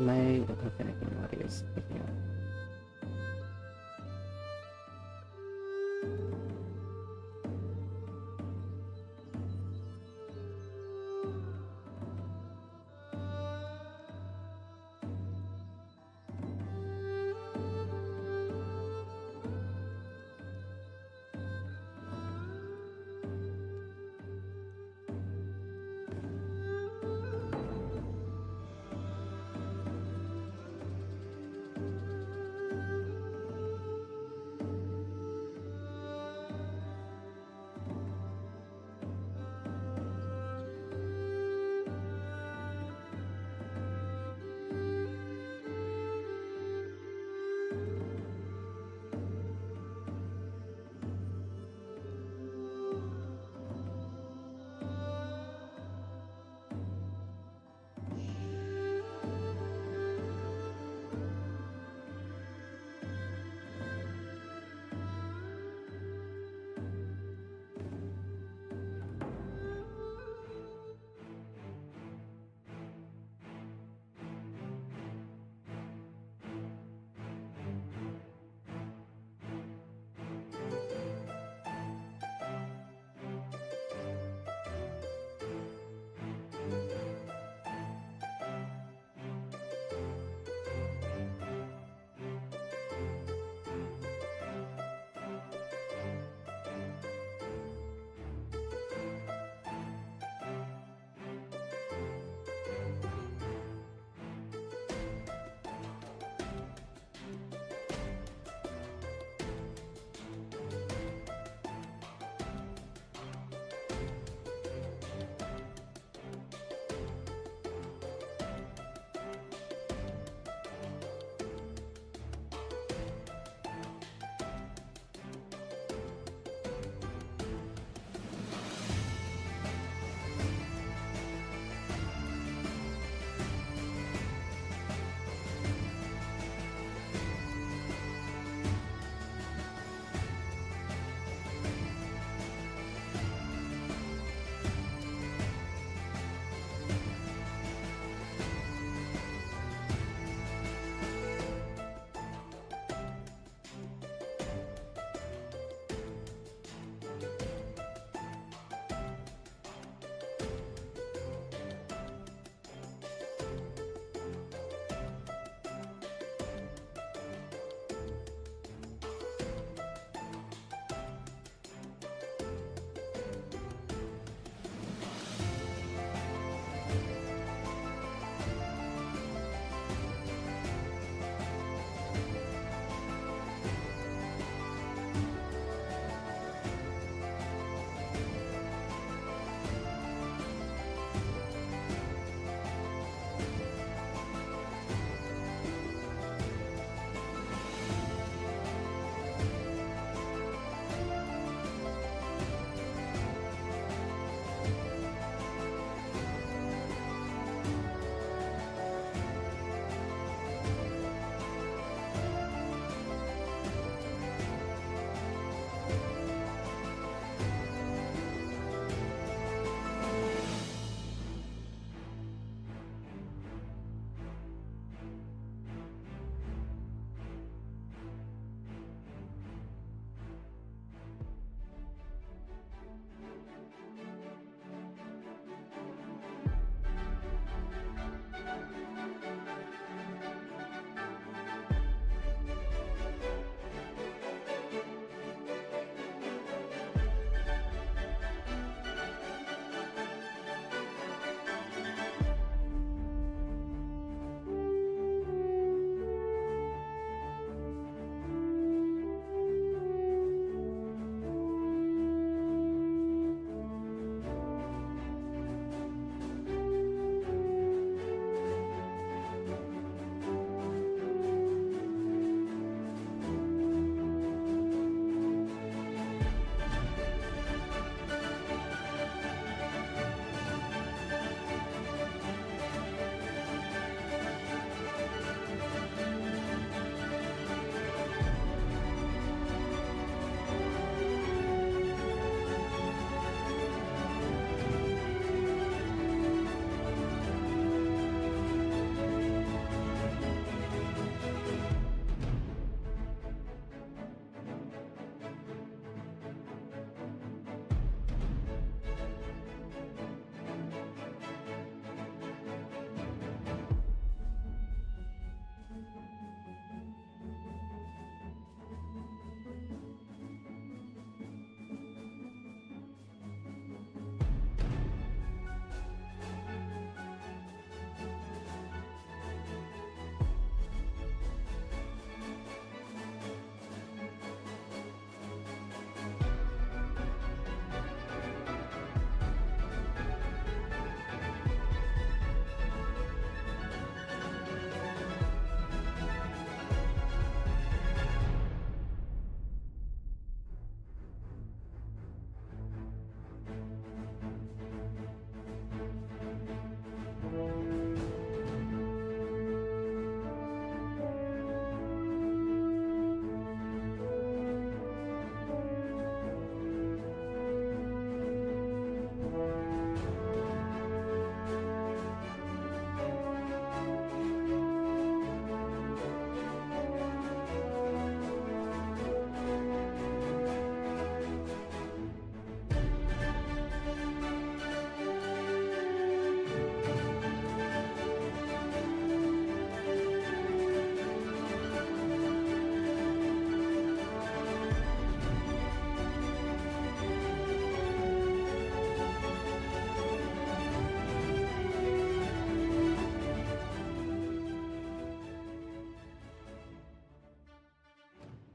may definitely notice picking up.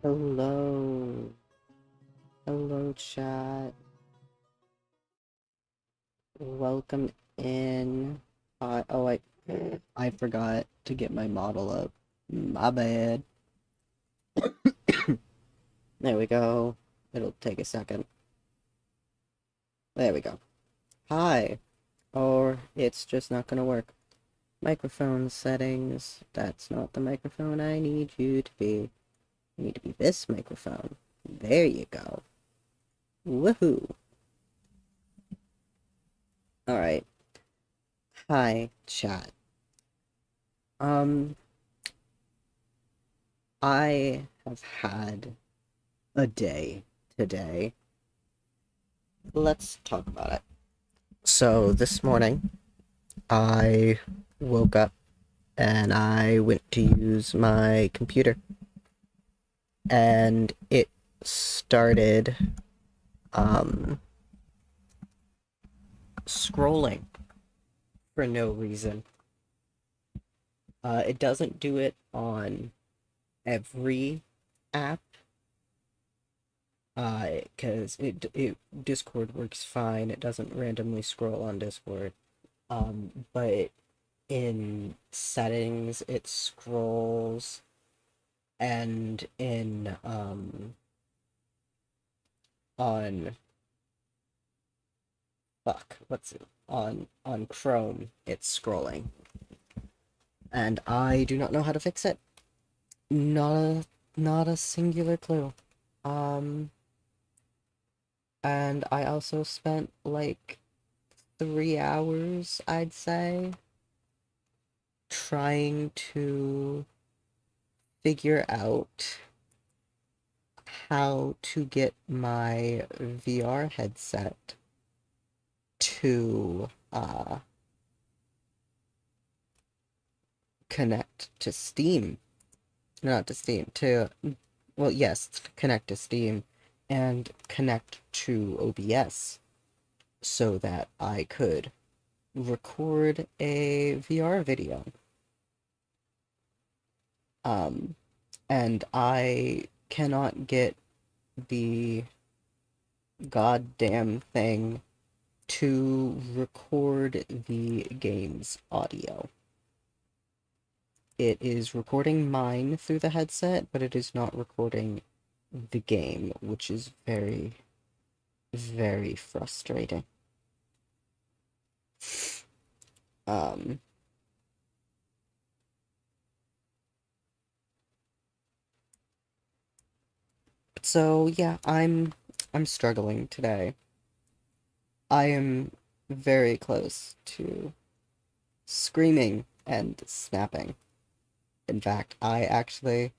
Hello. Hello, chat. Welcome in. I forgot to get my model up. My bad. There we go. It'll take a second. There we go. Hi. Or it's just not gonna work. Microphone settings. That's not the microphone I need you to be. You need to be this microphone. There you go. Woohoo. Alright. Hi, chat. I have had a day today. Let's talk about it. So, this morning, I woke up and I went to use my computer, and it started scrolling for no reason. It doesn't do it on every app, because it Discord works fine. It doesn't randomly scroll on Discord. But in settings it scrolls, and in on what's it on Chrome it's scrolling, and I do not know how to fix it. Not a singular clue. Um and I also spent like 3 hours, I'd say, trying to figure out how to get my VR headset to connect to Steam. Not to Steam, to, well, yes, connect to Steam and connect to OBS so that I could record a VR video. And I cannot get the goddamn thing to record the game's audio. It is recording mine through the headset, but it is not recording the game, which is very, very frustrating. So yeah, I'm struggling today. I am very close to screaming and snapping. In fact, I actually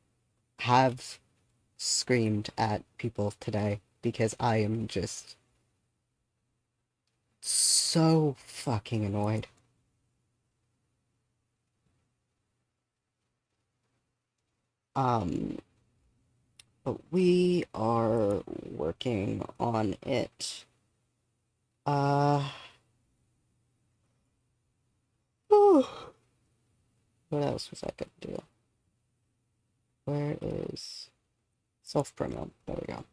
have screamed at people today because I am just so fucking annoyed. But we are working on it. What else was I gonna do? Where is self-promo? There we go.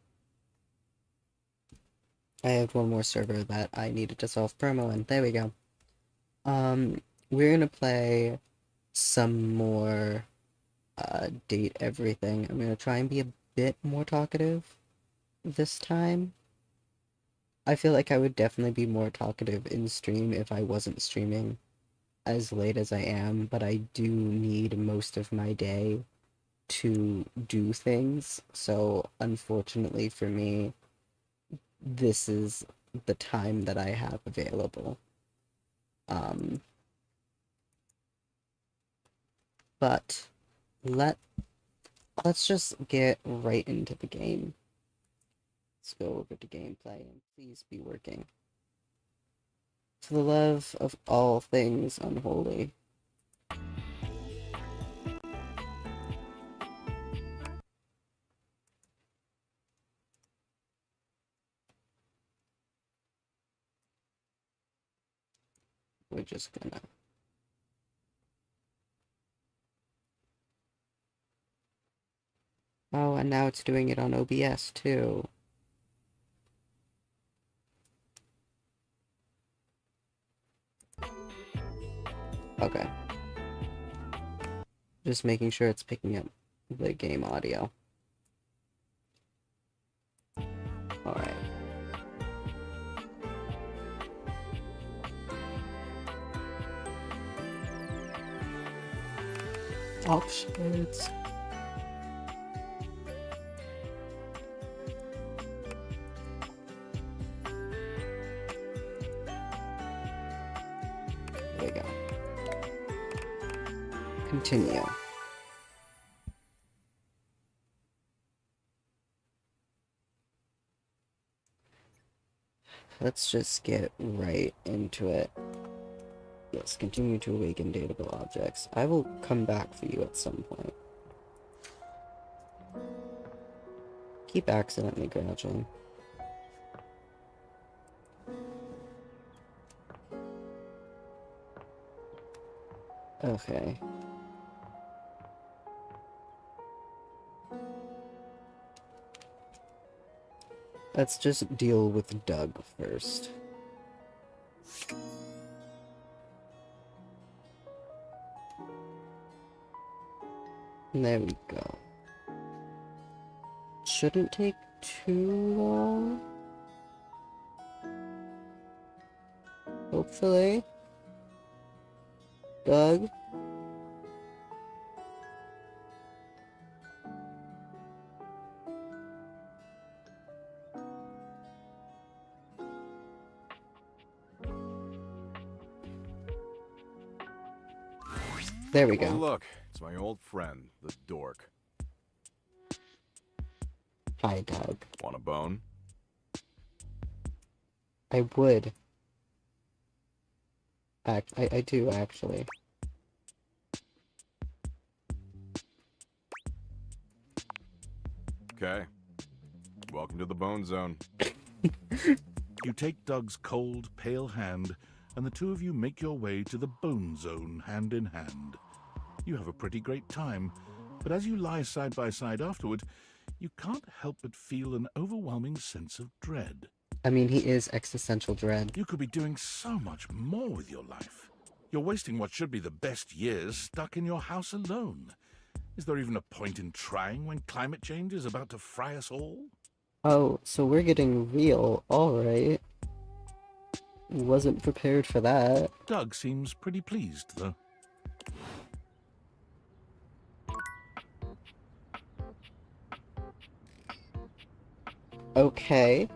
I had one more server that I needed to self-promo, and there we go. We're gonna play some more, Date Everything. I'm gonna try and be a bit more talkative this time. I feel like I would definitely be more talkative in stream if I wasn't streaming as late as I am, but I do need most of my day to do things, so unfortunately for me, this is the time that I have available. But let's just get right into the game. Let's go over to gameplay and please be working. For the love of all things unholy. We're just gonna... Oh, and now it's doing it on OBS too. Okay. Just making sure it's picking up the game audio. Alright. Options. There we go. Continue. Let's just get right into it. Yes, continue to awaken datable objects. I will come back for you at some point. Keep accidentally crouching. Okay. Let's just deal with Doug first. There we go. Shouldn't take too long. Hopefully. Doug? There we go. Oh, look, it's my old friend, the dork. Hi, Doug. Want a bone? I would. I do, actually. Okay. Welcome to the Bone Zone. You take Doug's cold, pale hand, and the two of you make your way to the Bone Zone hand in hand. You have a pretty great time, but as you lie side by side afterward, you can't help but feel an overwhelming sense of dread. I mean, he is existential dread. You could be doing so much more with your life. You're wasting what should be the best years stuck in your house alone. Is there even a point in trying when climate change is about to fry us all? Oh, so we're getting real. Alright. Wasn't prepared for that. Doug seems pretty pleased, though. Okay.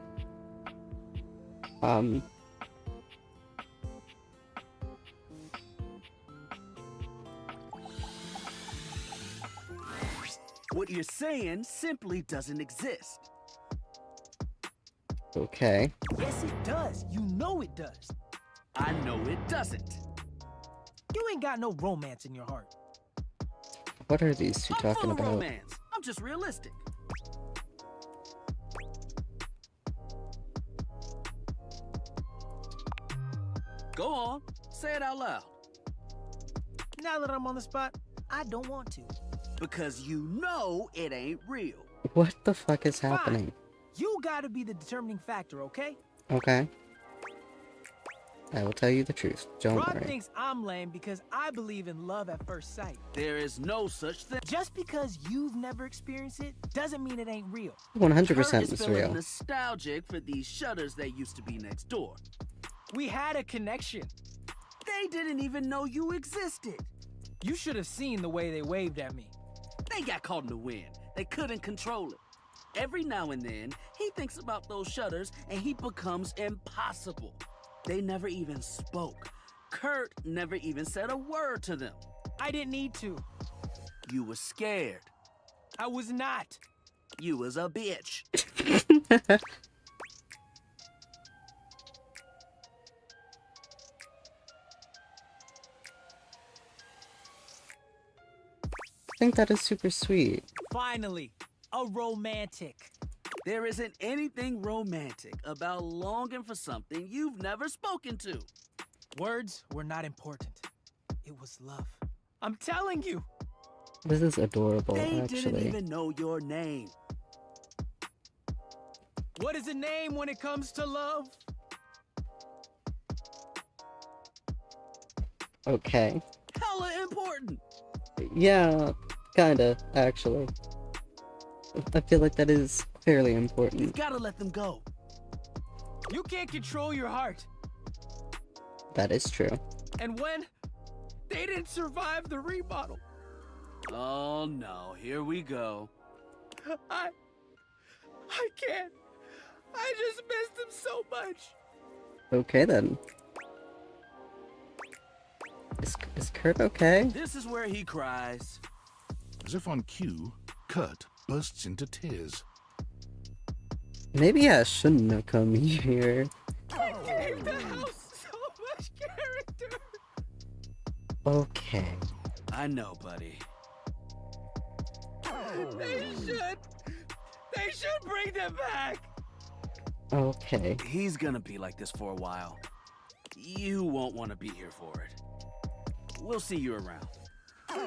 What you're saying simply doesn't exist. Okay. Yes, it does. You know it does. I know it doesn't. You ain't got no romance in your heart. What are these two I'm talking full of about? romance. I'm just realistic. Go on, say it out loud. Now that I'm on the spot, I don't want to. Because you know it ain't real. What the fuck is happening? You gotta be the determining factor, okay? Okay. I will tell you the truth. Don't Rob worry. thinks I'm lame because I believe in love at first sight. There is no such thing. Just because you've never experienced it doesn't mean it ain't real. 100% Kurt is is feeling real. nostalgic for these shutters that used to be next door. We had a connection. They didn't even know you existed. You should have seen the way they waved at me. They got caught in the wind. They couldn't control it. Every now and then, he thinks about those shutters and he becomes impossible. They never even spoke. Kurt never even said a word to them. I didn't need to. You were scared. I was not. You was a bitch. I think that is super sweet. Finally, a romantic. There isn't anything romantic about longing for something you've never spoken to. Words were not important. It was love. I'm telling you. This is adorable, They didn't actually. even know your name. What is a name when it comes to love? Okay. Hella important. Yeah, kinda, actually. I feel like that is fairly You important. gotta let them go. You can't control your heart. That is true. And when they didn't survive the remodel, Oh no, here we go. I can't. I just missed them so much. Okay then. Is Kurt okay? This is where he cries. As if on cue, Kurt bursts into tears. Maybe I shouldn't have come here. I gave the house so much character. Okay. I know, buddy. They should bring them back. Okay. He's gonna be like this for a while. You won't want to be here for it. We'll see you around. They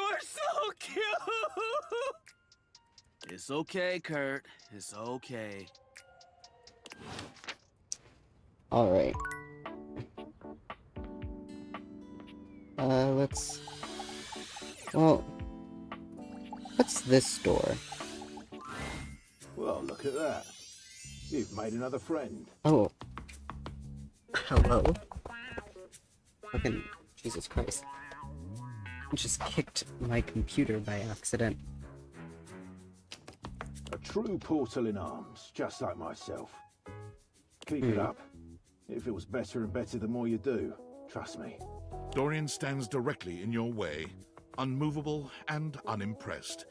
were so cute. It's okay, Kurt. It's okay. Alright. Let's... Well... What's this door? Well, look at that. You've made another friend. Oh. Hello? Fucking... Jesus Christ. I just kicked my computer by accident. A true portal in arms, just like myself. Keep it up. It feels better and better the more you do. Trust me. Dorian stands directly in your way, unmovable and unimpressed,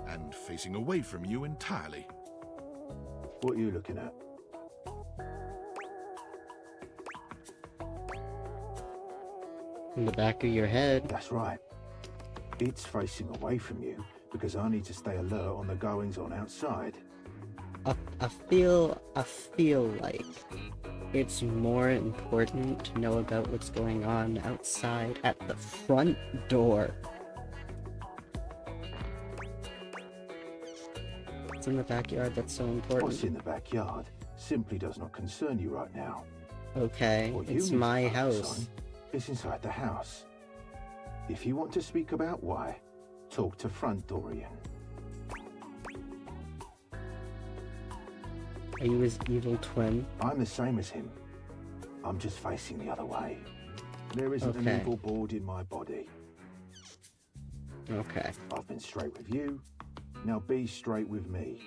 and facing away from you entirely. What are you looking at? In the back of your head. That's right. It's facing away from you because I need to stay alert on the goings on outside. I feel like it's more important to know about what's going on outside at the front door. What's in the backyard that's so What's important? in the backyard simply does not concern you right now. Okay, What you it's need to my focus house. on is inside the house. If you want to speak about why, talk to Front Dorian. Are you his evil twin? I'm the same as him. I'm just facing the other way. There isn't an Okay. evil board in my body. Okay. I've been straight with you. Now be straight with me.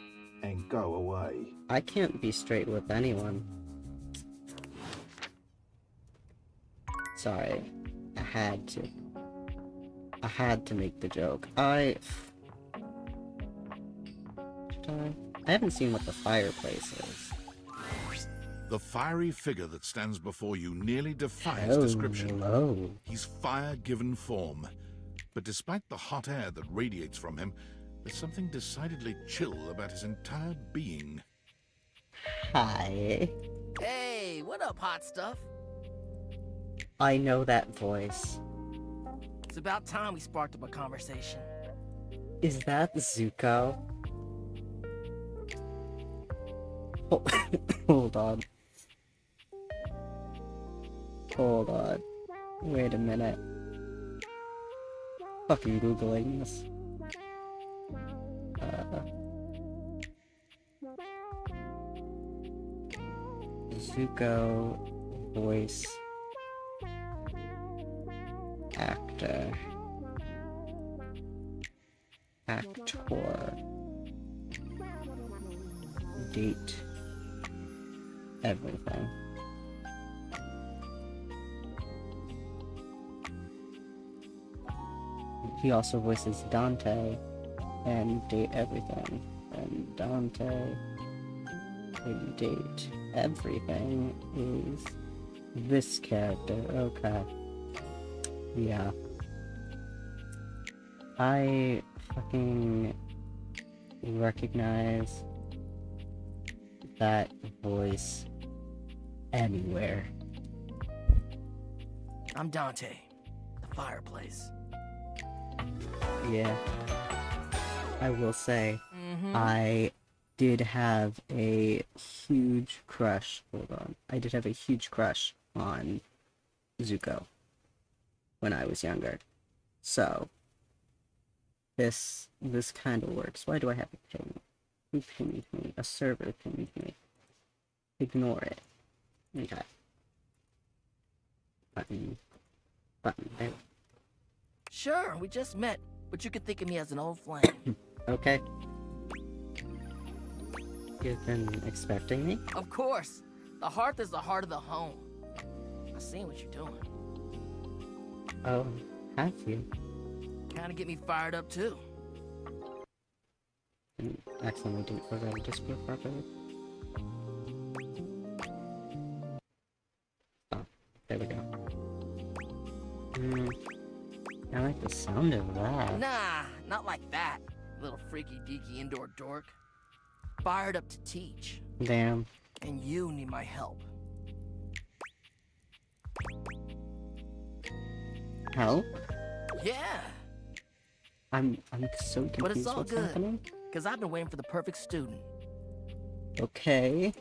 And go away. I can't be straight with anyone. Sorry. I had to. I had to make the joke. I haven't seen what the fireplace is. The fiery figure that stands before you nearly defies Oh, description. hello. He's fire given form. But despite the hot air that radiates from him, there's something decidedly chill about his entire being. Hi. Hey, what up, hot stuff? I know that voice. It's about time we sparked up a conversation. Is that Zuko? Oh, hold on. Hold on. Wait a minute. Fucking Googling this. Zuko voice actor. Actor. Date. Everything. He also voices Dante and Date Everything. And Dante and Date Everything is this character. Okay. Yeah. I fucking recognize that voice anywhere. I'm Dante, the fireplace. Yeah. I will say, Mm-hmm. I did have a huge crush. Hold on. I did have a huge crush on Zuko when I was younger. So, this kind of works. Why do I have a ping? Who pinged me? A server pinged me. Ignore it. Okay. Button. There. Sure, we just met, but you could think of me as an old flame. Okay. You've been expecting me? Of course. The hearth is the heart of the home. I seen what you're doing. Oh, have you? Kinda get me fired up too. And accidentally didn't close out of Discord properly. Oh, there we go. I like the sound of that. Nah, not like that. Little freaky deaky indoor dork. Fired up to teach. Damn. And you need my help. Help? Yeah, I'm so confused but it's all what's good. happening. Because I've been waiting for the perfect student. Okay.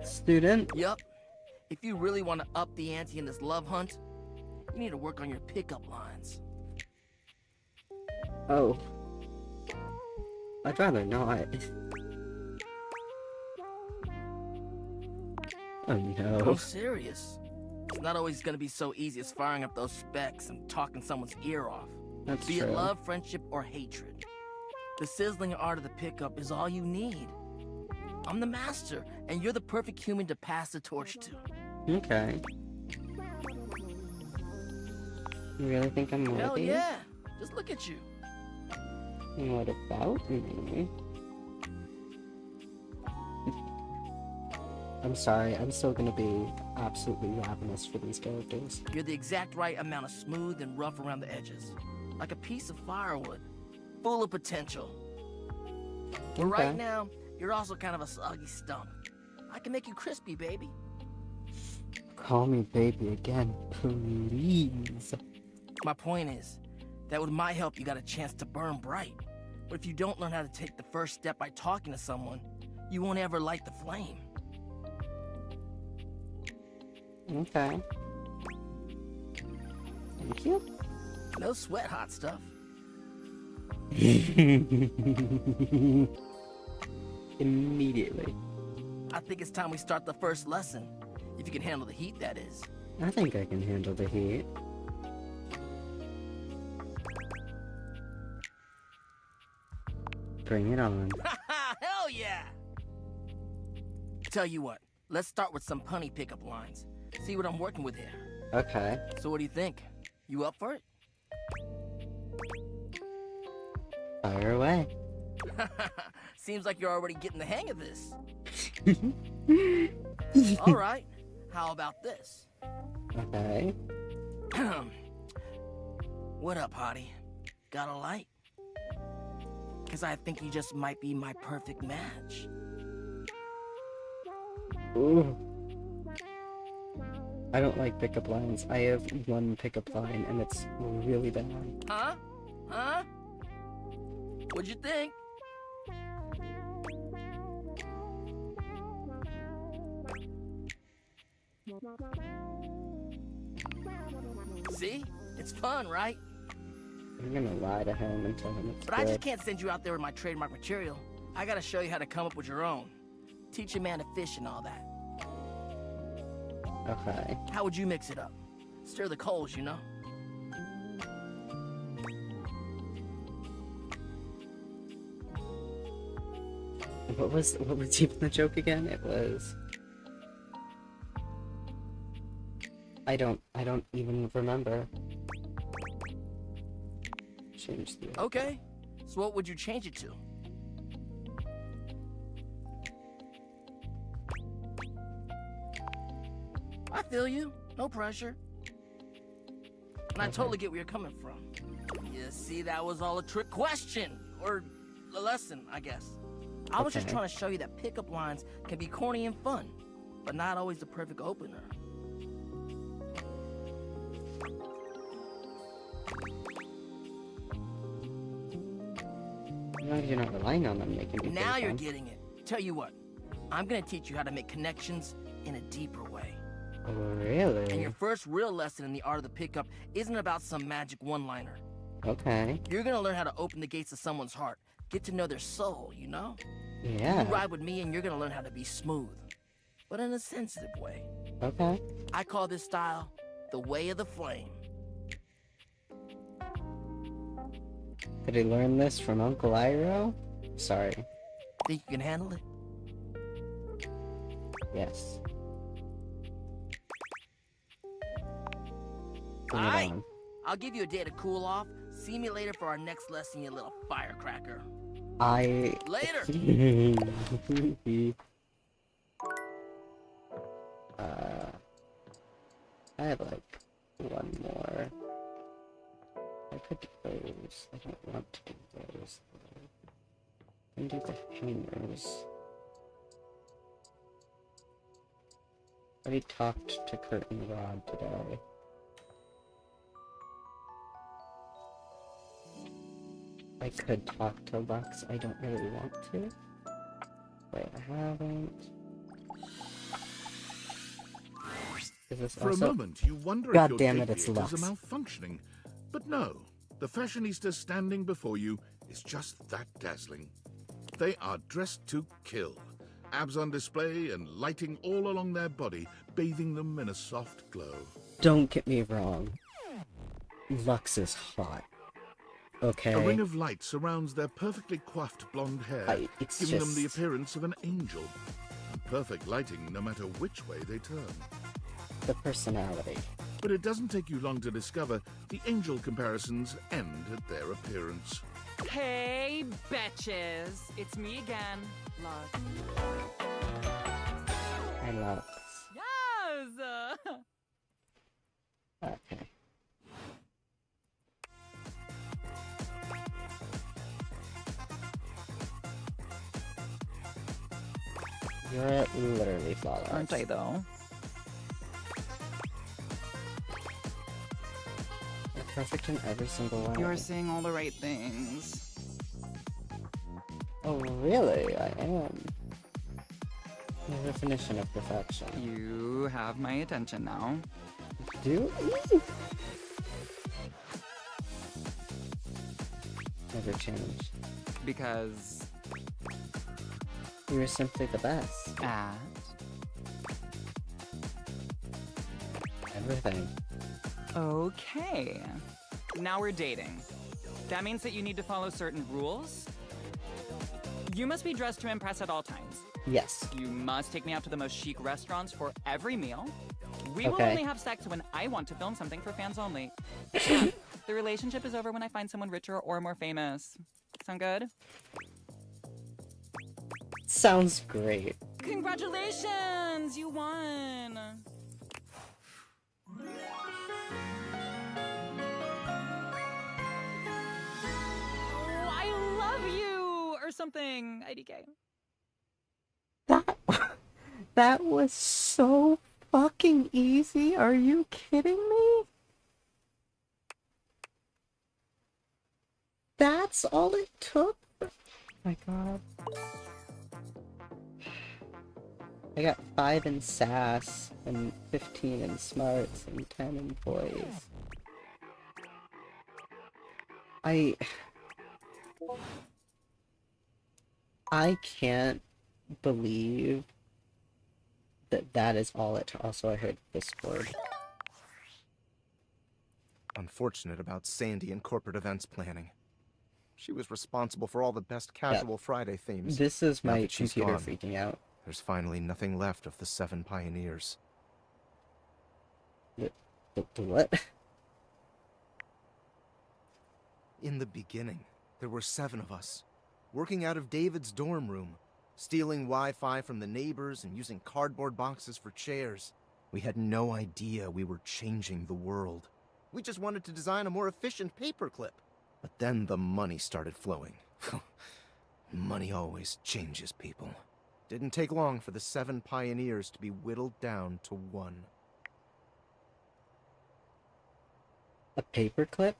Student? Yup. If you really want to up the ante in this love hunt, you need to work on your pickup lines. Oh. I'd rather not. Oh no. I'm serious. It's not always gonna be so easy as firing up those specs and talking someone's ear off. That's Be true. it love, friendship, or hatred. The sizzling art of the pickup is all you need. I'm the master, and you're the perfect human to pass the torch to. Okay. You really think I'm Hell worthy? yeah! Just look at you. What about me? I'm sorry, I'm still gonna be absolutely ravenous for these characters. You're the exact right amount of smooth and rough around the edges. Like a piece of firewood. Full of potential. But Okay. right now, you're also kind of a soggy stump. I can make you crispy, baby. Call me baby again, please. My point is, that with my help, you got a chance to burn bright. But if you don't learn how to take the first step by talking to someone, you won't ever light the flame. Okay. Thank you. No sweat, hot stuff. Immediately. I think it's time we start the first lesson. If you can handle the heat, that is. I think I can handle the heat. Bring it on. Hell yeah! Tell you what, let's start with some punny pickup lines. See what I'm working with here. Okay. So what do you think? You up for it? Fire away. Seems like you're already getting the hang of this. All right, how about this? Okay. What up, hottie? Got a light? Cause I think you just might be my perfect match. Ooh. I don't like pickup lines. I have one pickup line and it's really bad. Huh? Huh? What'd you think? See? It's fun, right? I'm gonna lie to him and tell him it's But I just good. can't send you out there with my trademark material. I gotta show you how to come up with your own. Teach a man to fish and all that. Okay. How would you mix it up? Stir the coals, you know? What was even the joke again? It was I don't even remember. Change the Okay. So what would you change it to? I feel you. No pressure. And I totally get where you're coming from. You see, that was all a trick question. Or a lesson, I guess. I was just Okay. trying to show you that pickup lines can be corny and fun, but not always the perfect opener. glad you're not relying on them making you Now think, you're huh? getting it. Tell you what, I'm gonna teach you how to make connections in a deeper way. Oh, And really? your first real lesson in the art of the pickup isn't about some magic one-liner. Okay. You're gonna learn how to open the gates of someone's heart, get to know their soul, you know? Yeah. You ride with me and you're gonna learn how to be smooth, but in a sensitive way. Okay. I call this style the way of the flame. Did he learn this from Uncle Iroh? Sorry. Think you can handle it? Yes. Bring it Alright. on. I'll give you a day to cool off. See me later for our next lesson, you little firecracker. I... Later! I have like one more. I could do those. I don't want to do those. I can do the hangers. I already talked to Curtain Rod today. I could talk to Lux. I don't really want to. Wait, I haven't. Is this For also... a moment, you wonder God if your damn it, date it's is Lux. malfunctioning. But no, the fashionista standing before you is just that dazzling. They are dressed to kill. Abs on display and lighting all along their body, bathing them in a soft glow. Don't get me wrong. Lux is hot. Okay. A ring of light surrounds their perfectly coiffed blonde hair, it's giving them the just- appearance of an angel. And perfect lighting no matter which way they turn. The personality. But it doesn't take you long to discover the angel comparisons end at their appearance. Hey, betches! It's me again, Lux. Hi, Lux. Yes! Okay. You're literally flawless. Aren't I, though? You're perfect in every single way. You're saying all the right things. Oh, really? I am. The definition of perfection. You have my attention now. Do? Never change. Because You were simply the best. at Everything. okay. Now we're dating. That means that you need to follow certain rules. You must be dressed to impress at all times. Yes. You must take me out to the most chic restaurants for every meal. We will Okay. only have sex when I want to film something for fans only. Yeah, the relationship is over when I find someone richer or more famous. Sound good? Sounds great. Congratulations! You won! Oh, I love you! Or something. IDK. That was so fucking easy. Are you kidding me? That's all it took? Oh my god. I got 5 in sass, and 15 in smarts, and 10 in poise. I can't believe that is all it took. Also, I heard Discord. Unfortunate about Sandy and corporate events planning. She was responsible for all the best casual Friday themes. This is Now my that she's computer gone, freaking out. There's finally nothing left of the 7 pioneers. The what? In the beginning, there were 7 of us, working out of David's dorm room, stealing Wi-Fi from the neighbors and using cardboard boxes for chairs. We had no idea we were changing the world. We just wanted to design a more efficient paperclip. But then the money started flowing. Money always changes people. Didn't take long for the 7 pioneers to be whittled down to 1. A paperclip?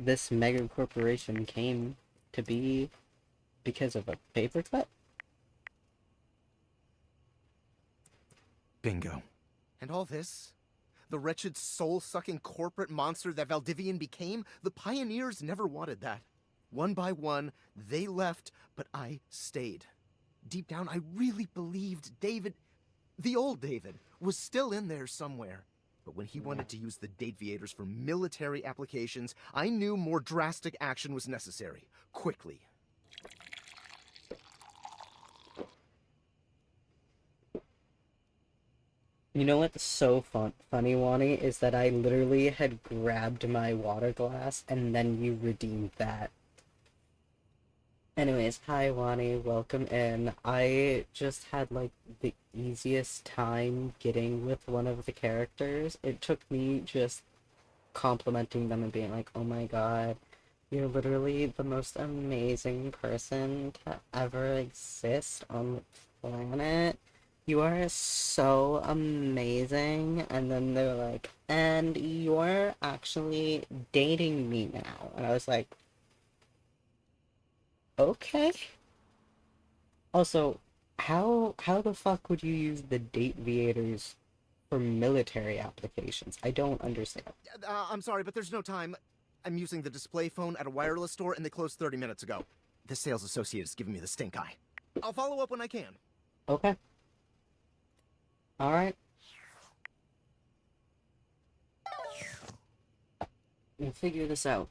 this mega corporation came to be because of a paperclip? Bingo. And all this? The wretched soul-sucking corporate monster that Valdivian became? The pioneers never wanted that. One by one, they left, but I stayed. Deep down, I really believed David, the old David, was still in there somewhere. But when he wanted to use the Dateviators for military applications, I knew more drastic action was necessary. Quickly. You know what's so funny, Wani, is that I literally had grabbed my water glass and then you redeemed that. Anyways, hi Wani, welcome in. I just had like the easiest time getting with one of the characters. It took me just complimenting them and being like, oh my god, you're literally the most amazing person to ever exist on the planet. You are so amazing. And then they were like, and you're actually dating me now. And I was like, okay. Also, how the fuck would you use the Dateviators for military applications? I don't understand. I'm sorry, but there's no time. I'm using the display phone at a wireless store and they closed 30 minutes ago. The sales associate is giving me the stink eye. I'll follow up when I can. Okay. Alright. We'll figure this out.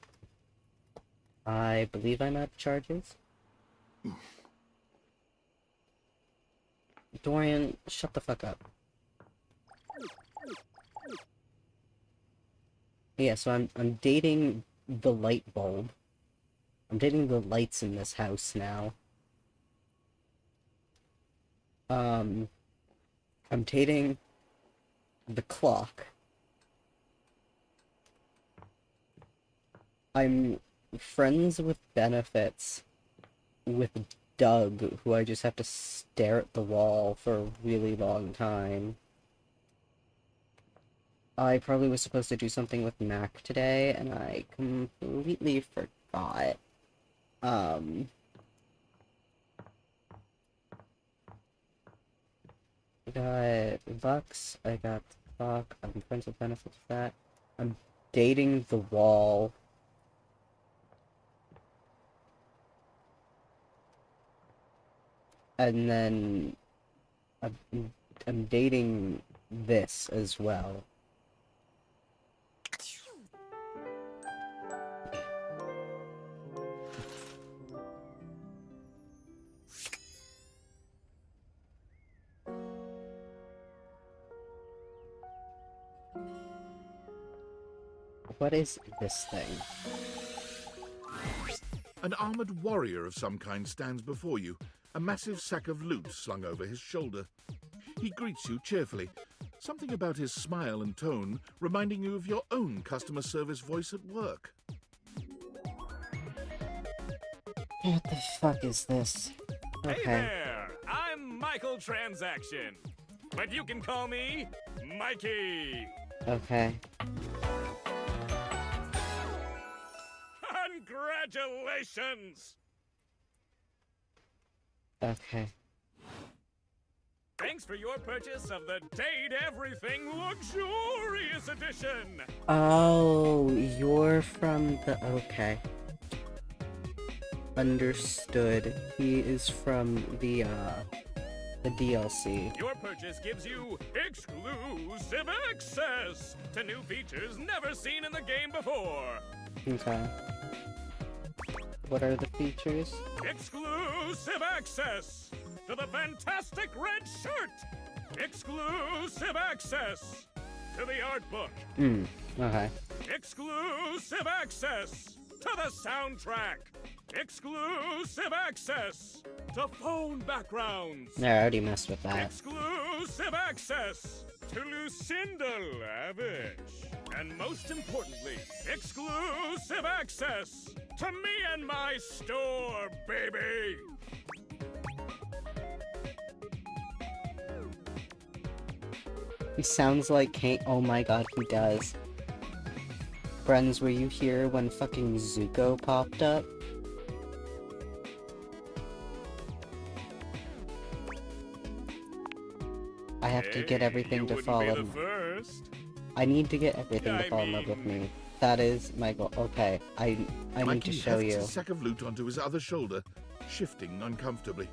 I believe I'm at charges. Dorian, shut the fuck up. Yeah, so I'm dating the light bulb. I'm dating the lights in this house now. I'm dating the clock. I'm friends with benefits with Doug, who I just have to stare at the wall for a really long time. I probably was supposed to do something with Mac today, and I completely forgot. I got Lux, I got Clock, I'm friends with benefits with that. I'm dating the wall. And then I'm dating this as well. What is this thing? An armored warrior of some kind stands before you, a massive sack of loot slung over his shoulder. He greets you cheerfully, something about his smile and tone reminding you of your own customer service voice at work. What the fuck is this? Hey Okay. there! I'm Michael Transaction, but you can call me Mikey. Okay. Congratulations! Okay. Thanks for your purchase of the Date Everything Luxurious Edition! Oh, you're from the... Okay. Understood. He is from the DLC. Your purchase gives you exclusive access to new features never seen in the game before. Okay. What are the features? Exclusive access to the fantastic red shirt. Exclusive access to the art book. Okay. Exclusive access to the soundtrack. Exclusive access to phone backgrounds. No, I already messed with that. Exclusive access to Lucinda Lavish. And most importantly, exclusive access to me and my store, baby! He sounds like Kate. Oh my god, he does. Friends, were you here when fucking Zuko popped up? I have to get everything to fall in. First. I need to get everything to fall in love with me. That is my goal. Okay, I need Mikey to show hefts you. a sack of loot onto his other shoulder, shifting uncomfortably.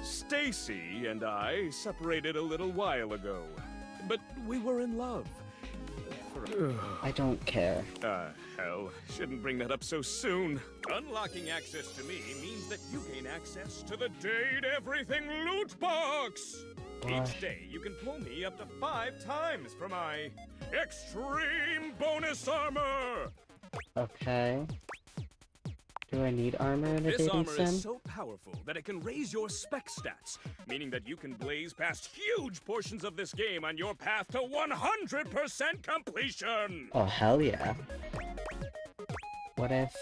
Stacy and I separated a little while ago, but we were in love. I don't care. Hell, shouldn't bring that up so soon. Unlocking access to me means that you gain access to the Date Everything loot box. Each day, you can pull me up to 5 times for my extreme bonus armor. Okay. Do I need armor in a This dating armor sim? is so powerful that it can raise your spec stats, meaning that you can blaze past huge portions of this game on your path to 100% completion. Oh, hell yeah. What if...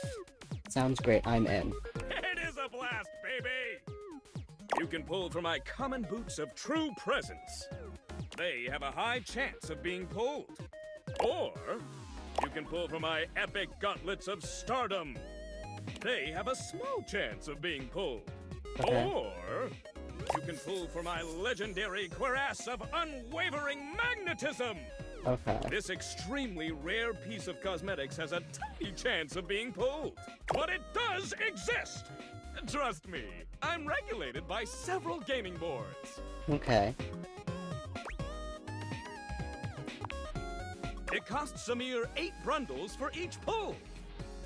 Sounds great, I'm in. It is a blast, baby! You can pull from my common boots of true presence. They have a high chance of being pulled. Or you can pull from my epic gauntlets of stardom. They have a small chance of being pulled. Okay. Or you can pull from my legendary cuirass of unwavering magnetism. Okay. This extremely rare piece of cosmetics has a tiny chance of being pulled. But it does exist! Trust me, I'm regulated by several gaming boards. Okay. It costs a mere 8 brundles for each pull.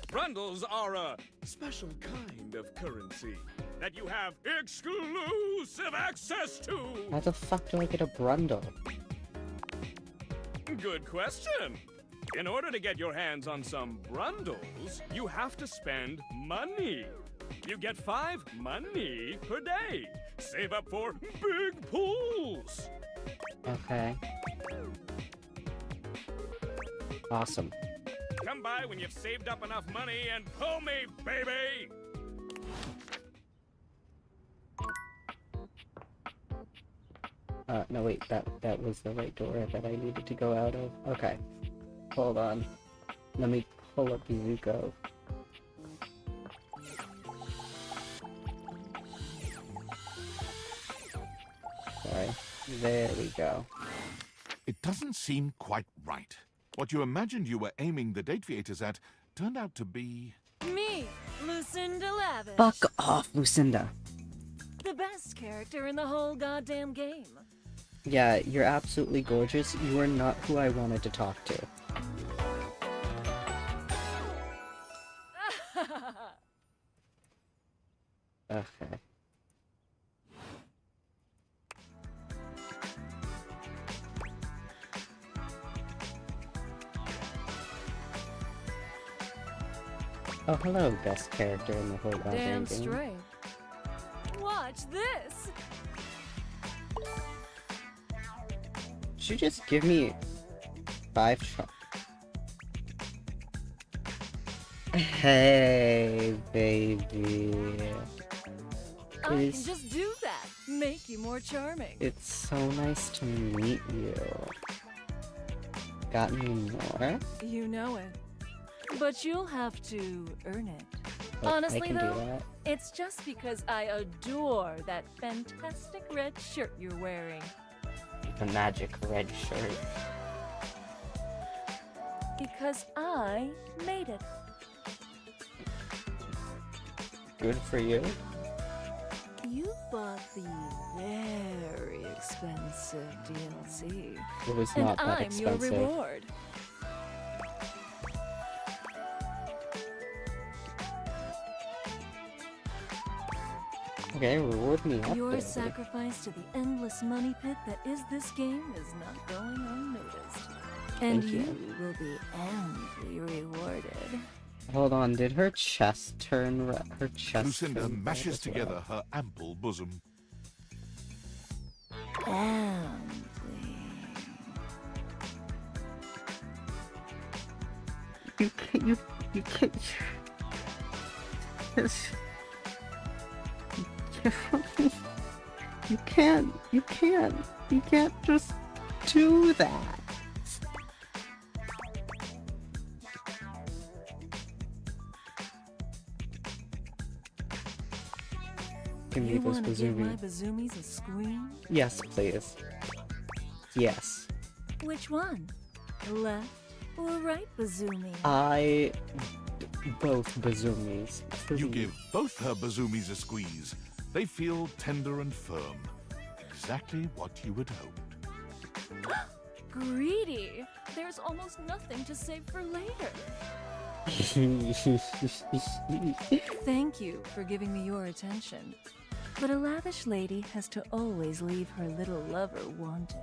Brundles are a special kind of currency that you have exclusive access to. How the fuck do I get a brundle? Good question. In order to get your hands on some brundles, you have to spend money. You get 5 money per day. Save up for big pulls. Okay. Awesome. Come by when you've saved up enough money and pull me, baby! No wait, that was the right door that I needed to go out of. Okay. Hold on. Let me pull up Zuko. Sorry. There we go. It doesn't seem quite right. What you imagined you were aiming the date theaters at turned out to be... Me, Lucinda Lavish. Fuck off, Lucinda. The best character in the whole goddamn game. Yeah, you're absolutely gorgeous. You are not who I wanted to talk to. Okay. Oh, hello, best character in the whole goddamn Damn game. straight. Watch this. Should you just give me 5 shots? Hey, baby. I can It's- just do that. Make you more charming. It's so nice to meet you. Got any more? You know it. But you'll have to earn it. Oh, Honestly, I can though, do that. it's just because I adore that fantastic red shirt you're wearing. The magic red shirt. Because I made it. Good for you. You bought the very expensive DLC. It was And not that I'm expensive. your reward. Okay, reward me up Your there. sacrifice to the endless money pit that is this game is not going unnoticed. And Thank you you. will be amply rewarded. Hold on, did her chest turn her chest? Lucinda turn red mashes as together well? her ample bosom. Amply. You can't. You can't. You can't. You can't. You can't just do that. Give me You those want to give my Bazoomi. Bazoomis a scream? Yes, please. Yes. Which one? Left or right Bazoomi? Both Bazoomis. You Please. give both her Bazoomis a squeeze. They feel tender and firm. Exactly what you had hoped. Greedy! There's almost nothing to save for later. Thank you for giving me your attention. But a lavish lady has to always leave her little lover wanting.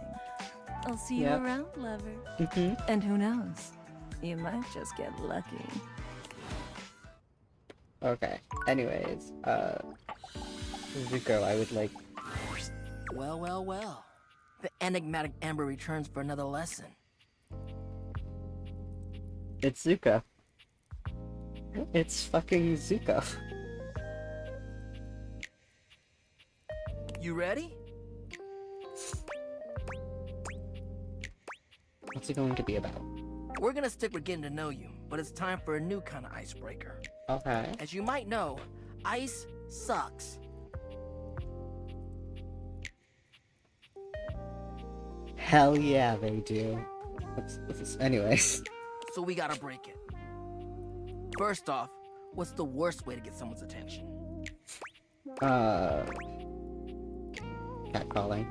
I'll see Yep. you around, lover. Mhm. And who knows? You might just get lucky. Okay. Anyways, Zuko, I would like. Well, well, well. The enigmatic Amber returns for another lesson. It's Zuko. It's fucking Zuko. You ready? What's it going to be about? We're gonna stick with getting to know you, but it's time for a new kind of icebreaker. Okay. As you might know, ice sucks. Hell yeah, they do. Anyways. So we gotta break it. First off, what's the worst way to get someone's attention? Catcalling.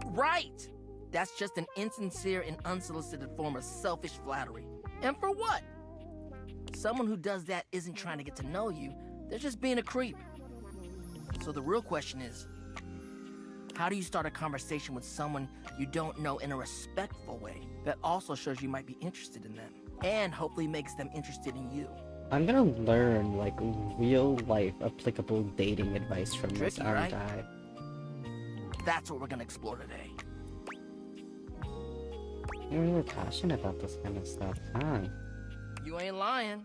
Right! That's just an insincere and unsolicited form of selfish flattery. And for what? Someone who does that isn't trying to get to know you, they're just being a creep. So the real question is, how do you start a conversation with someone you don't know in a respectful way that also shows you might be interested in them, and hopefully makes them interested in you? I'm gonna learn, like, real life applicable dating advice from this, Tricky, aren't right? I? That's what we're gonna explore today. You're really passionate about this kind of stuff, huh? You ain't lying.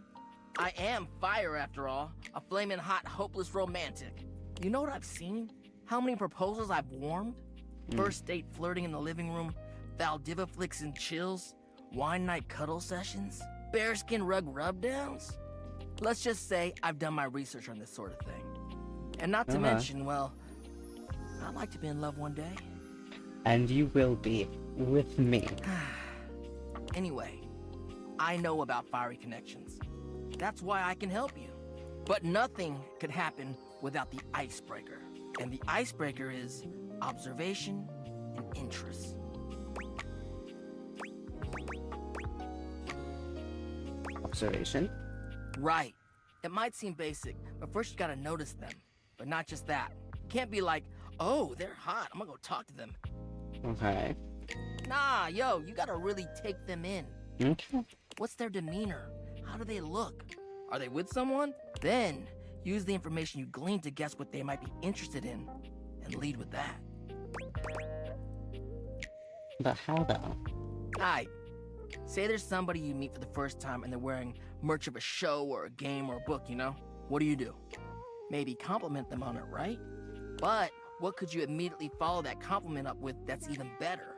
I am fire after all, a flaming hot, hopeless romantic. You know what I've seen? How many proposals I've warmed? First date flirting in the living room, Valdiva flicks and chills, wine night cuddle sessions, bearskin rug rubdowns. Let's just say I've done my research on this sort of thing. And not to mention, well, I'd like to be in love one day. And you will be, with me. Anyway, I know about fiery connections. That's why I can help you. But nothing could happen without the icebreaker. And the icebreaker is observation and interest. Observation? Right. It might seem basic, but first you gotta notice them. But not just that. Can't be like, oh, they're hot, I'm gonna go talk to them. Okay. Nah, yo, you gotta really take them in. Okay. What's their demeanor? How do they look? Are they with someone? Then, use the information you glean to guess what they might be interested in, and lead with that. But how though? Aight. Say there's somebody you meet for the first time and they're wearing merch of a show or a game or a book, you know? What do? Maybe compliment them on it, right? But what could you immediately follow that compliment up with that's even better?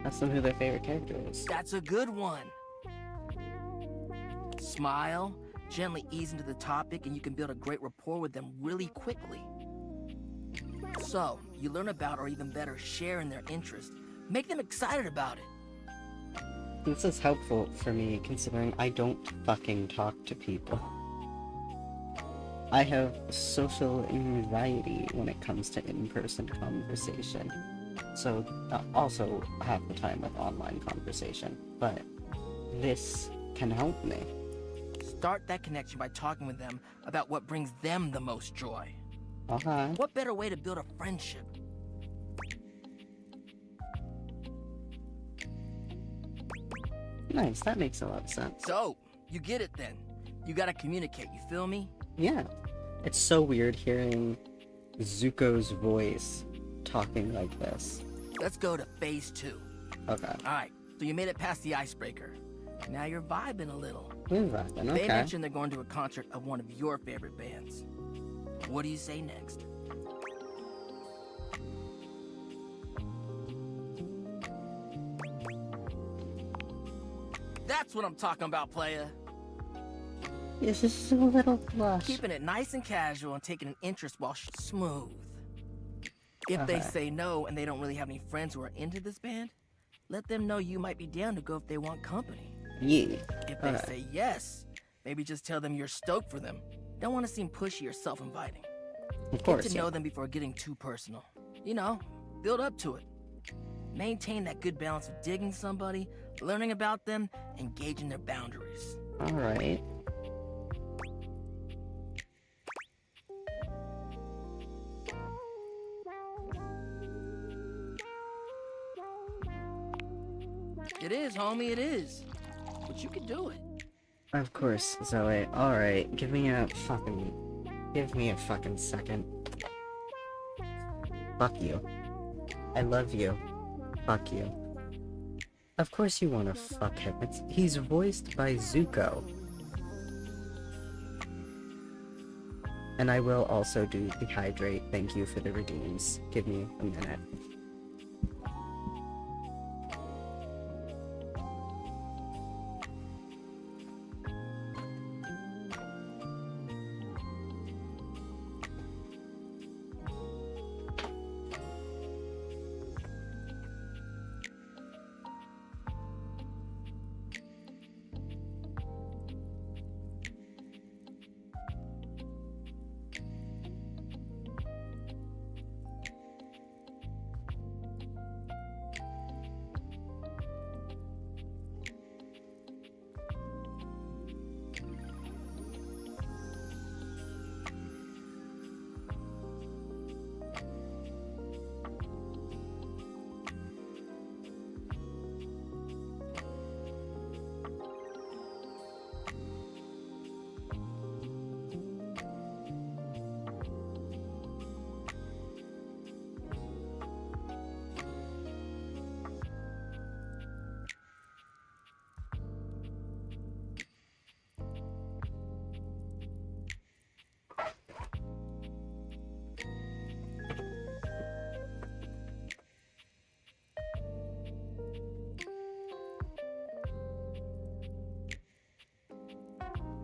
Ask them who their favorite character is. That's a good one. Smile, gently ease into the topic, and you can build a great rapport with them really quickly. So, you learn about, or even better, share in their interest. Make them excited about it. This is helpful for me, considering I don't fucking talk to people. I have social anxiety when it comes to in-person conversation. So, also half the time with online conversation. But this can help me. Start that connection by talking with them about what brings them the most joy. Okay. What better way to build a friendship? Nice, that makes a lot of sense. So, you get it then. You gotta communicate, you feel me? Yeah. It's so weird hearing Zuko's voice talking like this. Let's go to phase 2. Okay. Alright, so you made it past the icebreaker. Now you're vibing a little. We're vibing, They okay. mentioned they're going to a concert of one of your favorite bands. What do you say next? That's what I'm talking about, playa. It's just a little blush. Keeping it nice and casual and taking an interest while smooth. If they say no and they don't really have any friends who are into this band, let them know you might be down to go if they want company. Yeah. If they say yes, maybe just tell them you're stoked for them. Don't want to seem pushy or self-inviting. Of course, Get to know them before getting too personal. You know, build up to it. Maintain that good balance of digging somebody, learning about them, and gauging their boundaries. Alright. It is, homie, it is. But you can do it. Of course, Zoe. Alright, give me a fucking second. Fuck you. I love you. Fuck you. Of course you wanna fuck him. He's voiced by Zuko. And I will also do dehydrate. Thank you for the redeems. Give me a minute.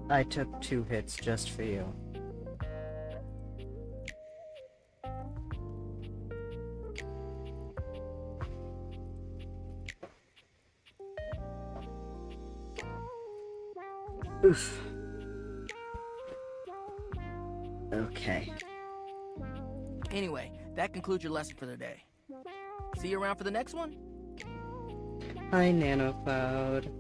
I took 2 hits just for you. Oof. Okay. Anyway, that concludes your lesson for the day. See you around for the next one? Hi, NanoCloud.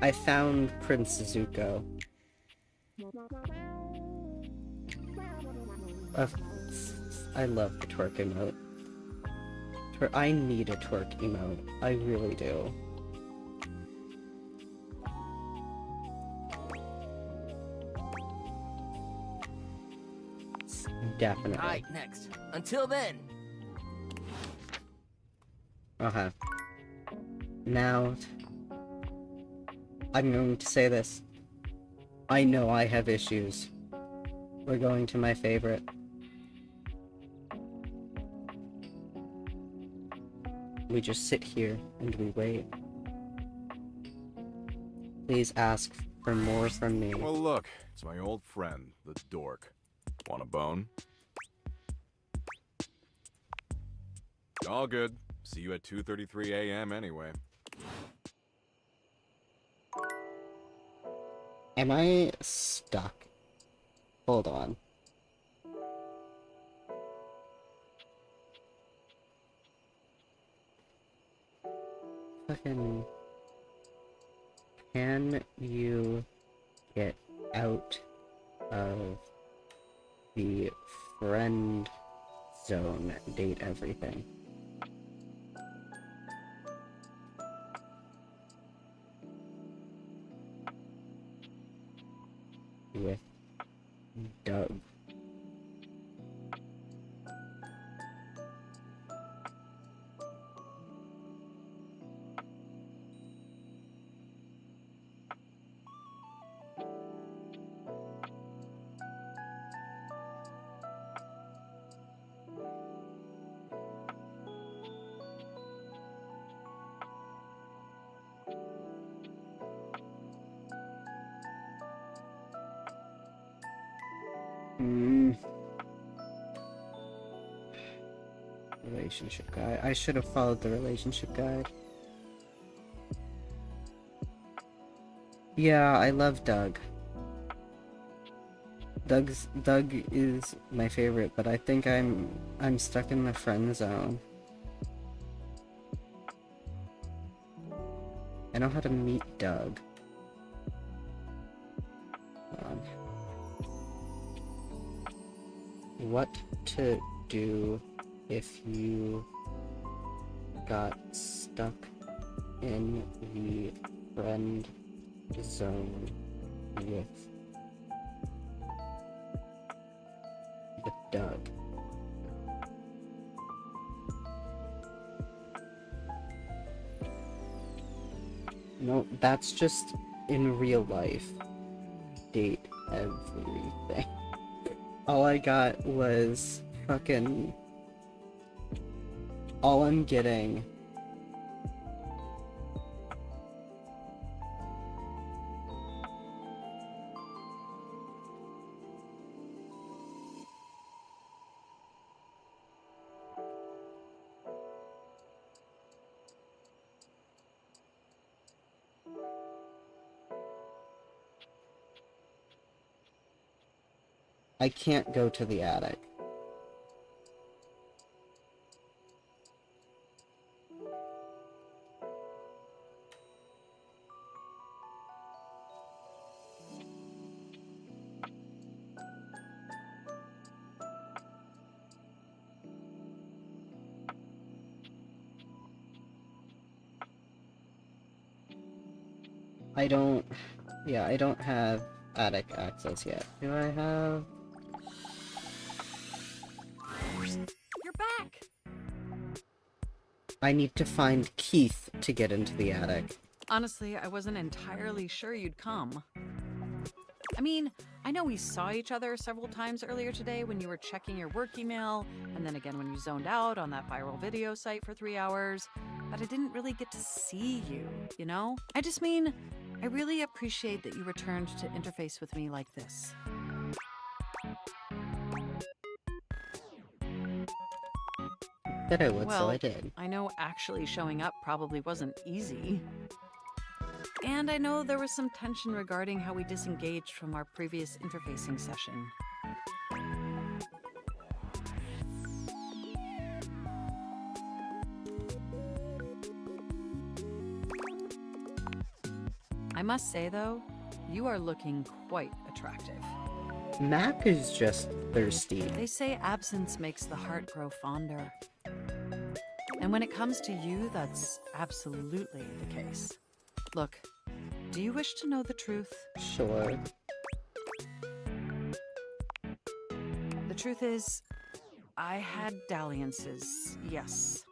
I found Prince Zuko. I love the twerk emote. I need a twerk emote. I really do. Definitely. Alright, next. Until then. Okay. Now, I'm going to say this. I know I have issues. We're going to my favorite. We just sit here and we wait. Please ask for more from me. Well, look, it's my old friend, the dork. Want a bone? All good. See you at 2:33 a.m. anyway. Am I stuck? Hold on. Fucking... Can you get out of the friend zone, date everything? With Doug. Relationship guide. I should have followed the relationship guide. Yeah, I love Doug. Doug is my favorite, but I think I'm stuck in the friend zone. I know how to meet Doug. What to do if you got stuck in the friend zone with Doug? No, that's just in real life. Date everything. All I got was fucking... All I'm getting... I can't go to the attic. I don't have attic access yet. Do I have? You're back! I need to find Keith to get into the attic. Honestly, I wasn't entirely sure you'd come. I mean, I know we saw each other several times earlier today when you were checking your work email, and then again when you zoned out on that viral video site for 3 hours, but I didn't really get to see you, you know? I just mean, I really appreciate that you returned to interface with me like this. Said I would, Well, so I did. I know actually showing up probably wasn't easy. And I know there was some tension regarding how we disengaged from our previous interfacing session. I must say, though, you are looking quite attractive. Mac is just thirsty. They say absence makes the heart grow fonder. And when it comes to you, that's absolutely the case. Look, do you wish to know the truth? Sure. The truth is, I had dalliances, yes.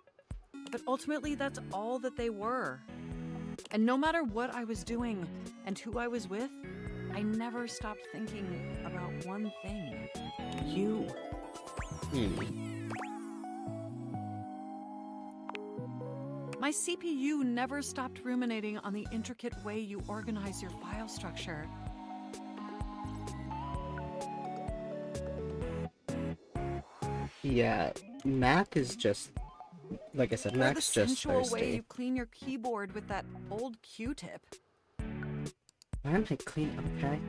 But ultimately, that's all that they were. And no matter what I was doing and who I was with, I never stopped thinking about one thing. You. My CPU never stopped ruminating on the intricate way you organize your file structure. Yeah, Mac is just... Like I said, Mac's the just sensual thirsty. way you clean your keyboard with that old Q-tip. Why am I clean? Okay.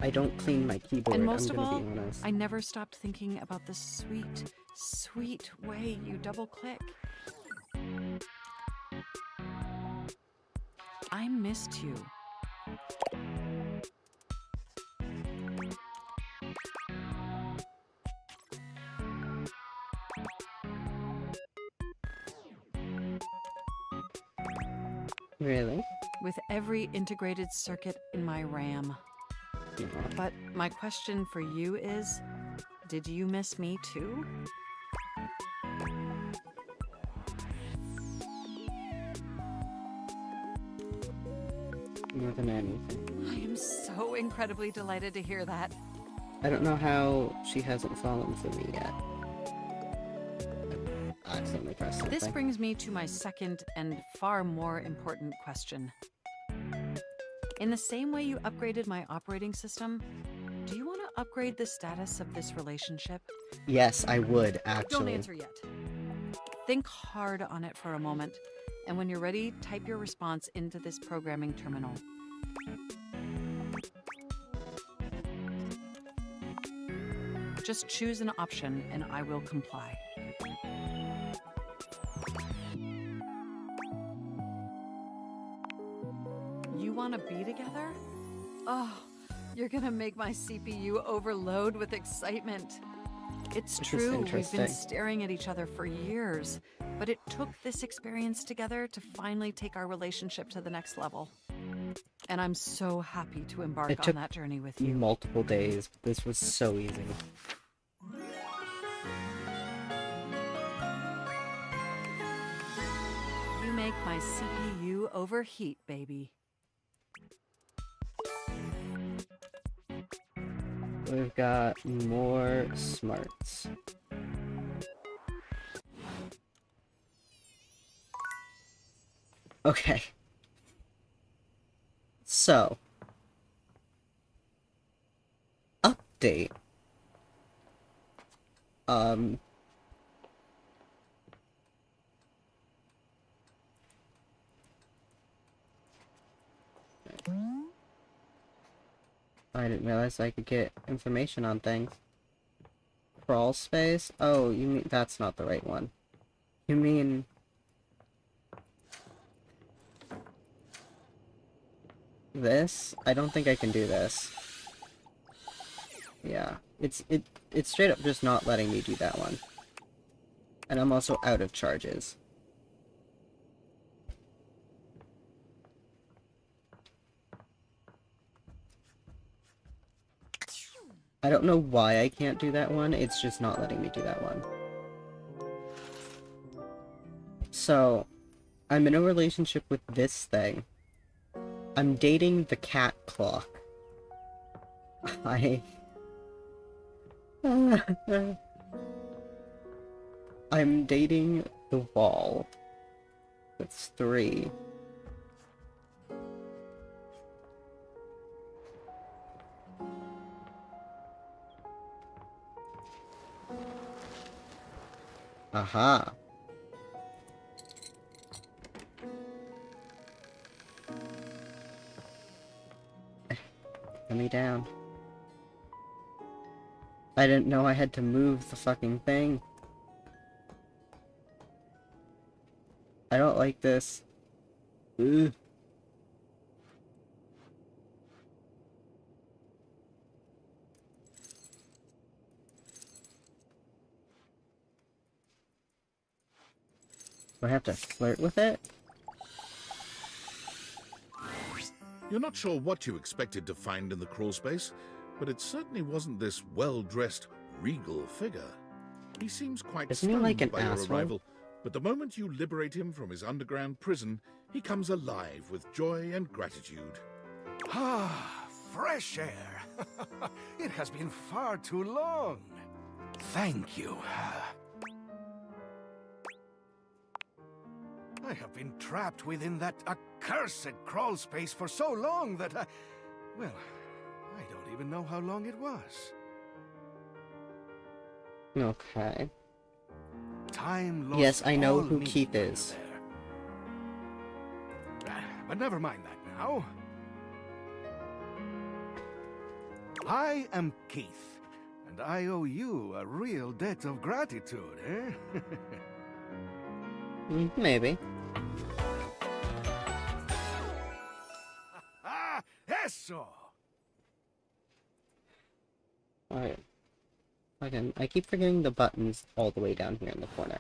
I don't clean my keyboard, And most I'm of gonna all, be honest. I never stopped thinking about the sweet, sweet way you double-click. I missed you. Really? With every integrated circuit in my RAM. Yeah. But my question for you is, did you miss me too? More than anything. I am so incredibly delighted to hear that. I don't know how she hasn't fallen for me yet. I accidentally pressed something. This brings me to my second and far more important question. In the same way you upgraded my operating system, do you want to upgrade the status of this relationship? Yes, I would, Don't actually. answer yet. Think hard on it for a moment, and when you're ready, type your response into this programming terminal. Just choose an option, and I will comply. You want to be together? Oh, you're gonna make my CPU overload with excitement. It's This is true, we've interesting. been staring at each other for years, but it took this experience together to finally take our relationship to the next level. And I'm so happy to embark It on took that journey with you. multiple days. This was so easy. You make my CPU overheat, baby. We've got more smarts. Okay. So. Update. I didn't realize I could get information on things. Crawl space? Oh, you mean that's not the right one. You mean this? I don't think I can do this. Yeah, it's straight up just not letting me do that one. And I'm also out of charges. I don't know why I can't do that one, it's just not letting me do that one. So, I'm in a relationship with this thing. I'm dating the cat clock. I'm dating the wall. That's 3. Aha. Put me down. I didn't know I had to move the fucking thing. I don't like this. Ugh. Do I have to flirt with it? You're not sure what you expected to find in the crawl space, but it certainly wasn't this well-dressed, regal figure. He seems quite Isn't he stunned like an by your asshole? arrival, but the moment you liberate him from his underground prison, he comes alive with joy and gratitude. Ah, fresh air. It has been far too long. Thank you. I have been trapped within that accursed crawl space for so long that well, I don't even know how long it was. Okay. Time lost Yes, I know all who meaning Keith while is. there. But never mind that now. I am Keith, and I owe you a real debt of gratitude, eh? Maybe. Ah, eso! Alright. I keep forgetting the buttons all the way down here in the corner.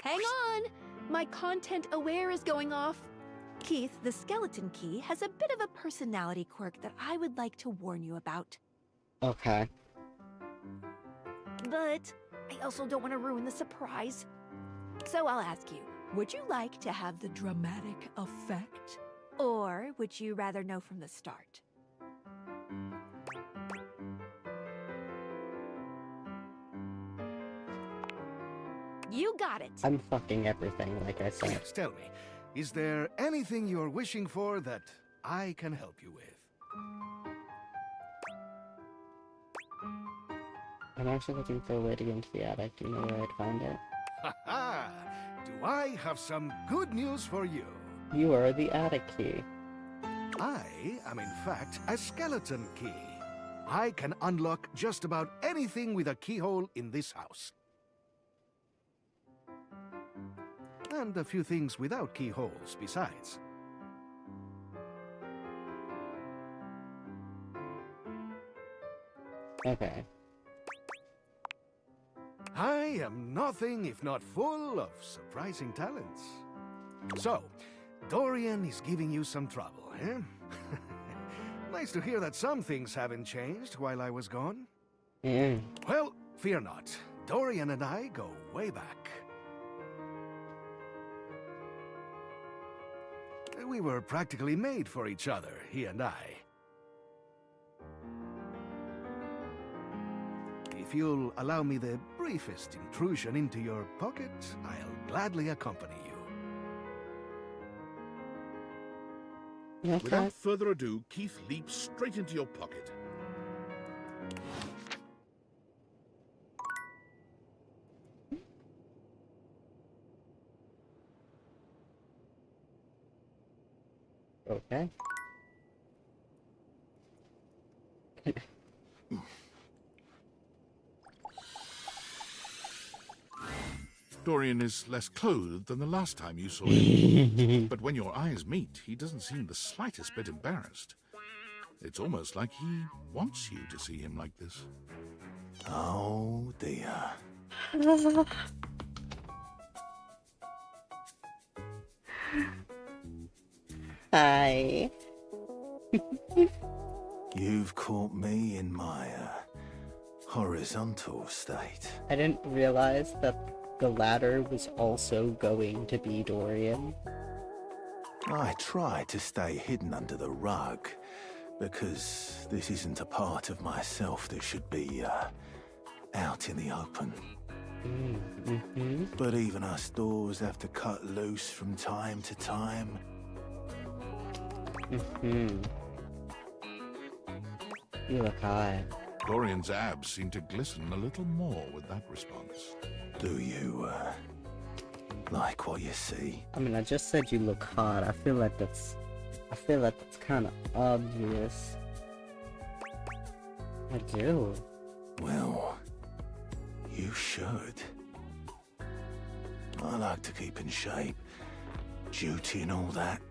Hang on! My content aware is going off. Keith, the skeleton key has a bit of a personality quirk that I would like to warn you about. Okay. But I also don't want to ruin the surprise. So I'll ask you, would you like to have the dramatic effect? Or would you rather know from the start? You got it! I'm fucking everything, like I said. Yes, tell me, is there anything you're wishing for that I can help you with? I'm actually looking for a way to get into the attic. Do you know where I'd find it? Ha ha! Do I have some good news for you? You are the attic key. I am in fact a skeleton key. I can unlock just about anything with a keyhole in this house. And a few things without keyholes besides. Okay. I am nothing if not full of surprising talents. So, Dorian is giving you some trouble, eh? Nice to hear that some things haven't changed while I was gone. Well, fear not. Dorian and I go way back. We were practically made for each other, he and I. If you'll allow me the briefest intrusion into your pocket, I'll gladly accompany you. Okay. Without further ado, Keith leaps straight into your pocket. Okay. Dorian is less clothed than the last time you saw him. But when your eyes meet, he doesn't seem the slightest bit embarrassed. It's almost like he wants you to see him like this. Oh, dear. Hi. You've caught me in my horizontal state. I didn't realize that the ladder was also going to be Dorian. I try to stay hidden under the rug, because this isn't a part of myself that should be out in the open. But even us doors have to cut loose from time to time. You look hot. Dorian's abs seem to glisten a little more with that response. Do you like what you see? I mean, I just said you look hot. I feel like that's kind of obvious. I do. Well, you should. I like to keep in shape. Duty and all that.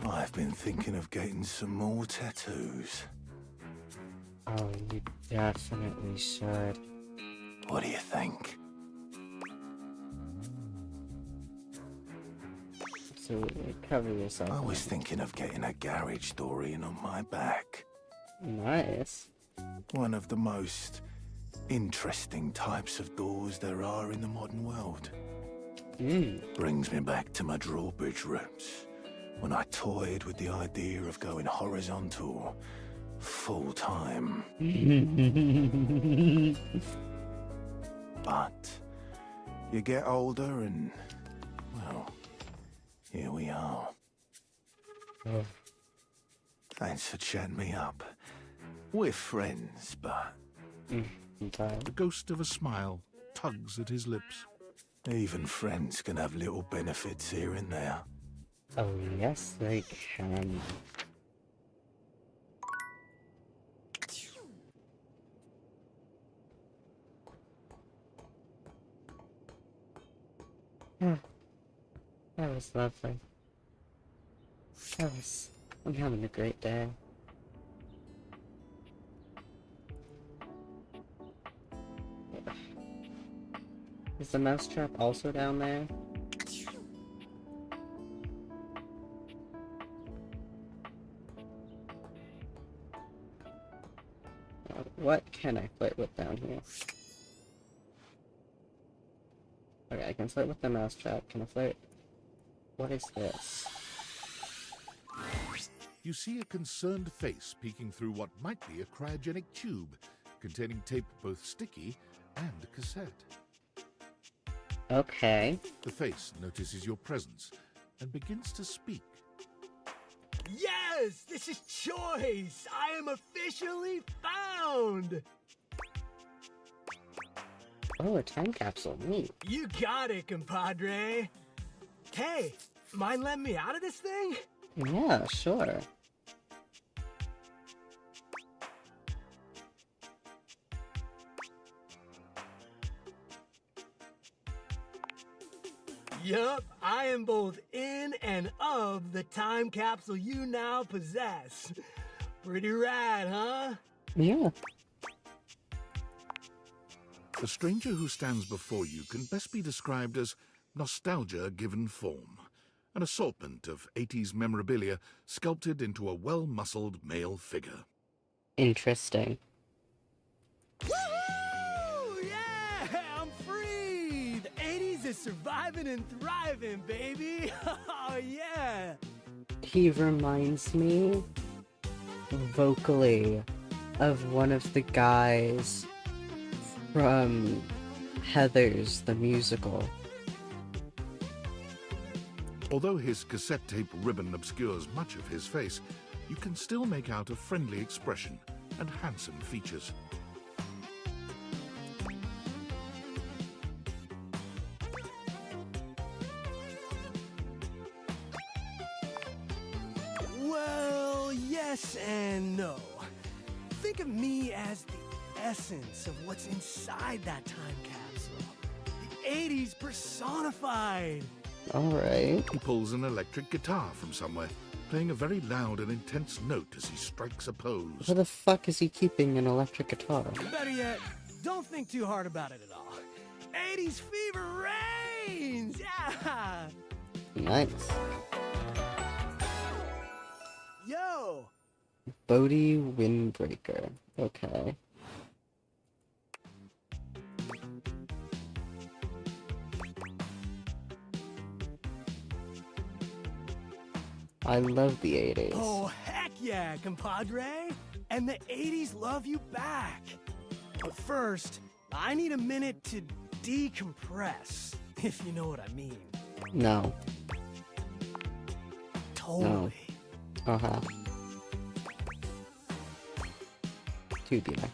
I've been thinking of getting some more tattoos. Oh, you definitely should. What do you think? Absolutely. Cover yourself. I was thinking of getting a garage Dorian on my back. Nice. One of the most interesting types of doors there are in the modern world. Brings me back to my drawbridge roots, when I toyed with the idea of going horizontal full time. But you get older and, well, here we are. Thanks for chatting me up. We're friends, but... The ghost of a smile tugs at his lips. Even friends can have little benefits here and there. Oh, yes, they can. That was lovely. I'm having a great day. Is the mousetrap also down there? What can I flirt with down here? Okay, I can flirt with the mousetrap. Can I flirt? What is this? You see a concerned face peeking through what might be a cryogenic tube, containing tape both sticky and cassette. Okay. The face notices your presence and begins to speak. Yes, this is Choice. I am officially found. around. Oh, a time capsule. Neat. You got it, compadre. Hey, mind letting me out of this thing? Yeah, sure. Yup, I am both in and of the time capsule you now possess. Pretty rad, huh? Yeah. The stranger who stands before you can best be described as nostalgia given form, an assortment of 80s memorabilia sculpted into a well-muscled male figure. Interesting. Woohoo! Yeah, I'm free! The 80s is surviving and thriving, baby! Oh, yeah! He reminds me vocally of one of the guys from Heathers, the musical. Although his cassette tape ribbon obscures much of his face, you can still make out a friendly expression and handsome features. Well, yes and no. Think of me as the essence of what's inside that time capsule. The 80s personified. Alright. He pulls an electric guitar from somewhere, playing a very loud and intense note as he strikes a pose. Where the fuck is he keeping an electric guitar? Better yet, don't think too hard about it at all. 80s fever reigns! Yeah! Nice. Yo! Bodhi Windbreaker. Okay. I love the 80s. Oh, heck yeah, compadre! And the 80s love you back. But first, I need a minute to decompress, if you know what I mean. No. Totally. No. Uh-huh. Too bad.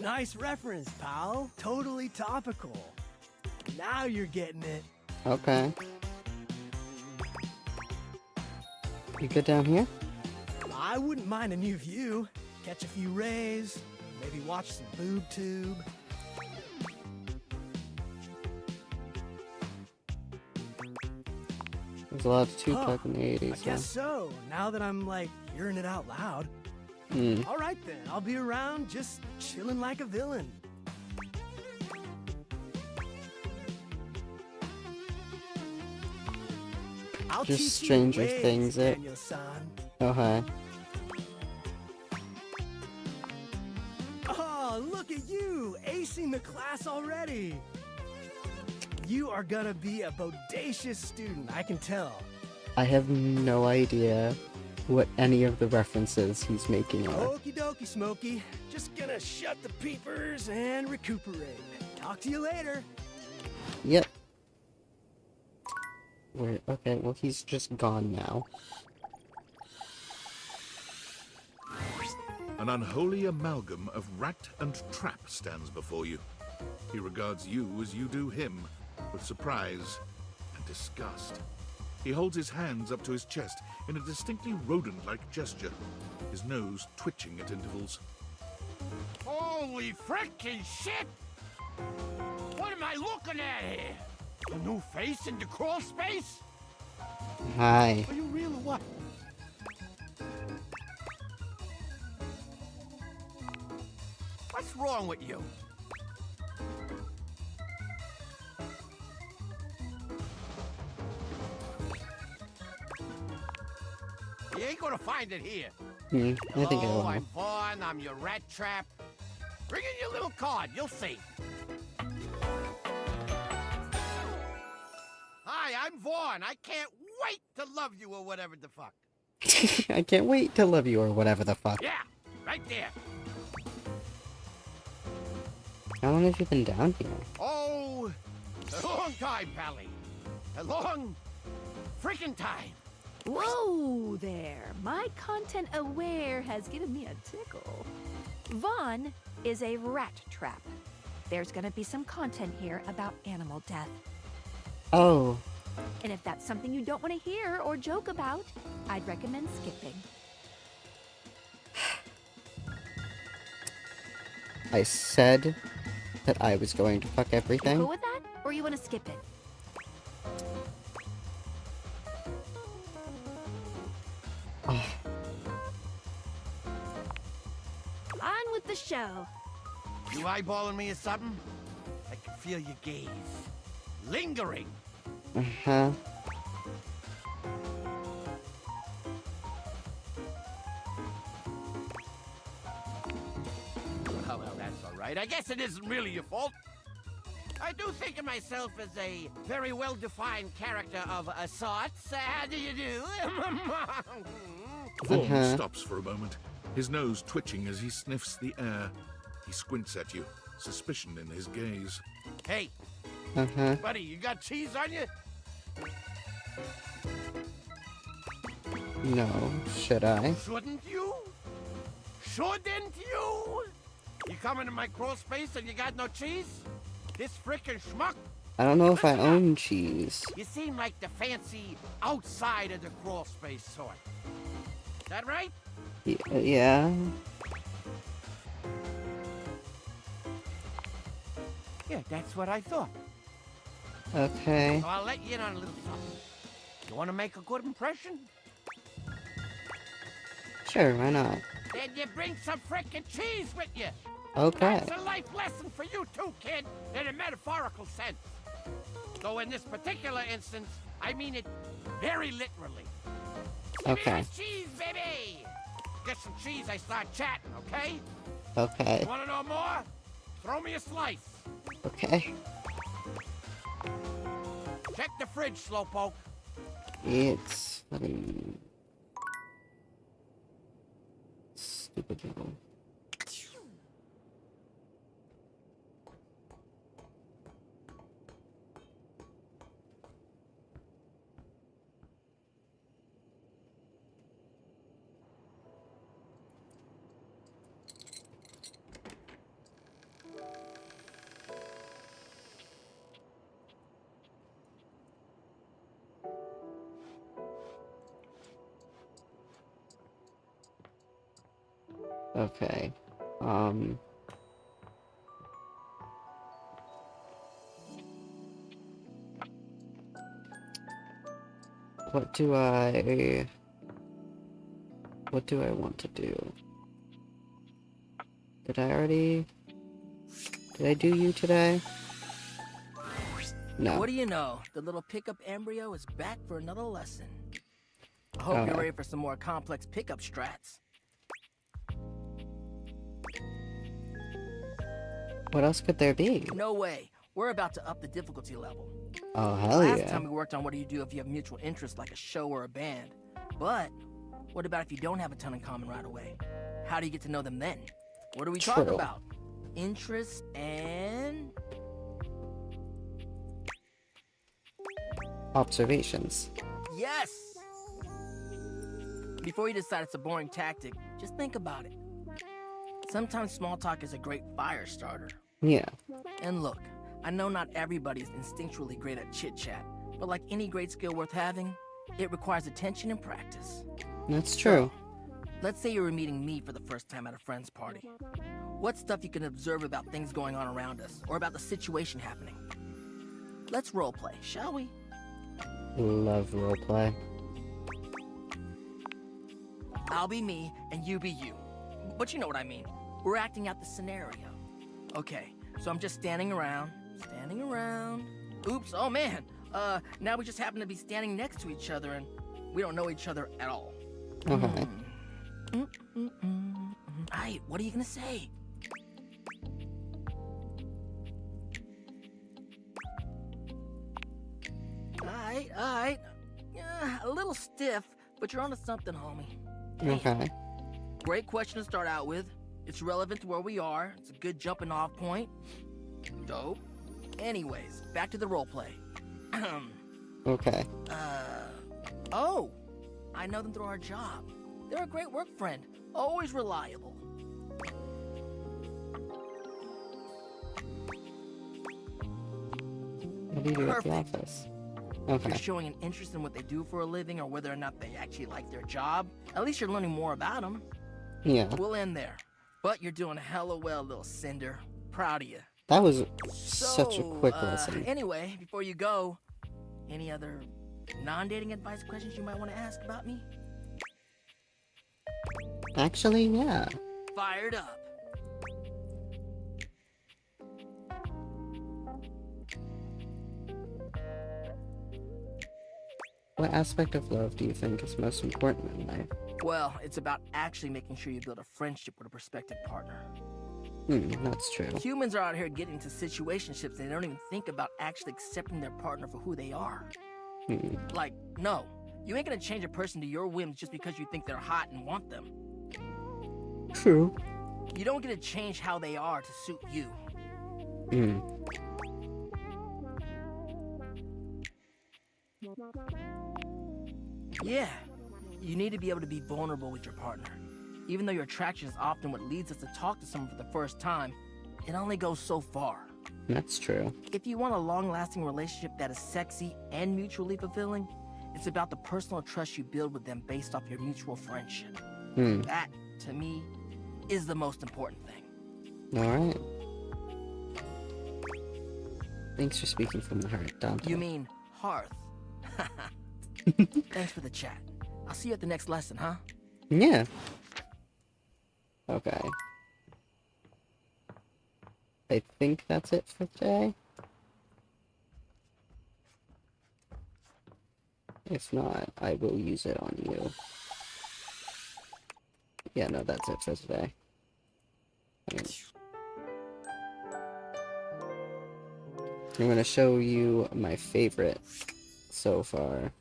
Nice reference, pal. Totally topical. Now you're getting it. Okay. You good down here? I wouldn't mind a new view. Catch a few rays, maybe watch some boob tube. There's a lot of Tupac in the 80s. I guess so, now that I'm, like, hearing it out loud. Hmm. All right, then. I'll be around just chilling like a villain. I'll Just teach Stranger you ways, Things it. Daniel-san. Okay. Oh, look at you, acing the class already. You are gonna be a bodacious student, I can tell. I have no idea what any of the references he's making are. Okie dokie, Smokey. Just gonna shut the peepers and recuperate. Talk to you later. Yep. Where? Okay, well he's just gone now. An unholy amalgam of rat and trap stands before you. He regards you as you do him, with surprise and disgust. He holds his hands up to his chest in a distinctly rodent-like gesture, his nose twitching at intervals. Holy frickin' shit! What am I looking at here? A new face in the crawl space? Hi. Are you real or what? What's wrong with you? You ain't gonna find it here. I think I Hello, will. I'm Vaughn, I'm your rat trap. Bring in your little card, you'll see. Hi, I'm Vaughn. I can't wait to love you or whatever the fuck. I can't wait to love you or whatever the fuck. Yeah, right there. How long have you been down here? Oh, a long time, Pally. A long freaking time. Whoa there! My content aware has given me a tickle. Vaughn is a rat trap. There's gonna be some content here about animal death. Oh, And if that's something you don't want to hear or joke about, I'd recommend skipping. I said that I was going to fuck You everything. cool with that? Or you want to skip it? Oh, On with the show. You eyeballing me or something? I can feel your gaze. Lingering. uh-huh. Oh, well, that's all right. I guess it isn't really your fault. I do think of myself as a very well-defined character of a sorts. How do you do? Vaughn stops for a moment, his nose twitching as he sniffs the air. He squints at you, suspicion in his gaze. Hey, Uh-huh. buddy, you got cheese on you? No, should I? Shouldn't you? Shouldn't you? You come into my crawl space and you got no cheese? This frickin' schmuck? I don't know if I own cheese. You seem like the fancy outside of the crawl space sort. Is that right? Yeah. Yeah, that's what I thought. Okay. So I'll let you in on a little something. You want to make a good impression? Sure, why not? Then you bring some frickin' cheese with you. Okay. That's a life lesson for you too, kid, in a metaphorical sense. Though in this particular instance, I mean it very literally. Give me Okay. that cheese, baby! Get some cheese, I start chatting, okay? Okay. You wanna know more? Throw me a slice. Okay. Check the fridge, Slowpoke. It's stupid little. Okay. What do I want to do? Did I do you today? No. What do you know? The little pickup embryo is back for another lesson. I hope you're ready for some more complex pickup strats. What else could there be? No way. We're about to up the difficulty level. Oh, hell Last yeah. time we worked on what do you do if you have mutual interests like a show or a band. But what about if you don't have a ton in common right away? How do you get to know them then? What do we talk True. about? Interests and... Observations. Yes! Before you decide it's a boring tactic, just think about it. Sometimes small talk is a great fire starter. Yeah. And look, I know not everybody's instinctually great at chit-chat, but like any great skill worth having, it requires attention and practice. That's true. Let's say you were meeting me for the first time at a friend's party. What's stuff you can observe about things going on around us, or about the situation happening? Let's roleplay, shall we? Love roleplay. I'll be me, and you be you. But you know what I mean. We're acting out the scenario. Okay, so I'm just standing around. Oops, oh man. Now we just happen to be standing next to each other, and we don't know each other at all. Okay. Aight, what are you gonna say? Alright. Yeah, a little stiff, but you're onto something, homie. Okay. Great question to start out with. It's relevant to where we are. It's a good jumping off point. Dope. Anyways, back to the roleplay. Okay. Oh! I know them through our job. They're a great work friend. Always reliable. What do you do at the Perfect. office? If Okay. you're showing an interest in what they do for a living or whether or not they actually like their job, at least you're learning more about them. Yeah. We'll end there. But you're doing hella well, little Cinder. Proud of you. That was such a quick lesson. Anyway, before you go, any other non-dating advice questions you might want to ask about me? Actually, yeah. Fired up. What aspect of love do you think is most important in life? Well, it's about actually making sure you build a friendship with a prospective partner. That's true. Humans are out here getting into situationships and they don't even think about actually accepting their partner for who they are. Like, no, you ain't gonna change a person to your whims just because you think they're hot and want them. True. You don't get to change how they are to suit you. Yeah, you need to be able to be vulnerable with your partner. Even though your attraction is often what leads us to talk to someone for the first time, it only goes so far. That's true. If you want a long-lasting relationship that is sexy and mutually fulfilling, it's about the personal trust you build with them based off your mutual friendship. That, to me, is the most important thing. Alright. Thanks for speaking from the heart, Dante. You mean hearth? Thanks for the chat. I'll see you at the next lesson, huh? Yeah. Okay. I think that's it for today. If not, I will use it on you. Yeah, no, that's it for today. I'm gonna show you my favorite so far.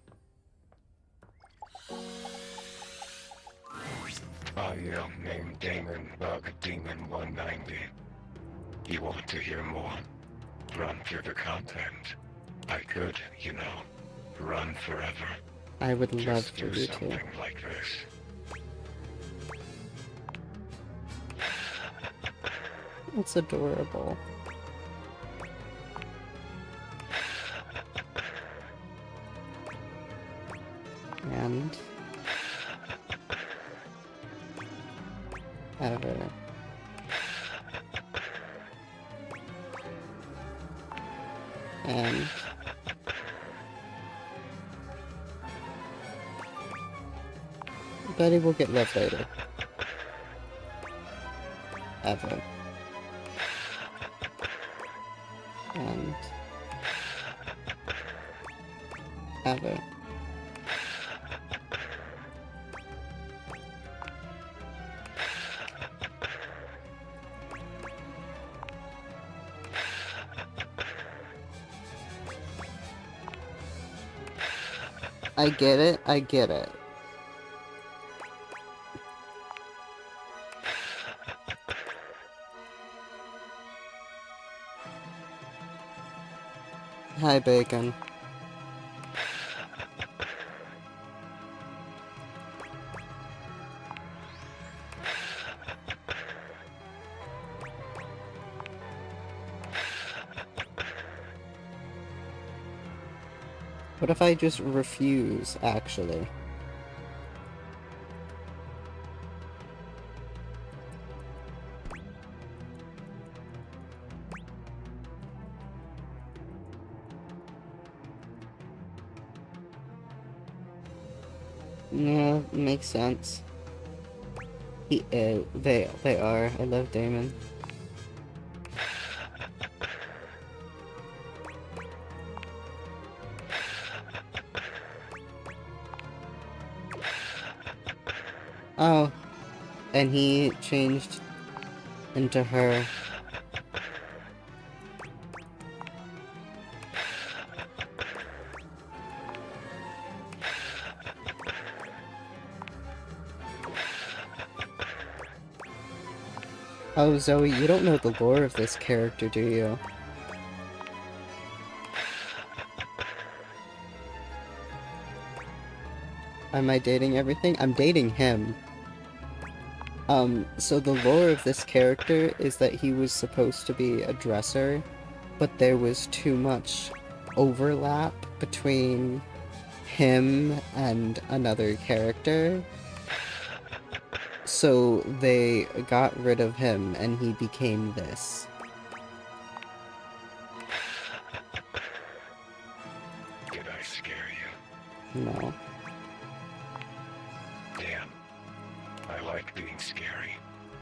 I am named Damon Bug Demon 190. You want to hear more? Run through the content. I could, you know, run forever. I would love Just for do you to. something like this. It's adorable. And ever. And Betty will get love later. Ever. And ever. I get it, I get it. Hi, Bacon. What if I just refuse, actually? Yeah, makes sense. They are. I love Damon. Oh, and he changed into her. Oh, Zoe, you don't know the lore of this character, do you? Am I dating everything? I'm dating him. So the lore of this character is that he was supposed to be a dresser, but there was too much overlap between him and another character. So they got rid of him and he became this. Did I scare you? No. Damn. I like being scary.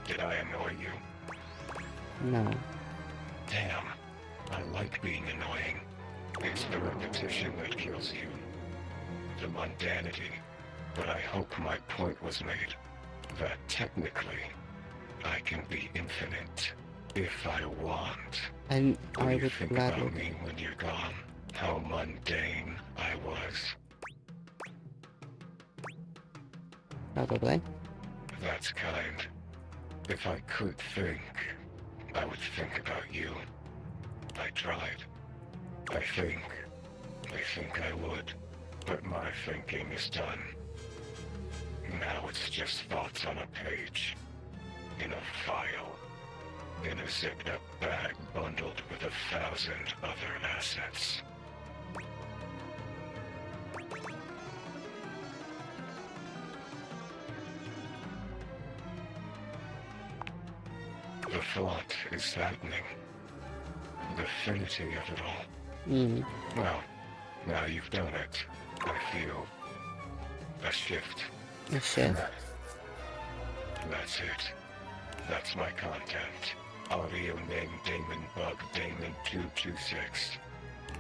Did I annoy you? No. Damn. I like being annoying. It's the repetition that kills you. The mundanity. But I hope my point was made. That technically, I can be infinite. If I want. And Will I you would think gladly. about me when you're gone? How mundane I was. Probably. That's kind. If I could think, I would think about you. I tried. I think I would. But my thinking is done. Now it's just thoughts on a page. In a file. In a zipped up bag bundled with 1,000 other assets. The thought is saddening. The finity of it all. Mm. Well, now you've done it. I feel a shift. A shift. That's it. That's my content. Audio name Damon Bug Damon 226.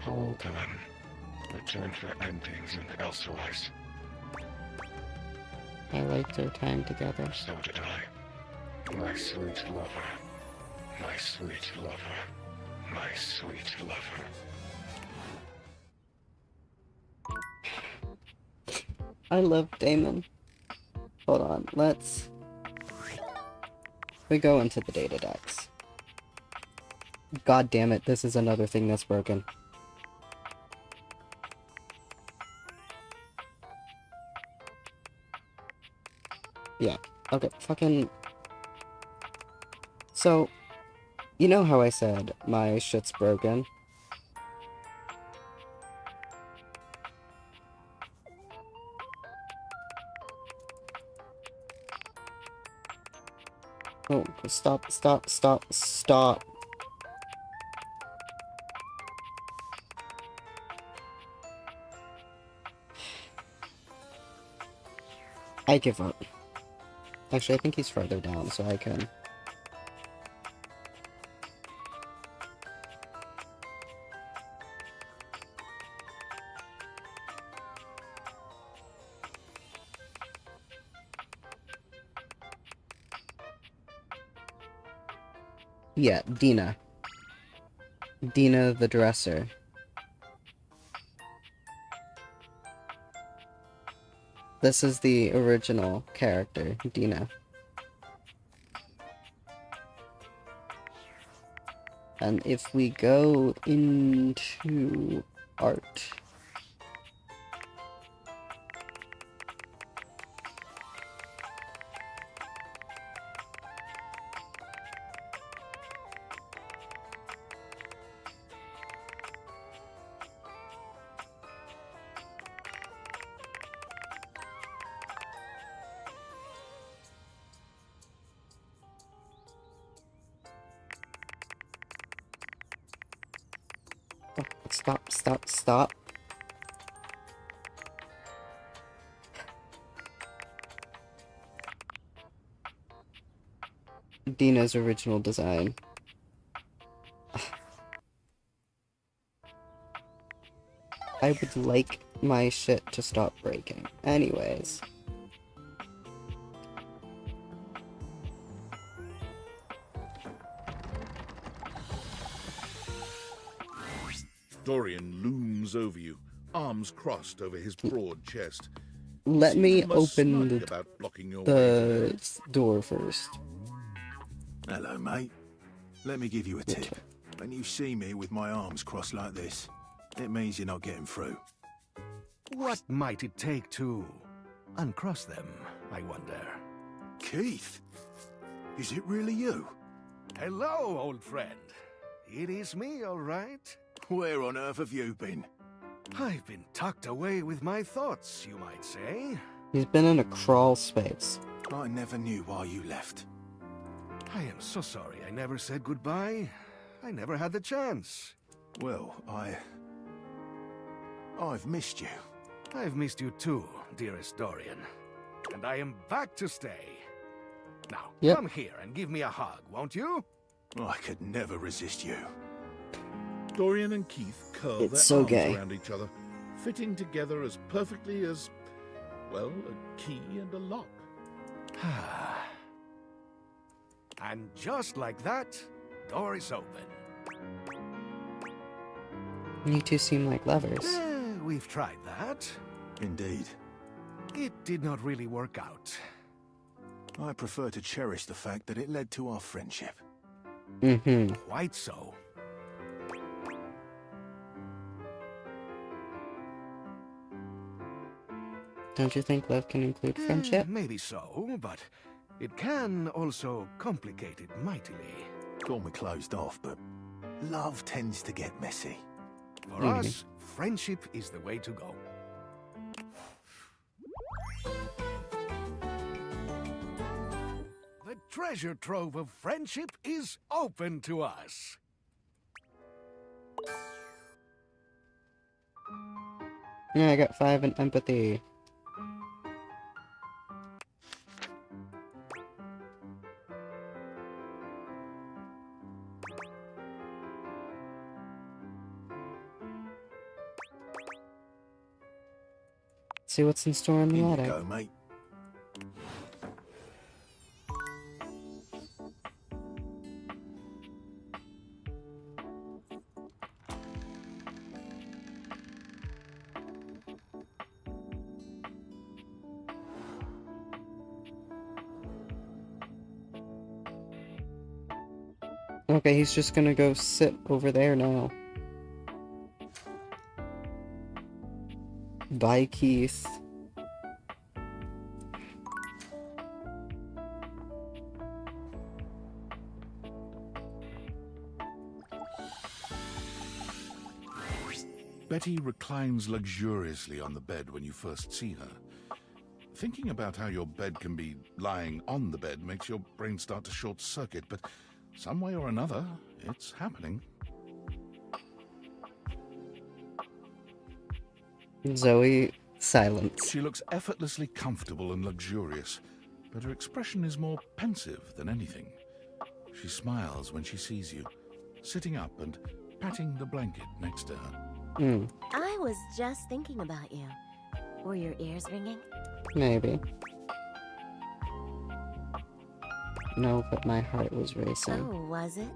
Hold on. Return for endings and elsewise. I liked our time together. So did I. My sweet lover. My sweet lover. My sweet lover. I love Damon. Hold on, we go into the data decks. God damn it, this is another thing that's broken. Yeah, okay, fucking... So, you know how I said my shit's broken? Oh, stop, stop, stop, stop. I give up. Actually, I think he's further down, so I can... Yeah, Dina. Dina the dresser. This is the original character, Dina. And if we go into art... Stop, stop, stop. Dina's original design. I would like my shit to stop breaking. Anyways. Dorian looms over you, arms crossed over his broad chest. Let me Seems open smug about blocking your way the door first. Hello, mate. Let me give you a tip. When you see me with my arms crossed like this, it means you're not getting through. What might it take to uncross them, I wonder? Keith? Is it really you? Hello, old friend. It is me, all right. Where on earth have you been? I've been tucked away with my thoughts, you might say. He's been in a crawl space. I never knew why you left. I am so sorry I never said goodbye. I never had the chance. Well, I've missed you. I've missed you too, dearest Dorian. And I am back to stay. Now, come here and give me a hug, won't you? I could never resist you. Dorian and Keith curl It's their so arms gay. around each other, fitting together as perfectly as, well, a key and a lock. And just like that, door is open. You two seem like lovers. We've tried that. Indeed. It did not really work out. I prefer to cherish the fact that it led to our friendship. Mm-hmm. Quite so. Don't you think love can include friendship? Maybe so, but it can also complicate it mightily. Call me closed off, but love tends to get messy. For us, friendship is the way to go. The treasure trove of friendship is open to us. Yeah, I got 5 in empathy. See what's in store in the Here you attic. go, mate. Okay, he's just gonna go sit over there now. Bye, Keith. Betty reclines luxuriously on the bed when you first see her. Thinking about how your bed can be lying on the bed makes your brain start to short-circuit, but some way or another, it's happening. Zoe, silence. She looks effortlessly comfortable and luxurious, but her expression is more pensive than anything. She smiles when she sees you, sitting up and patting the blanket next to her. I was just thinking about you. Were your ears ringing? Maybe. No, but my heart was racing. Oh, was it?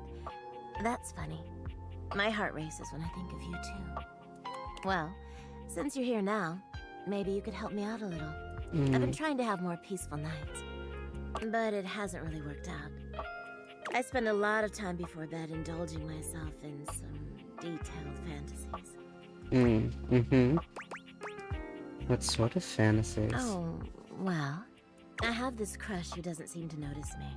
That's funny. My heart races when I think of you, too. Well, since you're here now, maybe you could help me out a little. I've been trying to have more peaceful nights, but it hasn't really worked out. I spend a lot of time before bed indulging myself in some detailed fantasies. What sort of fantasies? Oh, well, I have this crush who doesn't seem to notice me.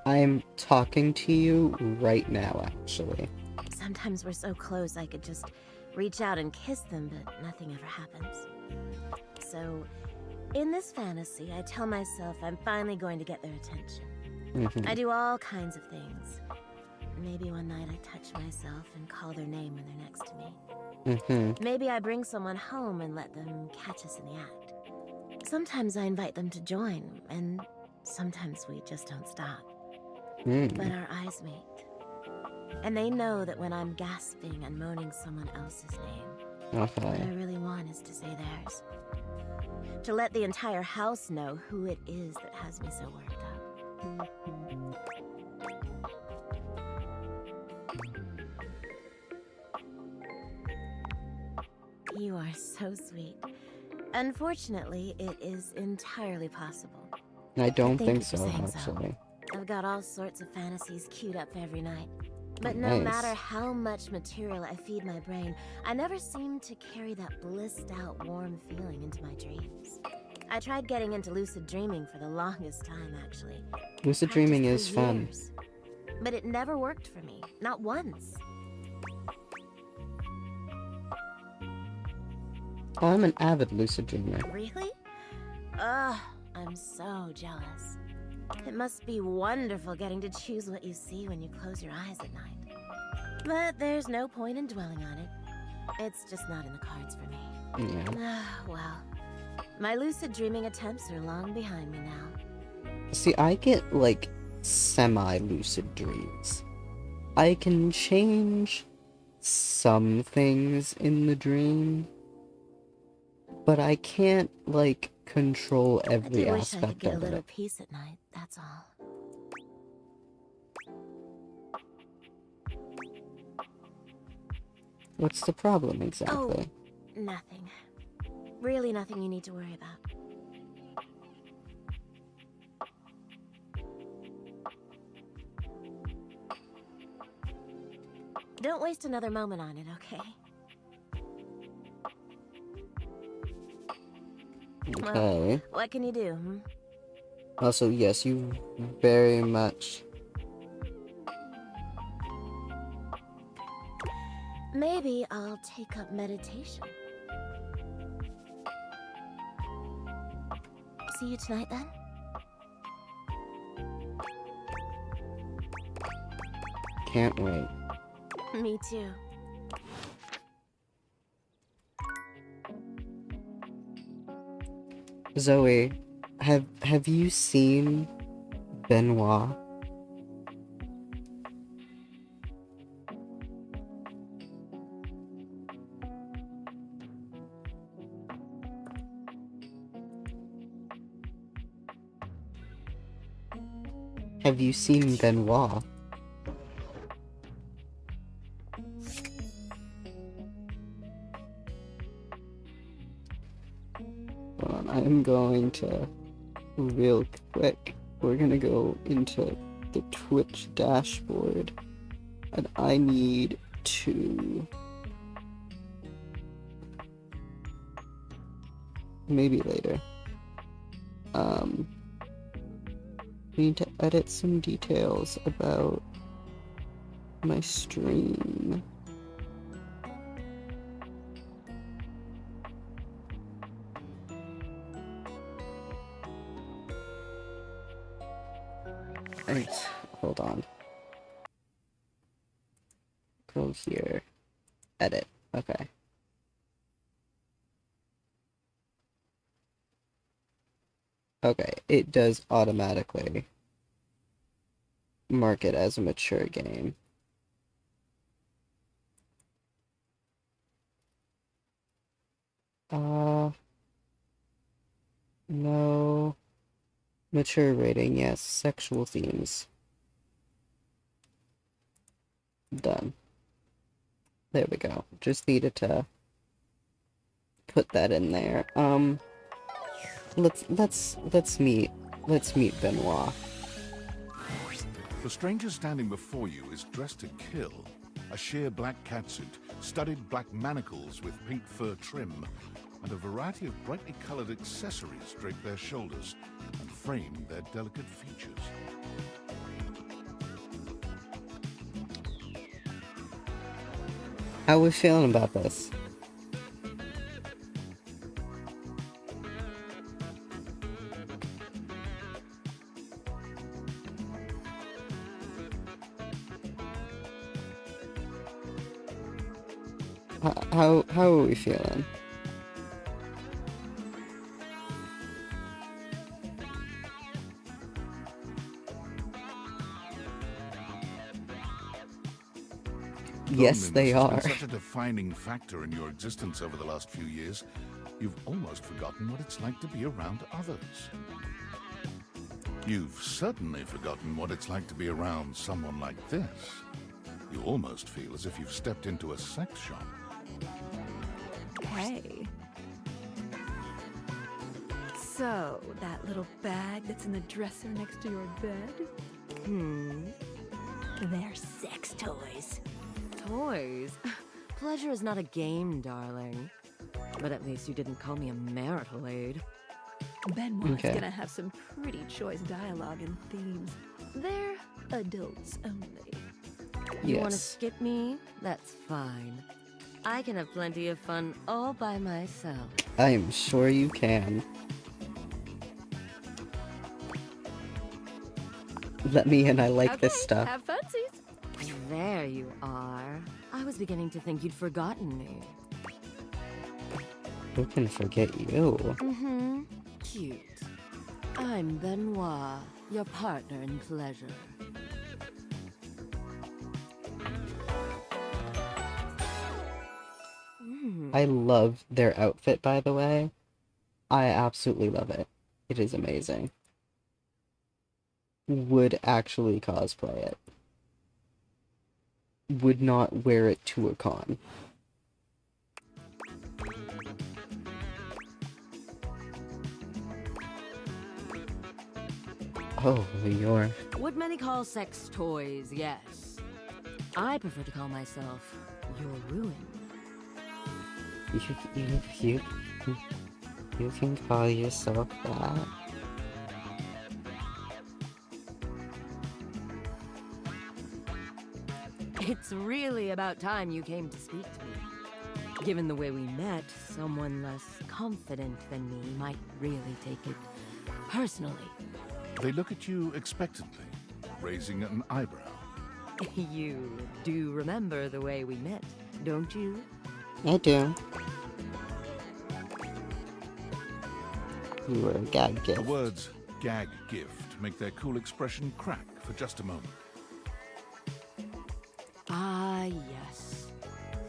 I'm talking to you right now, actually. Sometimes we're so close I could just reach out and kiss them, but nothing ever happens. So, in this fantasy, I tell myself I'm finally going to get their attention. I do all kinds of things. Maybe one night I touch myself and call their name when they're next to me. Maybe I bring someone home and let them catch us in the act. Sometimes I invite them to join, and sometimes we just don't stop. But our eyes meet. And they know that when I'm gasping and moaning someone else's name, what I really want is to say theirs. To let the entire house know who it is that has me so worked up. You are so sweet. Unfortunately, it is entirely possible. I don't Thank think you so, for saying actually. I've got all sorts of fantasies queued up for every night. But no matter how much material I feed my brain, I never seem to carry that blissed out, warm feeling into my dreams. I tried getting into lucid dreaming for the longest time, actually. Lucid dreaming is fun. Years. But it never worked for me. Not once. Oh, I'm an avid lucid dreamer. Really? Ugh, I'm so jealous. It must be wonderful getting to choose what you see when you close your eyes at night. But there's no point in dwelling on it. It's just not in the cards for me. Yeah. Well, my lucid dreaming attempts are long behind me now. See, I get, like, semi-lucid dreams. I can change some things in the dream, but I can't, like, control every I wish I could aspect get a of little it. peace at night, that's all. What's the problem exactly? Oh, nothing. Really nothing you need to worry about. Don't waste another moment on it, okay? Okay. Well, what can you do, hmm? Also, yes, you very much... Maybe I'll take up meditation. See you tonight, then? Can't wait. Me too. Zoe, have you seen Benoit? Have you seen Benoit? Hold on, I'm going to, real quick, we're gonna go into the Twitch dashboard, and I need to... maybe later. Need to edit some details about my stream. Right, hold on. Go here. Edit. Okay. Okay, it does automatically mark it as a mature game. No. Mature rating, yes. Sexual themes. Done. There we go. Just needed to put that in there. Let's meet Benoit. The stranger standing before you is dressed to kill. A sheer black catsuit, studded black manacles with pink fur trim, and a variety of brightly colored accessories drape their shoulders and frame their delicate features. How are we feeling about this? How are we feeling? Yes, they are. Loneliness has been such a defining factor in your existence over the last few years, you've almost forgotten what it's like to be around others. You've certainly forgotten what it's like to be around someone like this. You almost feel as if you've stepped into a sex shop. Hey. So, that little bag that's in the dresser next to your bed? They're sex toys. Toys? Pleasure is not a game, darling. But at least you didn't call me a marital aid. Benoit's gonna have some pretty choice dialogue and themes. They're adults only. You want to skip me? That's fine. I can have plenty of fun all by myself. I am sure you can. Let me in, I like this stuff. Have funsies. There you are. I was beginning to think you'd forgotten me. Who can forget you? Mm-hmm. Cute. I'm Benoit, your partner in pleasure. I love their outfit, by the way. I absolutely love it. It is amazing. Would actually cosplay it. Would not wear it to a con. Oh, you're... What many call sex toys, yes. I prefer to call myself your ruin. You can call yourself that. It's really about time you came to speak to me. Given the way we met, someone less confident than me might really take it personally. They look at you expectantly, raising an eyebrow. You do remember the way we met, don't you? I do. You were a gag gift. The words gag gift make their cool expression crack for just a moment. Ah, yes.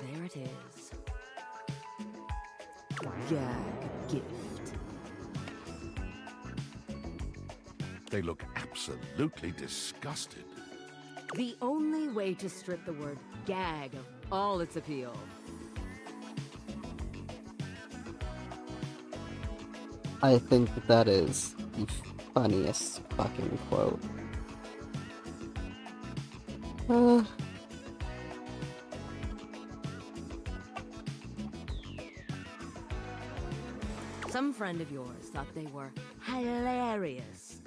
There it is. Gag gift. They look absolutely disgusted. The only way to strip the word gag of all its appeal. I think that is the funniest fucking quote. Some friend of yours thought they were hilarious.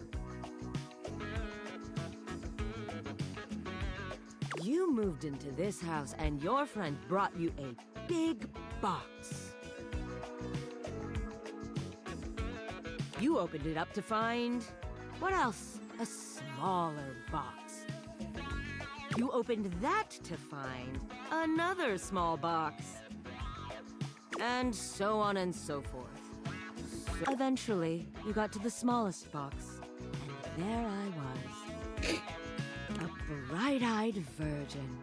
You moved into this house and your friend brought you a big box. You opened it up to find... what else? A smaller box. You opened that to find another small box. And so on and so forth. Eventually, you got to the smallest box. And there I was. A bright-eyed virgin.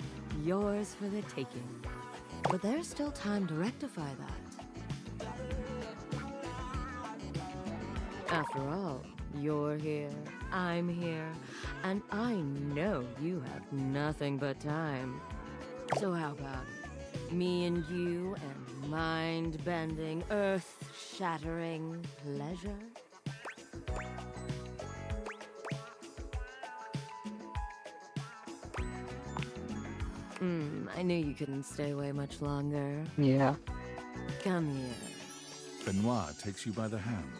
Yours for the taking. But there's still time to rectify that. After all, you're here, I'm here, and I know you have nothing but time. So how about it? Me and you and mind-bending, earth-shattering pleasure? I knew you couldn't stay away much longer. Yeah. Come here. Benoit takes you by the hand,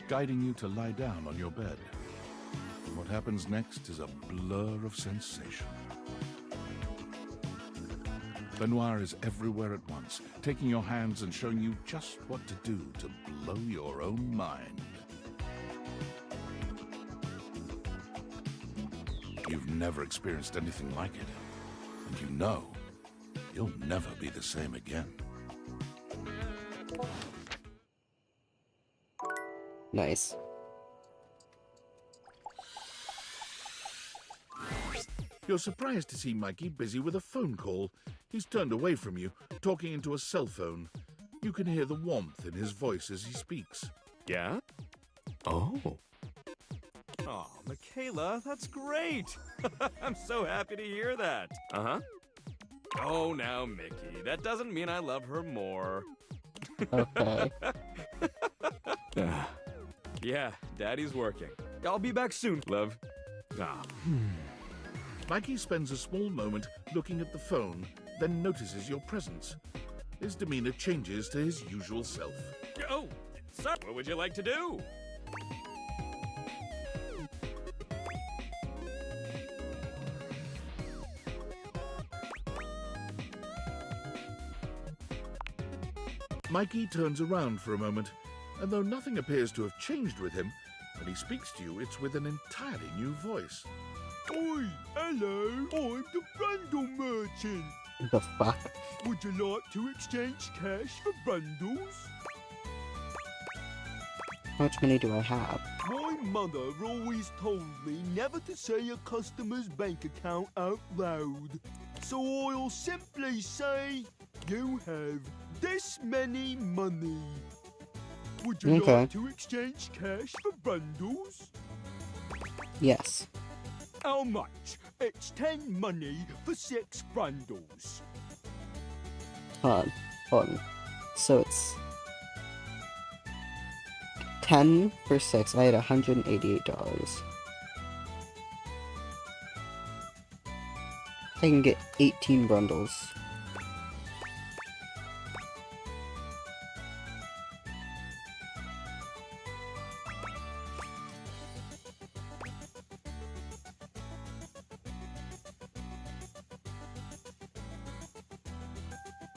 guiding you to lie down on your bed. What happens next is a blur of sensation. Benoit is everywhere at once, taking your hands and showing you just what to do to blow your own mind. You've never experienced anything like it, and you know you'll never be the same again. Nice. You're surprised to see Mikey busy with a phone call. He's turned away from you, talking into a cell phone. You can hear the warmth in his voice as he speaks. Yeah? Oh. Oh, Michaela, that's great. I'm so happy to hear that. Uh-huh. Oh, now, Mickey, that doesn't mean I love her more. Okay. Yeah, Daddy's working. I'll be back soon, love. Ah. Mikey spends a small moment looking at the phone, then notices your presence. His demeanor changes to his usual self. Oh, sir, what would you like to do? Mikey turns around for a moment, and though nothing appears to have changed with him, when he speaks to you, it's with an entirely new voice. Oi, hello, I'm the bundle merchant. The fuck? Would you like to exchange cash for bundles? How much money do I have? My mother always told me never to say a customer's bank account out loud. So I'll simply say, you have this many money. Would you Okay. like to exchange cash for bundles? Yes. How much? It's 10 money for 6 bundles. Hold on. So it's 10 for 6. I had $188. I can get 18 bundles.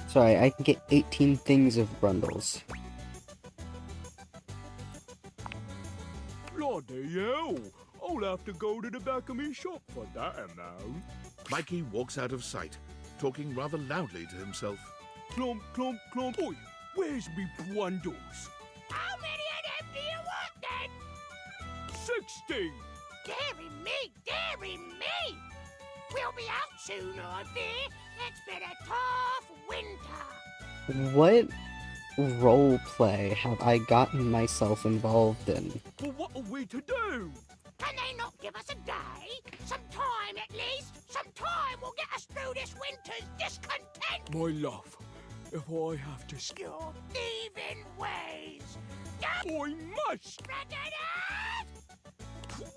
Sorry, I can get 18 things of bundles. Bloody hell! I'll have to go to the back of my shop for that amount. Mikey walks out of sight, talking rather loudly to himself. Clomp, clomp, clomp. Oi, where's me bundles? How many of them do you want then? 60! Dearie me! We'll be out soon, I fear. It's been a tough winter. What roleplay have I gotten myself involved in? Well, what are we to do? Can they not give us a day? Some time at least? Some time will get us through this winter's discontent. My love, if I have to Your thieving ways. I must!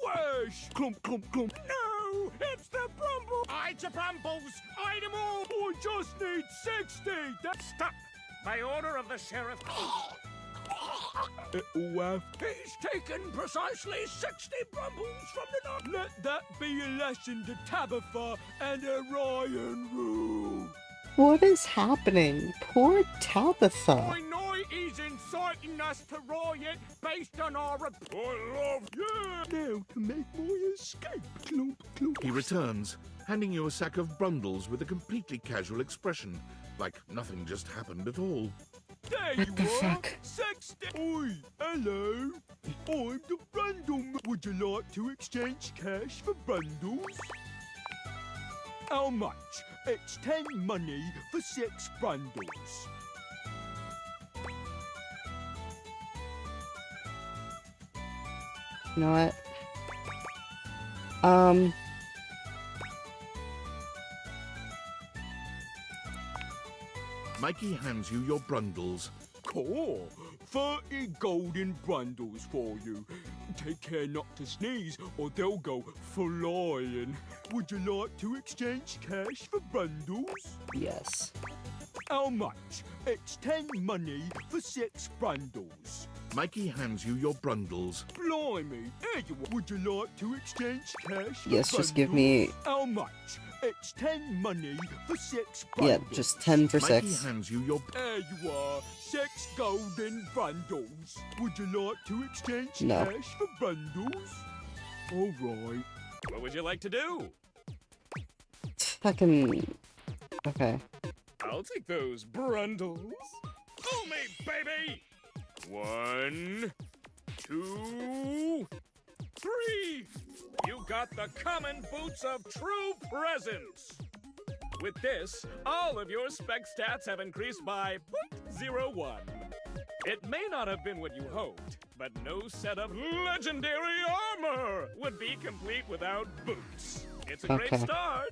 Where's Clump, clump, clump? No! It's the Brumble! Hide your Brumbles! Hide them all! I just need 60! Stop! By order of the sheriff. It'll have... He's taken precisely 60 Brumbles from the north. Let that be a lesson to Tabitha and Orion Rule. What is happening? Poor Tabitha. I know he's inciting us to riot based on our report. Yeah! Now to make my escape. Clump, clump. He returns, handing you a sack of bundles with a completely casual expression, like nothing just happened at all. There What you the are! fuck? 60! Oi, hello! I'm the bundle man. Would you like to exchange cash for bundles? How much? It's 10 money for 6 bundles. You know what? Mikey hands you your bundles. Cool. 30 golden bundles for you. Take care not to sneeze or they'll go flying. Would you like to exchange cash for bundles? Yes. How much? It's 10 money for 6 bundles. Mikey hands you your bundles. Blimey, here you are. Would you like to exchange cash for Yes, just give me... bundles? How much? It's 10 money for 6 Yeah, bundles. just 10 for Mikey 6. hands you your... There you are. 6 golden bundles. Would you like to exchange No. cash for bundles? All right. What would you like to do? Fucking... Okay. I'll take those brundles. Fool me, baby! 1, 2, 3! You got the common boots of true presence! With this, all of your spec stats have increased by 0.01. It may not have been what you hoped, but no set of legendary armor would be complete without boots. It's a great Okay. start!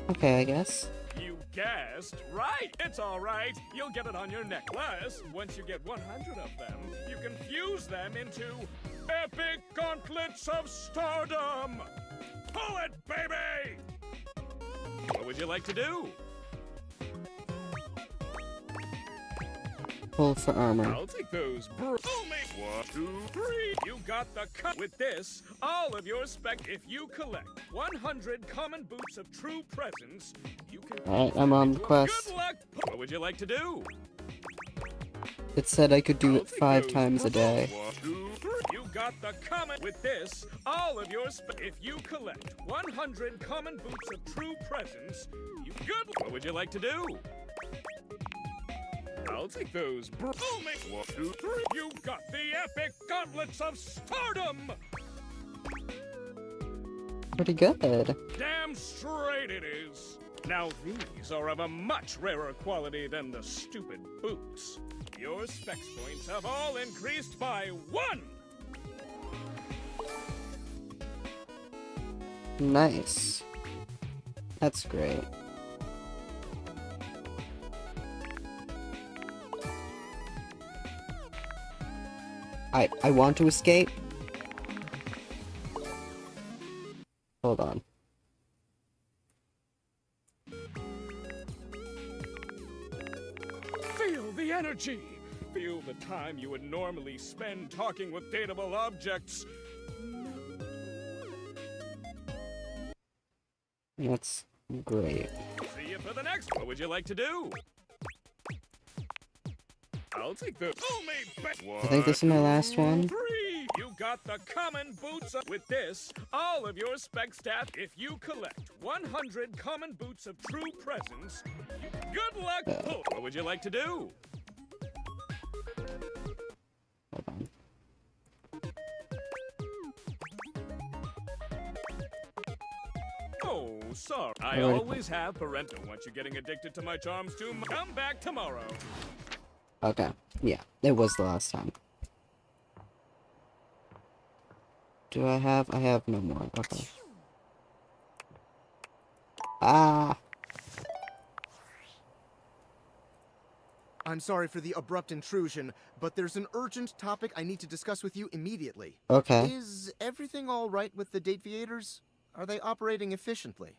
Okay, I guess. You guessed right. It's all right. You'll get it on your necklace. Once you get 100 of them, you can fuse them into epic gauntlets of stardom. Pull it, baby! What would you like to do? Pull for armor. I'll take those. Fool me. 1, 2, 3. You got the cut. With this, all of your if you collect 100 common boots of true presence, you can. Alright, I'm on the quest. Good luck. What would you like to do? It said I could do it 5 times a day. 1, 2, 3. You got the common. With this, all of your if you collect 100 common boots of true presence, you good. What would you like to do? I'll take those. Oh, make 1, 2, 3. You got the epic gauntlets of stardom. Pretty good. Damn straight it is. Now these are of a much rarer quality than the stupid boots. Your specs points have all increased by 1. Nice. That's great. I want to escape. Hold on. Feel the energy. Feel the time you would normally spend talking with dateable objects. That's great. See you for the next. What would you like to do? I'll take the. I think this is my last one. 3. You got the common boots. With this, all of your spec stat. If you collect 100 common boots of true presence, good luck. Pull. What would you like to do? Oh, sorry. I always have parental. Once you're getting addicted to my charms too much, come back tomorrow. Okay. Yeah, it was the last time. Do I have? I have no more. Okay. Ah! I'm sorry for the abrupt intrusion, but there's an urgent topic I need to discuss with you immediately. Okay. Is everything all right with the Dateviators? Are they operating efficiently?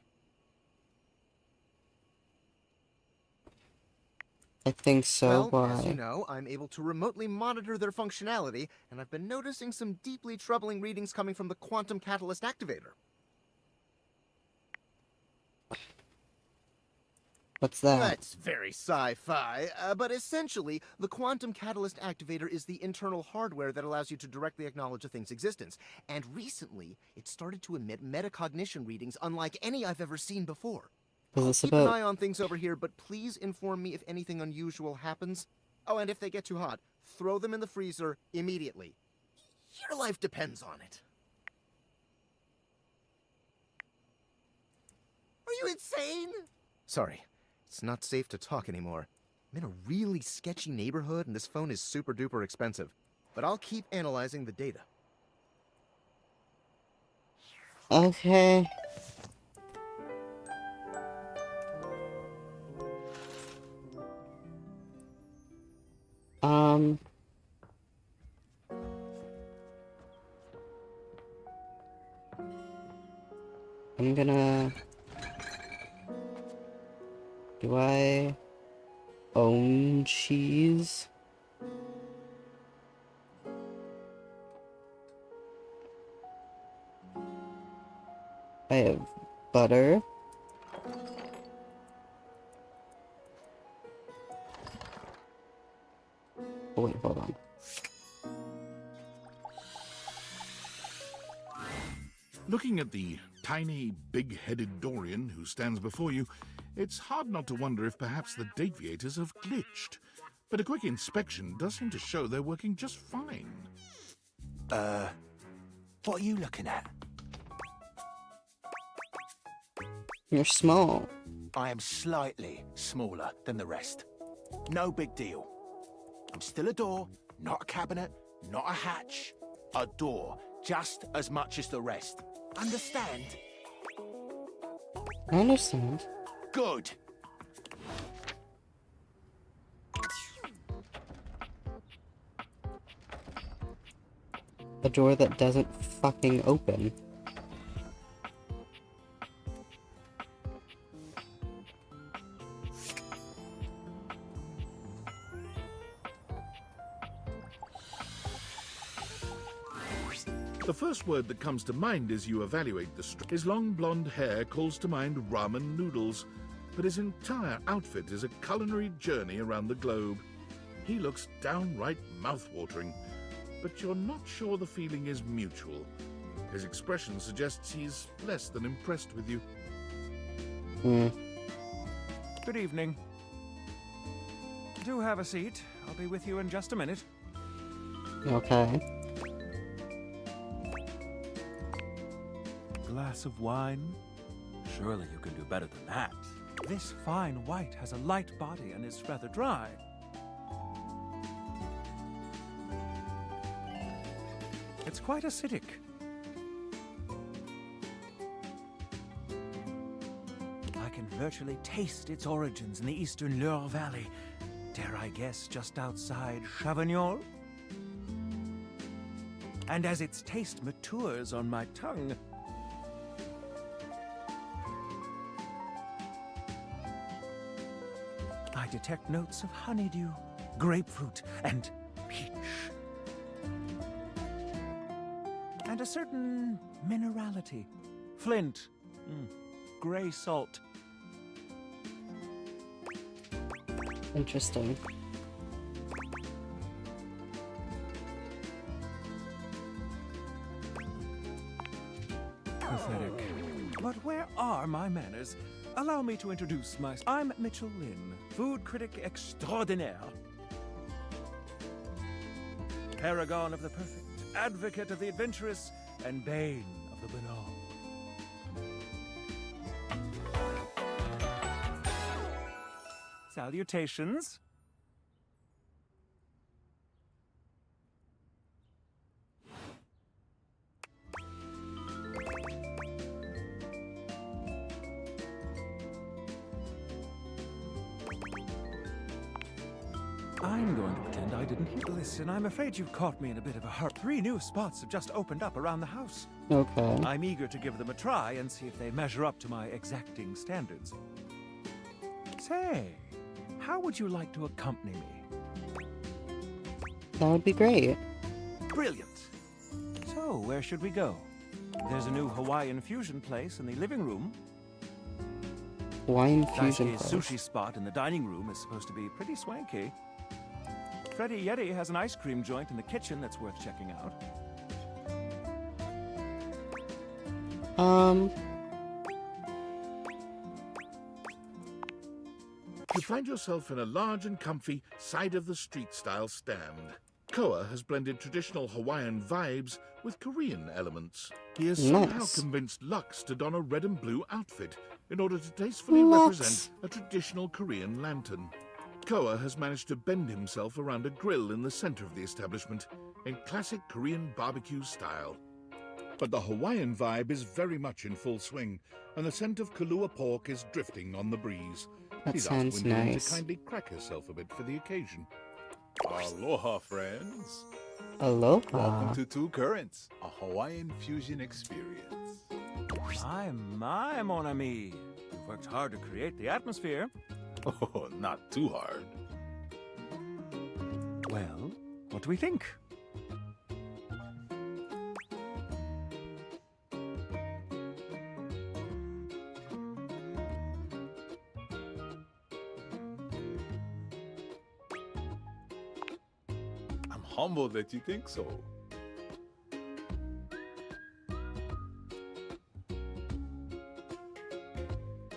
I think so. Well, as Why? you know, I'm able to remotely monitor their functionality, and I've been noticing some deeply troubling readings coming from the Quantum Catalyst Activator. What's that? That's very sci-fi, but essentially, the Quantum Catalyst Activator is the internal hardware that allows you to directly acknowledge a thing's existence. And recently, it started to emit metacognition readings unlike any I've ever seen before. Is this Keep an about? eye on things over here, but please inform me if anything unusual happens. Oh, and if they get too hot, throw them in the freezer immediately. Your life depends on it. Are you insane? Sorry. It's not safe to talk anymore. I'm in a really sketchy neighborhood, and this phone is super duper expensive. But I'll keep analyzing the data. Okay. I'm gonna... Do I own cheese? I have butter. Oh wait, hold on. Looking at the tiny, big-headed Dorian who stands before you, it's hard not to wonder if perhaps the Dateviators have glitched. But a quick inspection does seem to show they're working just fine. What are you looking at? You're small. I am slightly smaller than the rest. No big deal. I'm still a door, not a cabinet, not a hatch. A door, just as much as the rest. Understand? I understand. Good. A door that doesn't fucking open. The first word that comes to mind as you evaluate the his long blonde hair calls to mind ramen noodles, but his entire outfit is a culinary journey around the globe. He looks downright mouth-watering, but you're not sure the feeling is mutual. His expression suggests he's less than impressed with you. Good evening. Do have a seat. I'll be with you in just a minute. Okay. Glass of wine? Surely you can do better than that. This fine white has a light body and is rather dry. It's quite acidic. I can virtually taste its origins in the eastern Loire Valley. Dare I guess, just outside Chavignol? And as its taste matures on my tongue, I detect notes of honeydew, grapefruit, and peach. And a certain minerality. Flint. Gray salt. Interesting. Pathetic. But where are my manners? Allow me to introduce myself. I'm Mitchell Lynn, food critic extraordinaire. Paragon of the perfect, advocate of the adventurous, and bane of the banal. Salutations. I'm going to pretend I didn't hear. Listen, I'm afraid you've caught me in a bit of a hurry. 3 new spots have just opened up around the house. Okay. I'm eager to give them a try and see if they measure up to my exacting standards. Say, how would you like to accompany me? That would be great. Brilliant. So, where should we go? There's a new Hawaiian fusion place in the living room. Hawaiian fusion Daisuke's place. sushi spot in the dining room is supposed to be pretty swanky. Freddy Yeti has an ice cream joint in the kitchen that's worth checking out. You find yourself in a large and comfy side-of-the-street style stand. Koa has blended traditional Hawaiian vibes with Korean elements. He has somehow Nice. convinced Lux to don a red and blue outfit in order to tastefully Lux. represent a traditional Korean lantern. Koa has managed to bend himself around a grill in the center of the establishment in classic Korean barbecue style. But the Hawaiian vibe is very much in full swing, and the scent of Kahlua pork is drifting on the breeze. That He's sounds asked Gwendolyn nice. to kindly crack herself a bit for the occasion. Aloha, friends. Aloha. Welcome to Two Currents, a Hawaiian fusion experience. My, mon ami. You've worked hard to create the atmosphere. Oh, not too hard. Well, what do we think? I'm humbled that you think so.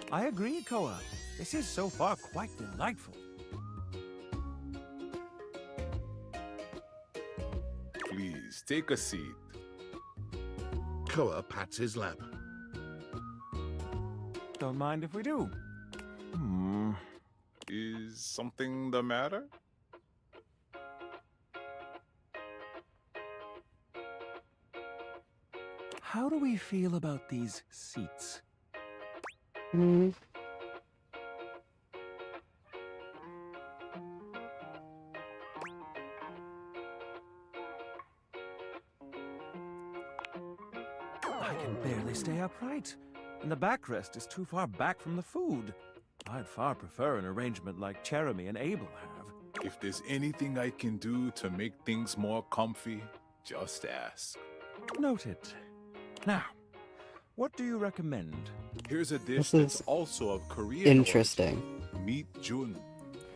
I agree, Koa. This is so far quite delightful. Please, take a seat. Koa pats his lap. Don't mind if we do. Is something the matter? How do we feel about these seats? I can barely stay upright, and the backrest is too far back from the food. I'd far prefer an arrangement like Jeremy and Abel have. If there's anything I can do to make things more comfy, just ask. Noted. Now, what do you recommend? Here's a dish This that's is also of Korean interesting. origin. Meat jun.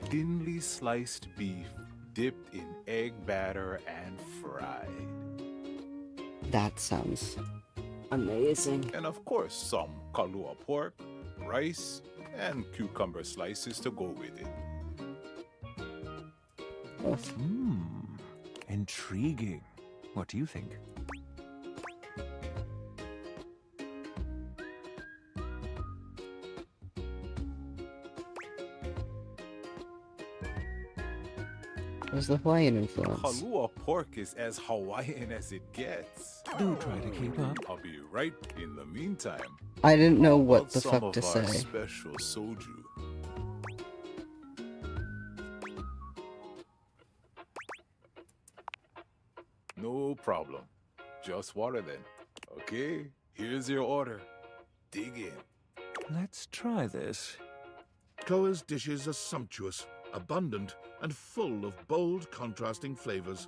Thinly sliced beef dipped in egg batter and fried. That sounds amazing. And of course, some kalua pork, rice, and cucumber slices to go with it. Intriguing. What do you think? There's the Hawaiian influence. Kalua pork is as Hawaiian as it gets. Do try to keep up. I'll be right in the meantime. I didn't know what About the some fuck of to our say. special soju. No problem. Just water then. Okay, here's your order. Dig in. Let's try this. Koa's dishes are sumptuous, abundant, and full of bold, contrasting flavors.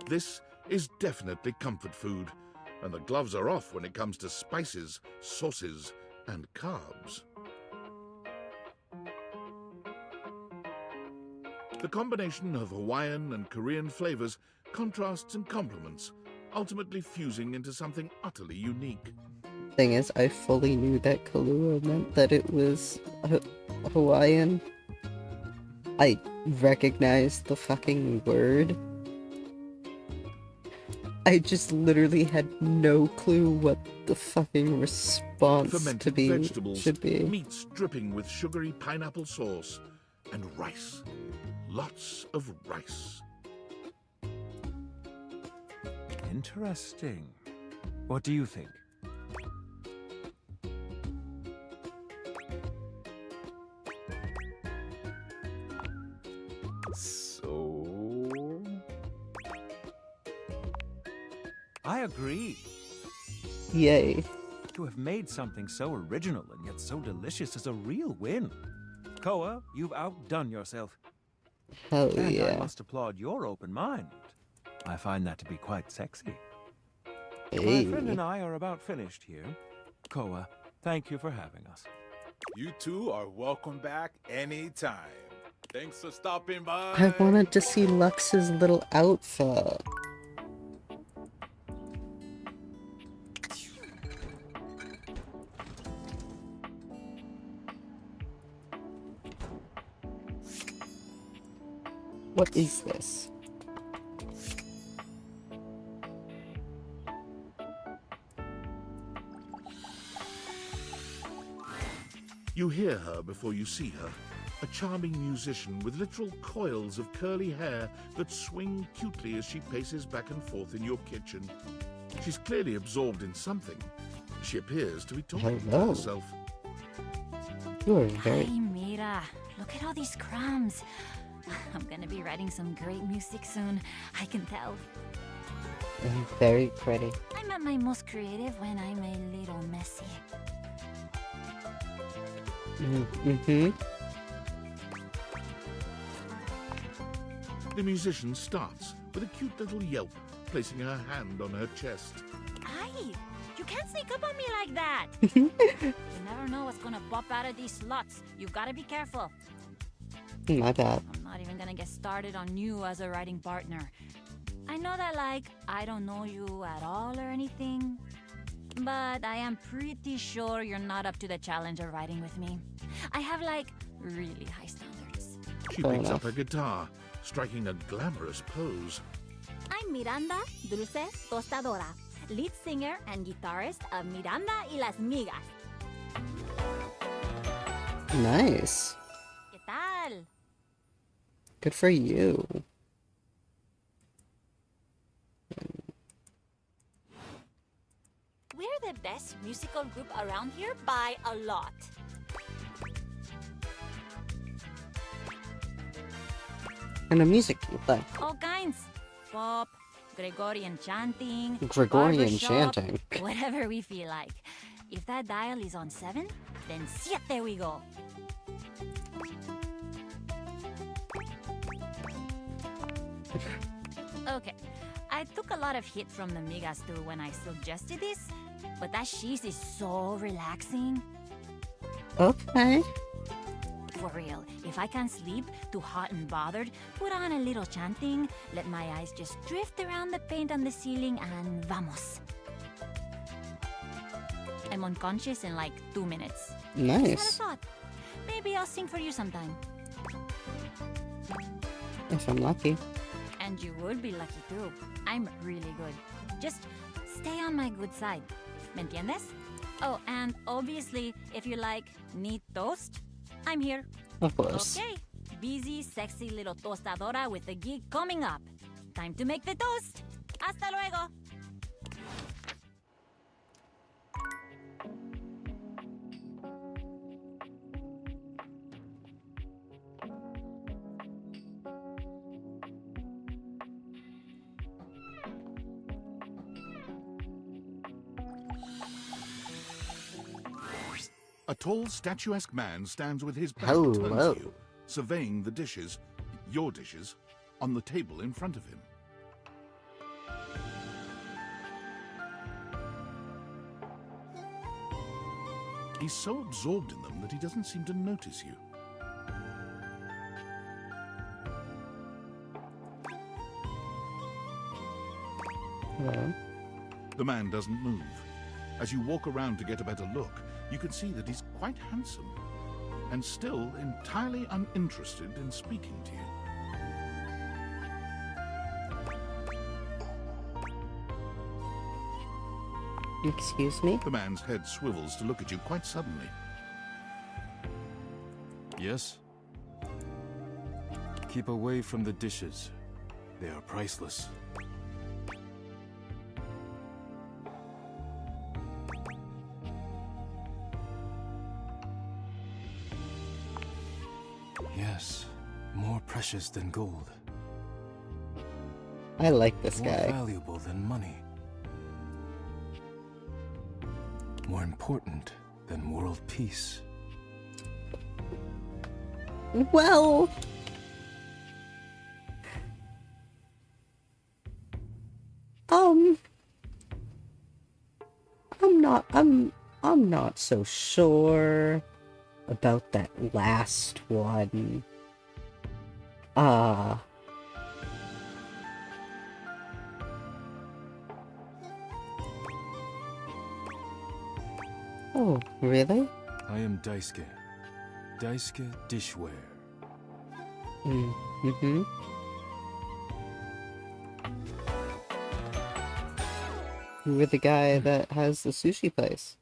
This is definitely comfort food, and the gloves are off when it comes to spices, sauces, and carbs. The combination of Hawaiian and Korean flavors contrasts and complements, ultimately fusing into something utterly unique. Thing is, I fully knew that Kahlua meant that it was Hawaiian. I recognized the fucking word. I just literally had no clue what the fucking response to Fermented be vegetables, should be. meats dripping with sugary pineapple sauce, and rice. Lots of rice. Interesting. What do you think? So... I agree. Yay. To have made something so original and yet so delicious is a real win. Koa, you've outdone yourself. Hell And I yeah. must applaud your open mind. I find that to be quite sexy. Hey. My friend and I are about finished here. Koa, thank you for having us. You two are welcome back anytime. Thanks for stopping by. I wanted to see Lux's little outfit. What is this? You hear her before you see her. A charming musician with literal coils of curly hair that swing cutely as she paces back and forth in your kitchen. She's clearly absorbed in something. She appears to be talking to Hello. herself. You are very... Hey, Mira. Look at all these crumbs. I'm gonna be writing some great music soon. I can tell. very pretty. I'm at my most creative when I'm a little messy. Mm-hmm. The musician starts with a cute little yelp, placing her hand on her chest. Aye! You can't sneak up on me like that! You never know what's gonna pop out of these slots. You gotta be careful. My bad. I'm not even gonna get started on you as a writing partner. I know that, like, I don't know you at all or anything, but I am pretty sure you're not up to the challenge of writing with me. I have, like, really high standards. She picks up her guitar, striking a glamorous pose. I'm Miranda Dulce Tostadora, lead singer and guitarist of Miranda y las Migas. Nice. ¿Qué tal? Good for you. We're the best musical group around here by a lot. And a music you play. All kinds. Pop, Gregorian chanting, Gregorian barbershop, chanting. whatever we feel like. If that dial is on 7, then siete we go. Okay, I took a lot of hit from the migas too when I suggested this, but that cheese is so relaxing. Okay. For real, if I can't sleep, too hot and bothered, put on a little chanting, let my eyes just drift around the paint on the ceiling, and vamos. I'm unconscious in like 2 minutes. Nice. Just had a thought. Maybe I'll sing for you sometime. If I'm lucky. And you would be lucky too. I'm really good. Just stay on my good side. ¿Me entiendes? Oh, and obviously, if you like neat toast, I'm here. Of course. Okay. Busy, sexy little tostadora with the gig coming up. Time to make the toast. Hasta luego. A tall, statuesque man stands with his back Hello. turned to you, surveying the dishes, your dishes, on the table in front of him. He's so absorbed in them that he doesn't seem to notice you. Hello. The man doesn't move. As you walk around to get a better look, you can see that he's quite handsome, and still entirely uninterested in speaking to you. Excuse me? The man's head swivels to look at you quite suddenly. Yes? Keep away from the dishes. They are priceless. Yes, more precious than gold. I like this More guy. valuable than money. More important than world peace. Well... I'm not so sure about that last one. Oh, really? I am Daisuke. Daisuke Dishware. Mm-hmm. You were the guy that has the sushi place.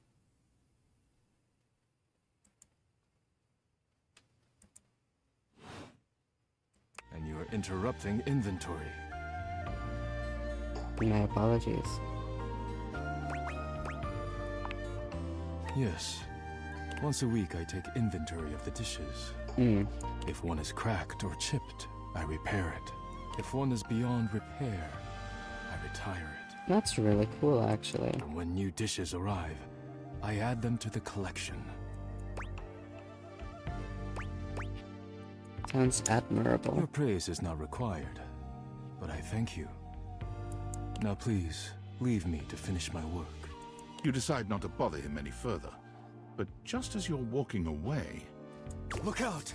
And you are interrupting inventory. My apologies. Yes. Once a week I take inventory of the dishes. If one is cracked or chipped, I repair it. If one is beyond repair, I retire it. That's really cool, actually. And when new dishes arrive, I add them to the collection. Sounds admirable. Your praise is not required, but I thank you. Now please, leave me to finish my work. You decide not to bother him any further, but just as you're walking away... Look out!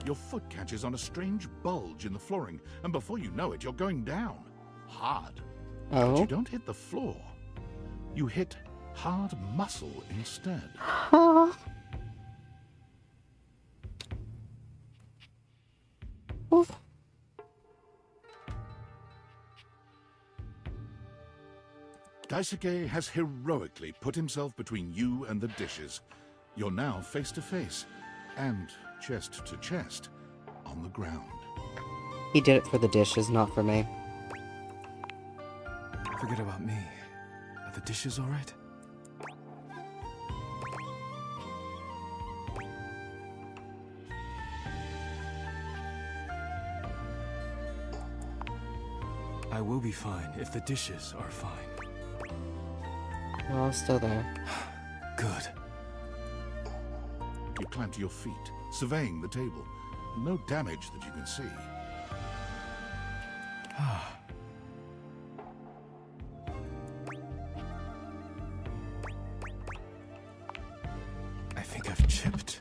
Your foot catches on a strange bulge in the flooring, and before you know it, you're going down. Hard. Oh? But you don't hit the floor. You hit hard muscle instead. Huh? Oof. Daisuke has heroically put himself between you and the dishes. You're now face to face, and chest to chest, on the ground. He did it for the dishes, not for me. Forget about me. Are the dishes all right? I will be fine if the dishes are fine. Well, still there. Good. You climb to your feet, surveying the table. No damage that you can see. I think I've chipped.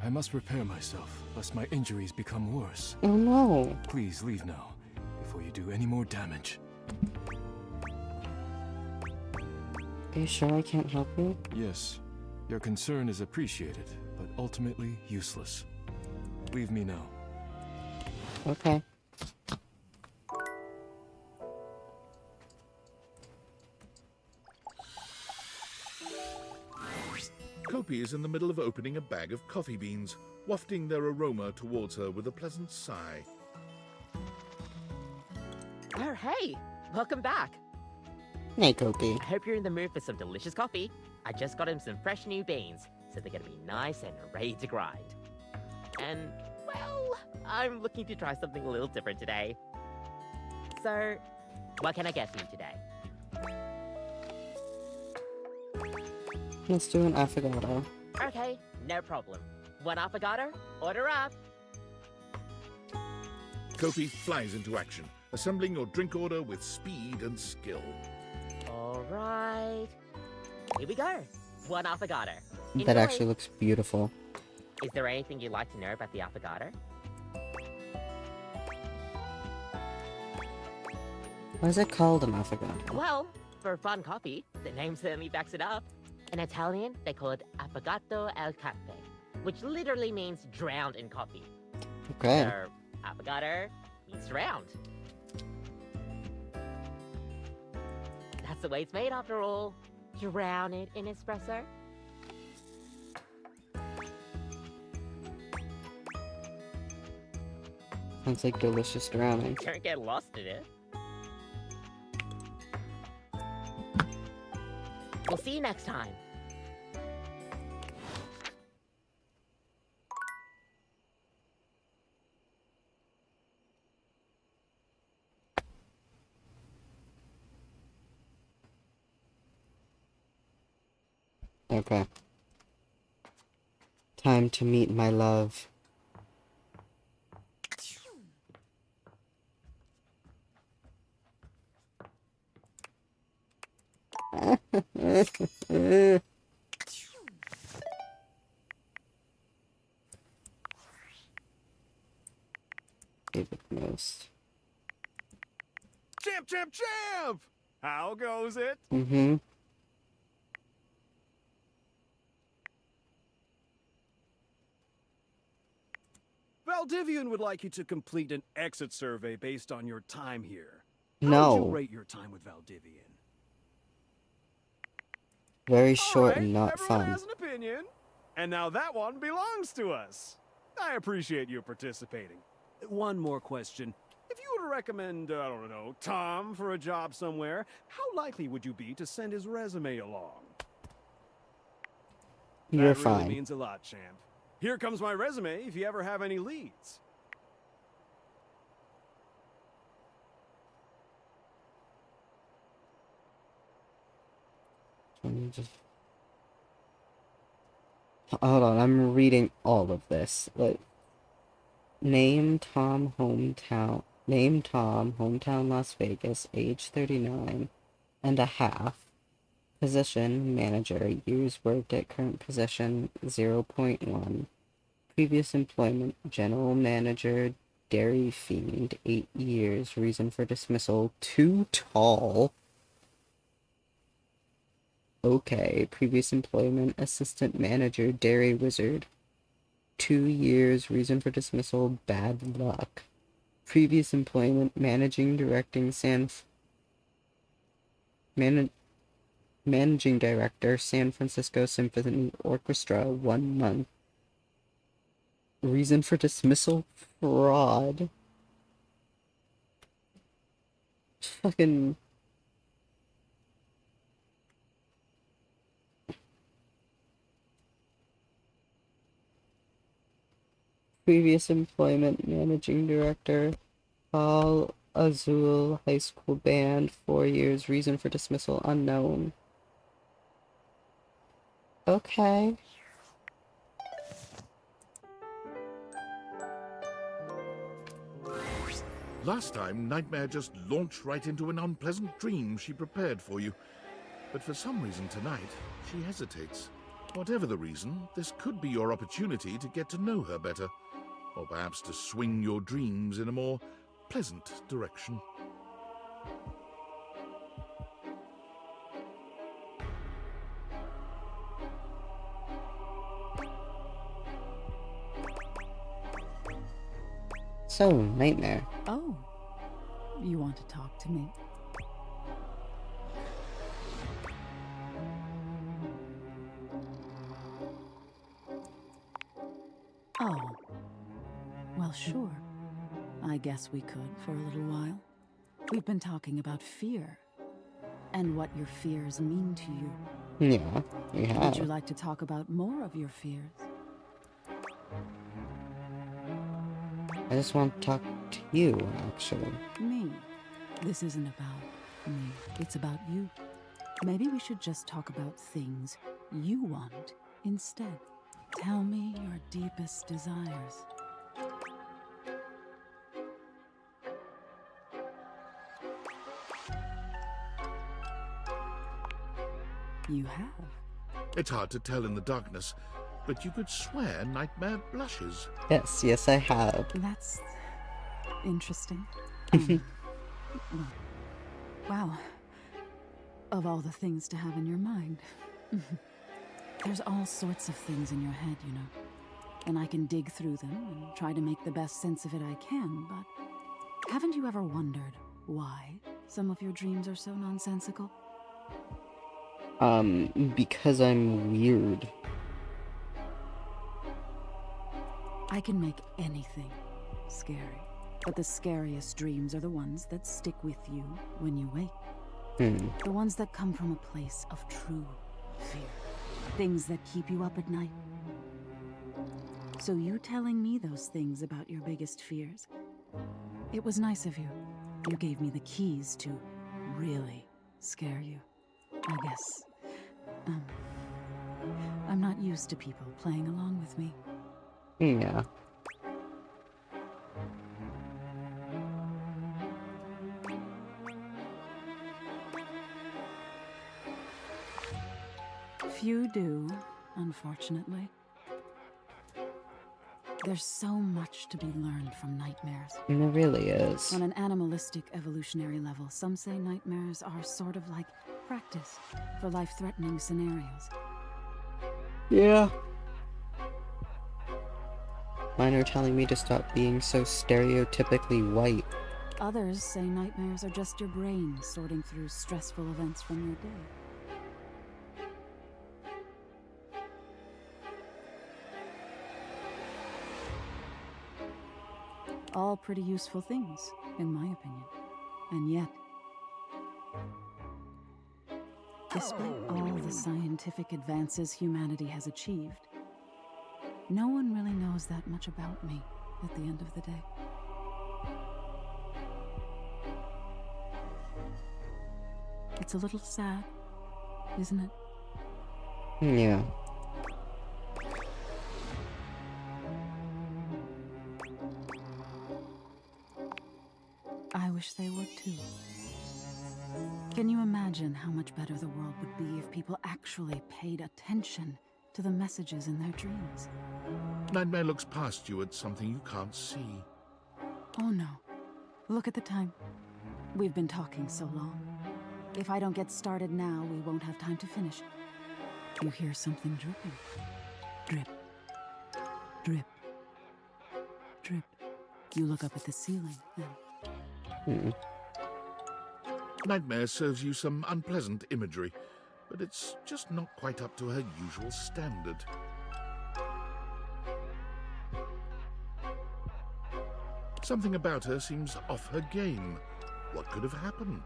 I must repair myself, lest my injuries become worse. Oh no. Please leave now, before you do any more damage. Are you sure I can't help you? Yes, your concern is appreciated, but ultimately useless. Leave me now. Okay. Kopi is in the middle of opening a bag of coffee beans, wafting their aroma towards her with a pleasant sigh. Oh, hey! Welcome back! Hey, Kopi. I hope you're in the mood for some delicious coffee. I just got him some fresh new beans, so they're gonna be nice and ready to grind. And, well, I'm looking to try something a little different today. So, what can I get for you today? Let's do an affogato. Okay, no problem. One affogato? Order up! Kopi flies into action, assembling your drink order with speed and skill. Alright. Here we go. One affogato. That Enjoy. actually looks beautiful. Is there anything you'd like to know about the affogato? Why is it called an affogato? Well, for fun coffee, the name certainly backs it up. In Italian, they call it affogato al caffè, which literally means drowned in coffee. Okay. So, affogato means drowned. That's the way it's made after all. Drown it in espresso. Sounds like delicious drowning. Don't get lost in it. We'll see you next time. Okay. Time to meet my love. Favorite most. Champ, champ, champ! How goes it? Mm-hmm. Valdivian would like you to complete an exit survey based on your time here. How would No. you rate your time with Valdivian? Very short Alright, and not everyone fun. has an opinion. And now that one belongs to us. I appreciate you participating. One more question. If you were to recommend, I don't know, Tom for a job somewhere, how likely would you be to send his resume along? You're that fine. really means a lot, champ. Here comes my resume if you ever have any leads. Let me just... Hold on, I'm reading all of this. Like, name Tom, hometown Las Vegas, age 39 and a half. Position, manager, years worked at current position, 0.1. Previous employment, general manager, Dairy Fiend, 8 years. Reason for dismissal, too tall. Okay. Previous employment, assistant manager, Dairy Wizard, 2 years. Reason for dismissal, bad luck. Previous employment, managing director, Managing Director, San Francisco Symphony Orchestra, 1 month. Reason for dismissal, fraud. Fucking... Previous employment, Managing Director, Al Azul High School Band, 4 years. Reason for dismissal, unknown. Okay. Last time, Nightmare just launched right into an unpleasant dream she prepared for you. But for some reason tonight, she hesitates. Whatever the reason, this could be your opportunity to get to know her better, or perhaps to swing your dreams in a more pleasant direction. So, Nightmare. Oh, you want to talk to me? Oh, well, sure. I guess we could for a little while. We've been talking about fear and what your fears mean to you. Yeah, we have. Would you like to talk about more of your fears? I just want to talk to you, actually. Me? This isn't about me. It's about you. Maybe we should just talk about things you want instead. Tell me your deepest desires. You have. It's hard to tell in the darkness, but you could swear Nightmare blushes. Yes, I have. That's interesting. Well, wow. Of all the things to have in your mind. There's all sorts of things in your head, you know. And I can dig through them and try to make the best sense of it I can, but haven't you ever wondered why some of your dreams are so nonsensical? Because I'm weird. I can make anything scary, but the scariest dreams are the ones that stick with you when you wake. The ones that come from a place of true fear. Things that keep you up at night. So you telling me those things about your biggest fears, it was nice of you. You gave me the keys to really scare you, I guess. I'm not used to people playing along with me. Yeah. Few do, unfortunately. There's so much to be learned from nightmares. There really is. On an animalistic evolutionary level, some say nightmares are sort of like practice for life-threatening scenarios. Yeah. Mine are telling me to stop being so stereotypically white. Others say nightmares are just your brain sorting through stressful events from your day. All pretty useful things, in my opinion. And yet, despite all the scientific advances humanity has achieved, no one really knows that much about me at the end of the day. It's a little sad, isn't it? Yeah. I wish they would too. Can you imagine how much better the world would be if people actually paid attention to the messages in their dreams? Nightmare looks past you at something you can't see. Oh no. Look at the time. We've been talking so long. If I don't get started now, we won't have time to finish. You hear something dripping. Drip. Drip. Drip. You look up at the ceiling and... Nightmare serves you some unpleasant imagery, but it's just not quite up to her usual standard. Something about her seems off her game. What could have happened?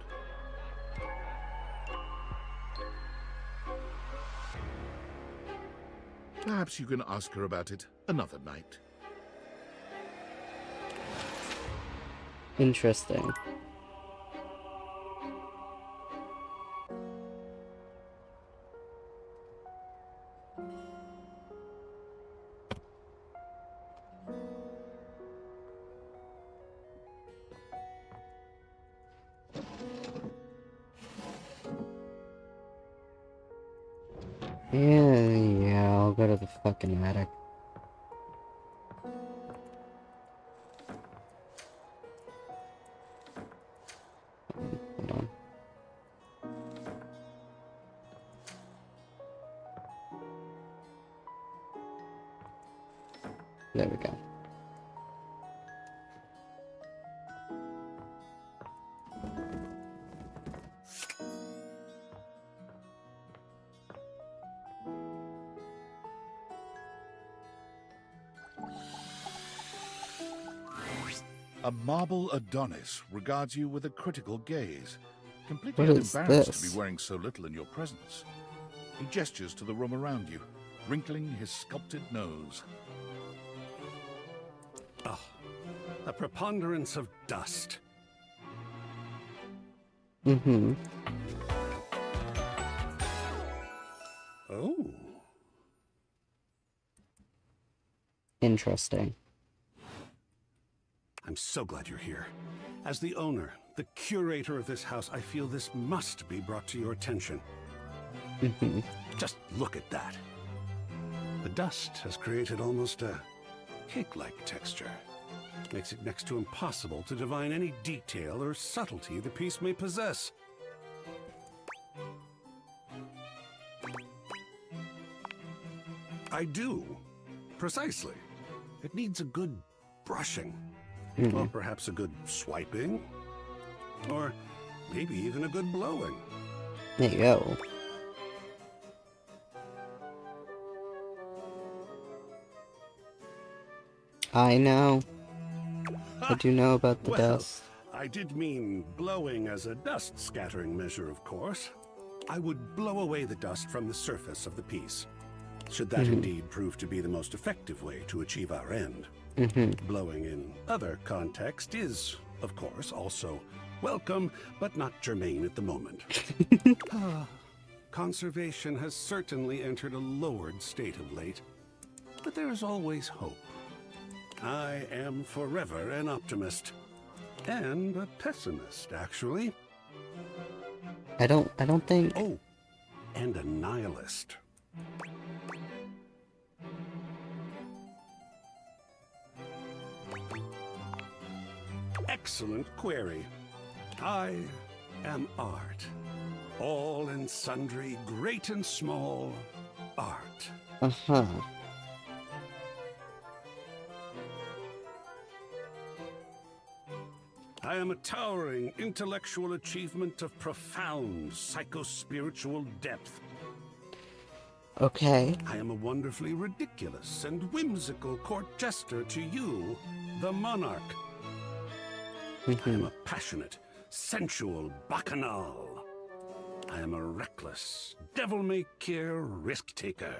Perhaps you can ask her about it another night. Interesting. Yeah, I'll go to the fucking attic. Hold on. There we go. A marble Adonis regards you with a critical gaze, completely What is unembarrassed to this? be wearing so little in your presence. He gestures to the room around you, wrinkling his sculpted nose. Oh, a preponderance of dust. Mm-hmm. Oh. Interesting. I'm so glad you're here. As the owner, the curator of this house, I feel this must be brought to your attention. Mm-hmm. Just look at that. The dust has created almost a cake-like texture. Makes it next to impossible to divine any detail or subtlety the piece may possess. I do. Precisely. It needs a good brushing. Or perhaps a good swiping. Or maybe even a good blowing. There you go. I know. I do know about the Well, dust. I did mean blowing as a dust scattering measure, of course. I would blow away the dust from the surface of the piece. Should that indeed prove to be the most effective way to achieve our end. Blowing in other context is, of course, also welcome, but not germane at the moment. Conservation has certainly entered a lowered state of late, but there is always hope. I am forever an optimist. And a pessimist, actually. I don't think... Oh, and a nihilist. Excellent query. I am art. All and sundry, great and small, art. Uh-huh. I am a towering intellectual achievement of profound psycho-spiritual depth. Okay. I am a wonderfully ridiculous and whimsical court jester to you, the monarch. I am a passionate, sensual bacchanal. I am a reckless, devil-may-care risk-taker.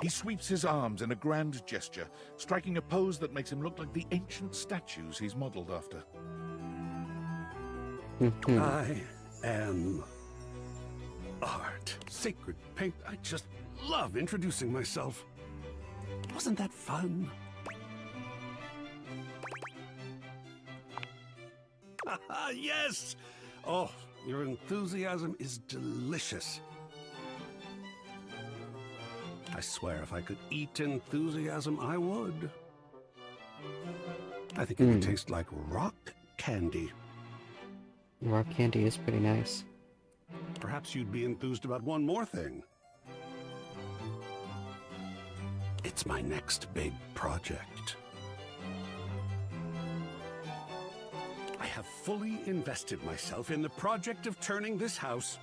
He sweeps his arms in a grand gesture, striking a pose that makes him look like the ancient statues he's modeled after. I am art. Sacred paint. I just love introducing myself. Wasn't that fun? Yes! Oh, your enthusiasm is delicious. I swear if I could eat enthusiasm, I would. I think it would taste like rock candy. Rock candy is pretty nice. Perhaps you'd be enthused about one more thing. It's my next big project. I have fully invested myself in the project of turning this house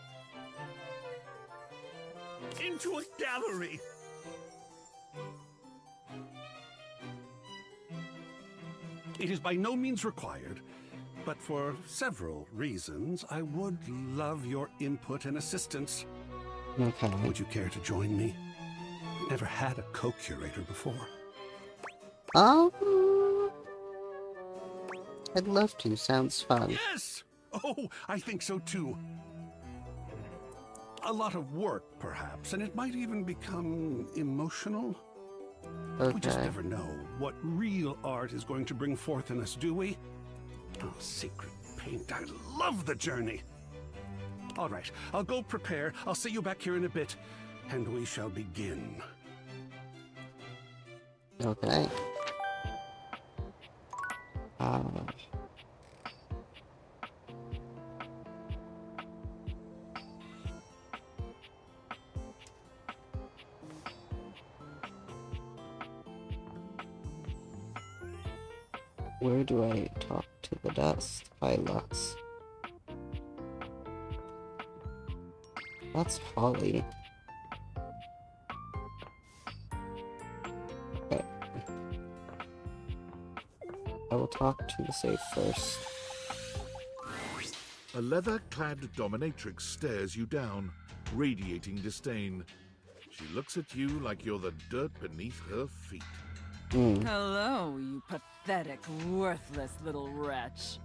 into a gallery. It is by no means required, but for several reasons, I would love your input and assistance. Okay. Would you care to join me? Never had a co-curator before. I'd love to. Sounds fun. Yes! Oh, I think so too. A lot of work, perhaps, and it might even become emotional. We just Okay. never know what real art is going to bring forth in us, do we? Oh, Sacred Paint, I love the journey. All right, I'll go prepare. I'll see you back here in a bit. and we shall begin. Okay. Where do I talk to the dust? Hi, Lux. That's Holly. Okay. I will talk to the safe first. A leather-clad dominatrix stares you down, radiating disdain. She looks at you like you're the dirt beneath her feet. Hello, you pathetic, worthless little wretch.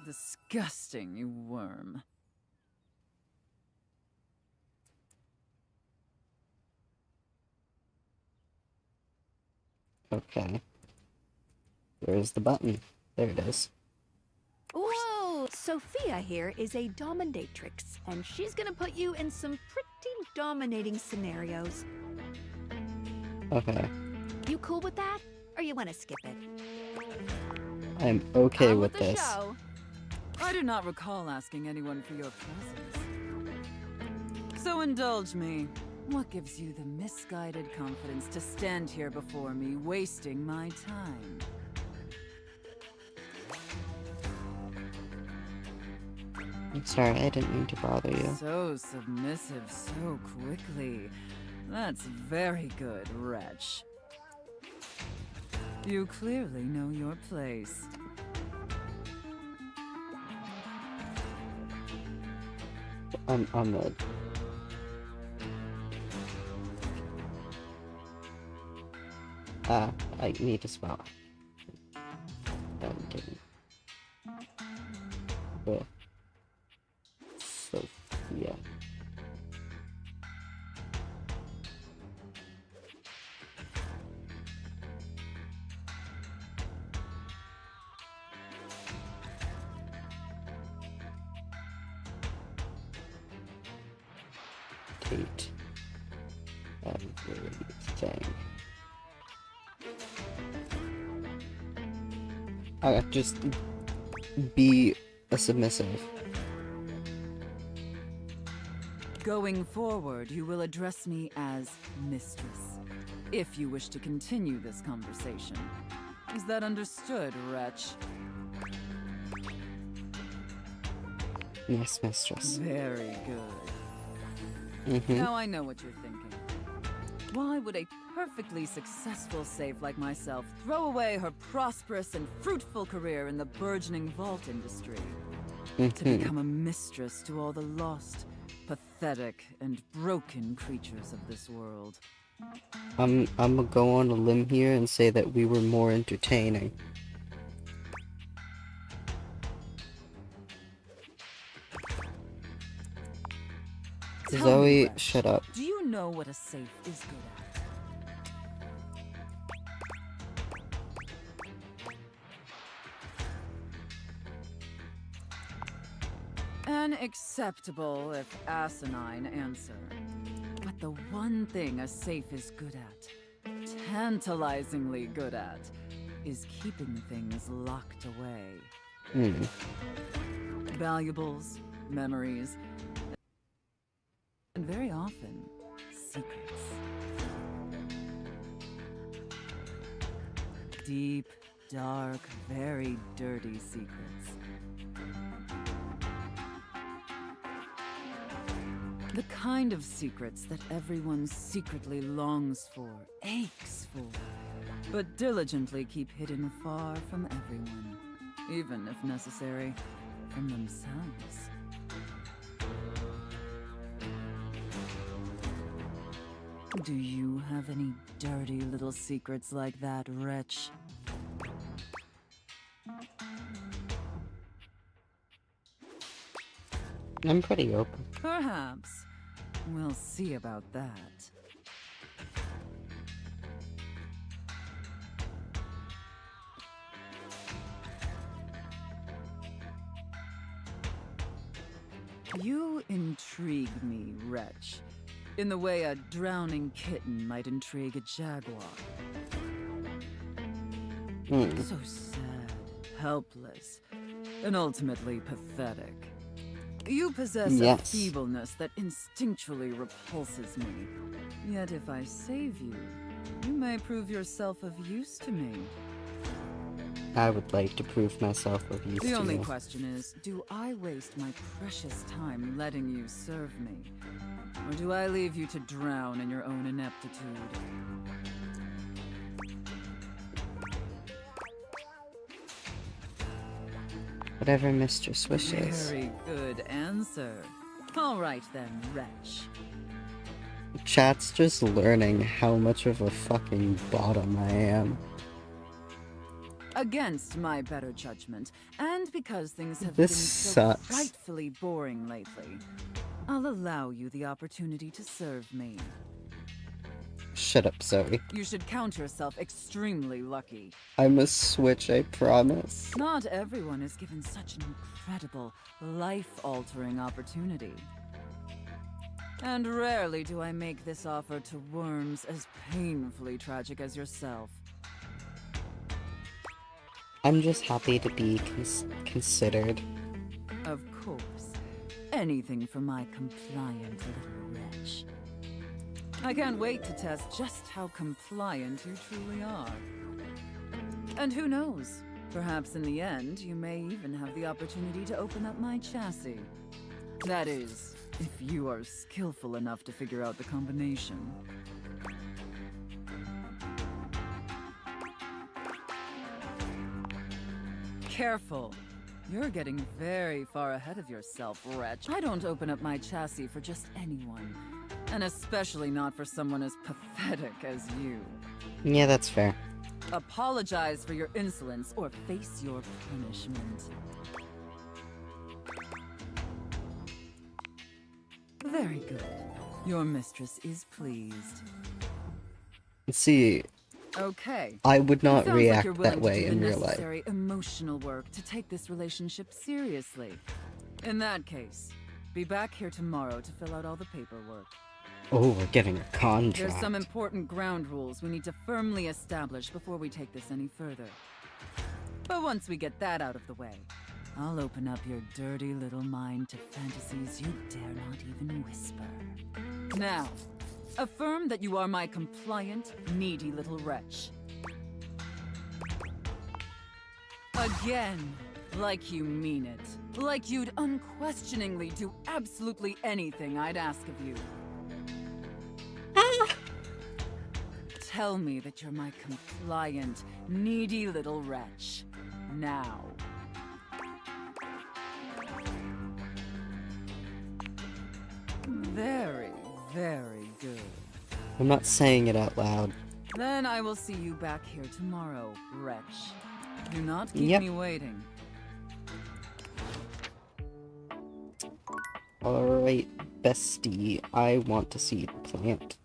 Disgusting, you worm. Okay. Where's the button? There it is. Whoa! Sophia here is a dominatrix, and she's gonna put you in some pretty dominating scenarios. Okay. You cool with that? Or you wanna skip it? I'm okay On with the this. show. I do not recall asking anyone for your presence. So indulge me. What gives you the misguided confidence to stand here before me, wasting my time? I'm sorry, I didn't mean to bother you. So submissive so quickly. That's very good, wretch. You clearly know your place. I'm the... I need to spell. With Sophia. Date everything. Okay, just be a submissive. Going forward, you will address me as Mistress, if you wish to continue this conversation. Is that understood, wretch? Yes, mistress. Very good. Now I know what you're thinking. Why would a perfectly successful safe like myself throw away her prosperous and fruitful career in the burgeoning vault industry to become a mistress to all the lost, pathetic, and broken creatures of this world? I'm gonna go on a limb here and say that we were more entertaining. Zoe, shut up. Do you know what a safe is good at? An acceptable, if asinine, answer. But the one thing a safe is good at, tantalizingly good at, is keeping things locked away. Valuables, memories, and very often, secrets. Deep, dark, very dirty secrets. The kind of secrets that everyone secretly longs for, aches for, but diligently keep hidden far from everyone, even if necessary, from themselves. Do you have any dirty little secrets like that, wretch? I'm pretty open. Perhaps. We'll see about that. You intrigue me, wretch, in the way a drowning kitten might intrigue a jaguar. So sad, helpless, and ultimately pathetic. You possess a feebleness that instinctually repulses me. Yet if I save you, you may prove yourself of use to me. I would like to prove myself of use to you. The only question is, do I waste my precious time letting you serve me? Or do I leave you to drown in your own ineptitude? Whatever Mistress wishes. Very good answer. All right then, wretch. Chat's just learning how much of a fucking bottom I am. Against my better judgment, and because things have This been so sucks. frightfully boring lately, I'll allow you the opportunity to serve me. Shut up, Zoe. You should count yourself extremely lucky. I must switch, I promise. Not everyone is given such an incredible, life-altering opportunity. And rarely do I make this offer to worms as painfully tragic as yourself. I'm just happy to be considered. Of course. Anything for my compliant little wretch. I can't wait to test just how compliant you truly are. And who knows? Perhaps in the end, you may even have the opportunity to open up my chassis. That is, if you are skillful enough to figure out the combination. Careful. You're getting very far ahead of yourself, wretch. I don't open up my chassis for just anyone. And especially not for someone as pathetic as you. Yeah, that's fair. Apologize for your insolence or face your punishment. Very good. Your mistress is pleased. See, Okay. I would It not sounds like react you're that willing way to do in the real life. necessary emotional work to take this relationship seriously. In that case, be back here tomorrow to fill out all the paperwork. Oh, we're getting a contract. There's some important ground rules we need to firmly establish before we take this any further. But once we get that out of the way, I'll open up your dirty little mind to fantasies you dare not even whisper. Now, affirm that you are my compliant, needy little wretch. Again, like you mean it. Like you'd unquestioningly do absolutely anything I'd ask of you. Tell me that you're my compliant, needy little wretch. Now. Very, very good. I'm not saying it out loud. Then I will see you back here tomorrow, wretch. Do not keep Yep. me waiting. Alright, bestie. I want to see the plant.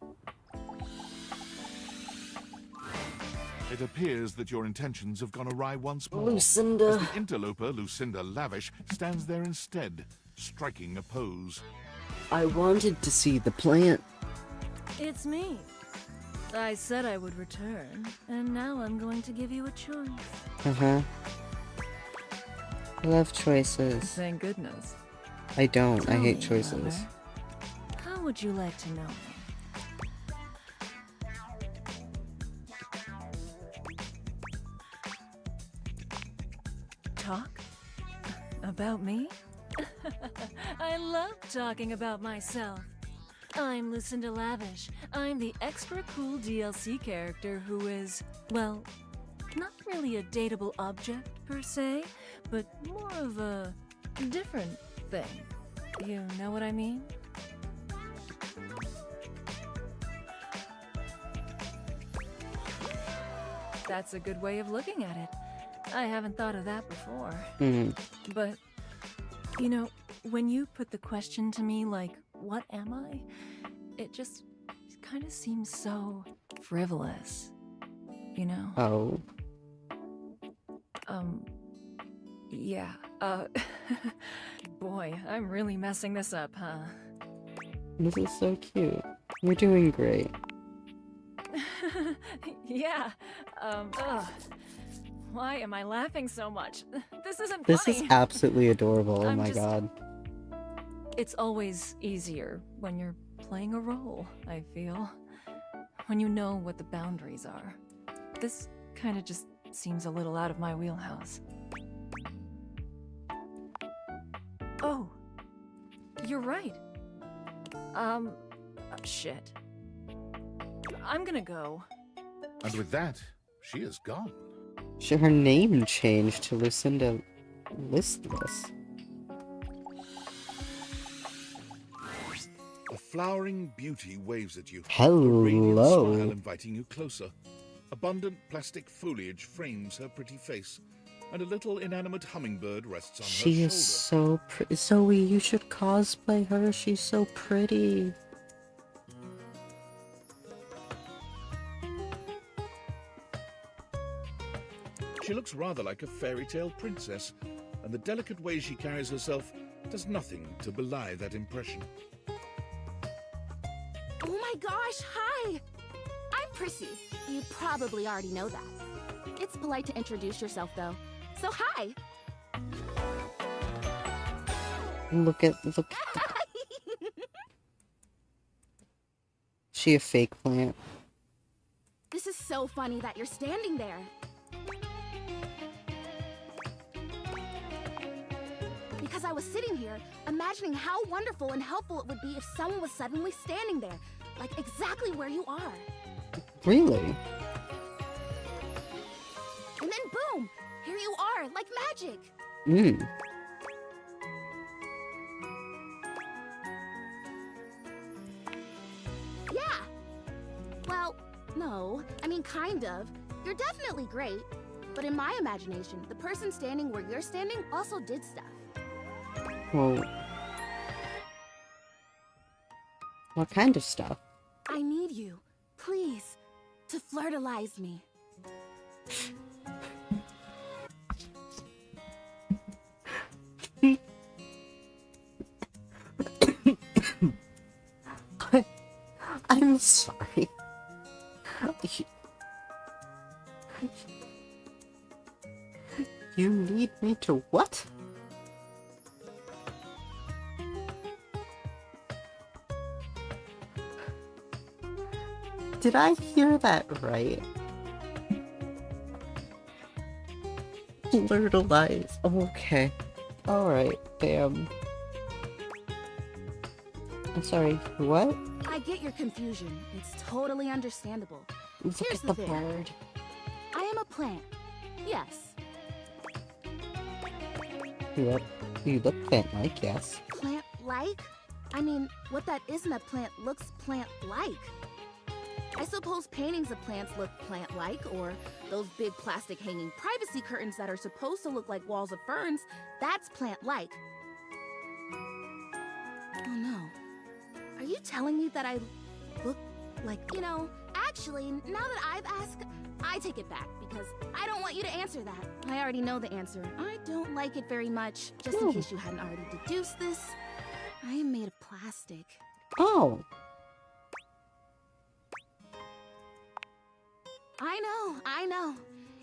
It appears that your intentions have gone awry once more. Lucinda. As the interloper, Lucinda Lavish, stands there instead, striking a pose. I wanted to see the plant. It's me. I said I would return, and now I'm going to give you a choice. Uh-huh. I love choices. Thank goodness. I don't. I Tell hate me, choices. lover, how would you like to know me? Talk? About me? I love talking about myself. I'm Lucinda Lavish. I'm the extra cool DLC character who is, well, not really a dateable object per se, but more of a different thing. You know what I mean? That's a good way of looking at it. I haven't thought of that before. But, you know, when you put the question to me like, what am I? It just kind of seems so frivolous. You know? Oh. Yeah, boy, I'm really messing this up, huh? This is so cute. You're doing great. Yeah, why am I laughing so much? This isn't This funny. is absolutely adorable. Oh I'm my just- god. It's always easier when you're playing a role, I feel. When you know what the boundaries are. This kind of just seems a little out of my wheelhouse. Oh, you're right. Shit. I'm gonna go. And with that, she is gone. Her name changed to Lucinda Listless. A flowering beauty waves at you. Hello. A radiant smile inviting you closer. Abundant plastic foliage frames her pretty face, and a little inanimate hummingbird rests on her She shoulder. is so pretty. Zoe, you should cosplay her. She's so pretty. She looks rather like a fairy tale princess, and the delicate way she carries herself does nothing to belie that impression. Oh my gosh, hi! I'm Prissy. You probably already know that. It's polite to introduce yourself, though. So hi! Look at She a fake plant? This is so funny that you're standing there. Because I was sitting here, imagining how wonderful and helpful it would be if someone was suddenly standing there, like exactly where you are. Really? And then boom! Here you are, like magic! Hmm. Yeah! Well, no, I mean kind of. You're definitely great. But in my imagination, the person standing where you're standing also did stuff. Well, what kind of stuff? I need you, please, to flirtalize me. I'm sorry. You need me to what? Did I hear that right? Flirtalize. Okay. Alright, bam. I'm sorry, what? I get your confusion. It's totally understandable. Look Here's at the the thing. bird. I am a plant. Yes. Yep. You look plant-like, yes. Plant-like? I mean, what that isn't a plant looks plant-like. I suppose paintings of plants look plant-like, or those big plastic hanging privacy curtains that are supposed to look like walls of ferns, that's plant-like. Oh no. Are you telling me that I look like, actually, now that I've asked, I take it back, because I don't want you to answer that. I already know the answer. I don't like it very much. Just in case you hadn't already deduced this, I am made of plastic. Oh. I know.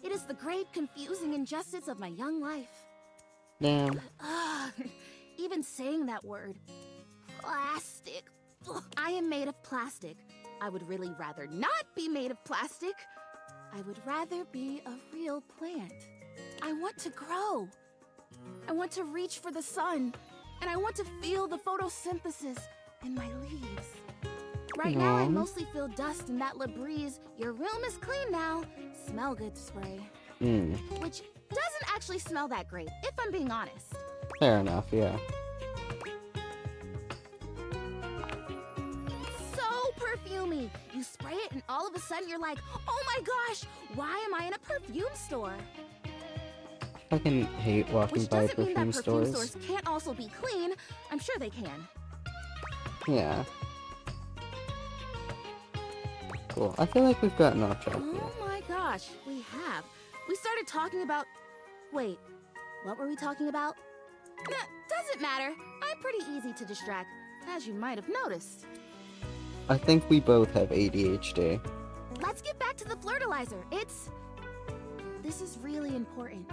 It is the great, confusing injustice of my young life. Damn. Ugh, even saying that word. Plastic. Ugh, I am made of plastic. I would really rather not be made of plastic. I would rather be a real plant. I want to grow. I want to reach for the sun. And I want to feel the photosynthesis in my leaves. Right now, I Aw. mostly feel dust in that Labreeze, your room is clean now, smell good spray. Which doesn't actually smell that great, if I'm being honest. Fair enough, yeah. So perfumey. You spray it and all of a sudden you're like, oh my gosh, why am I in a perfume store? I fucking hate walking Which by doesn't mean perfume that perfume stores. stores can't also be clean. I'm sure they can. Yeah. Cool. I feel like we've gotten off track here. Oh my gosh, we have. We started talking about... Wait, What were we talking about? Nah, doesn't matter. I'm pretty easy to distract, as you might have noticed. I think we both have ADHD. Let's get back to the flirtilizer. This is really important.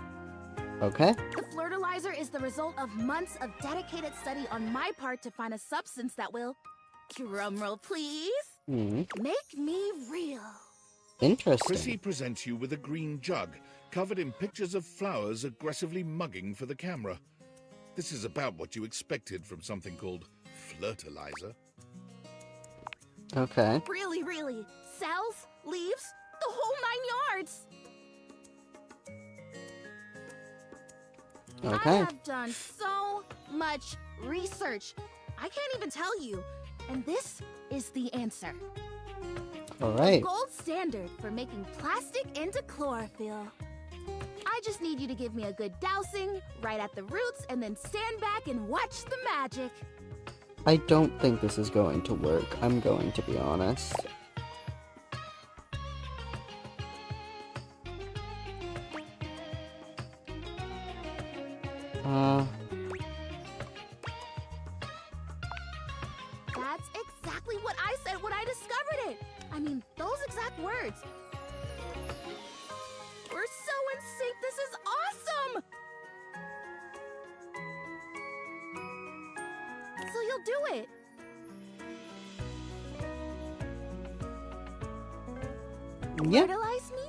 Okay. The flirtilizer is the result of months of dedicated study on my part to find a substance that will, drumroll please, make me real. Interesting. Prissy presents you with a green jug, covered in pictures of flowers aggressively mugging for the camera. This is about what you expected from something called flirtilizer. Okay. Really, really. Cells, leaves, the whole 9 yards. Okay. I have done so much research. I can't even tell you. And this is the answer. All right. Gold standard for making plastic into chlorophyll. I just need you to give me a good dousing right at the roots and then stand back and watch the magic. I don't think this is going to work. I'm going to be honest. That's exactly what I said when I discovered it. I mean, those exact words. We're so in sync. This is awesome. So you'll do it. Yeah. Fertilize me?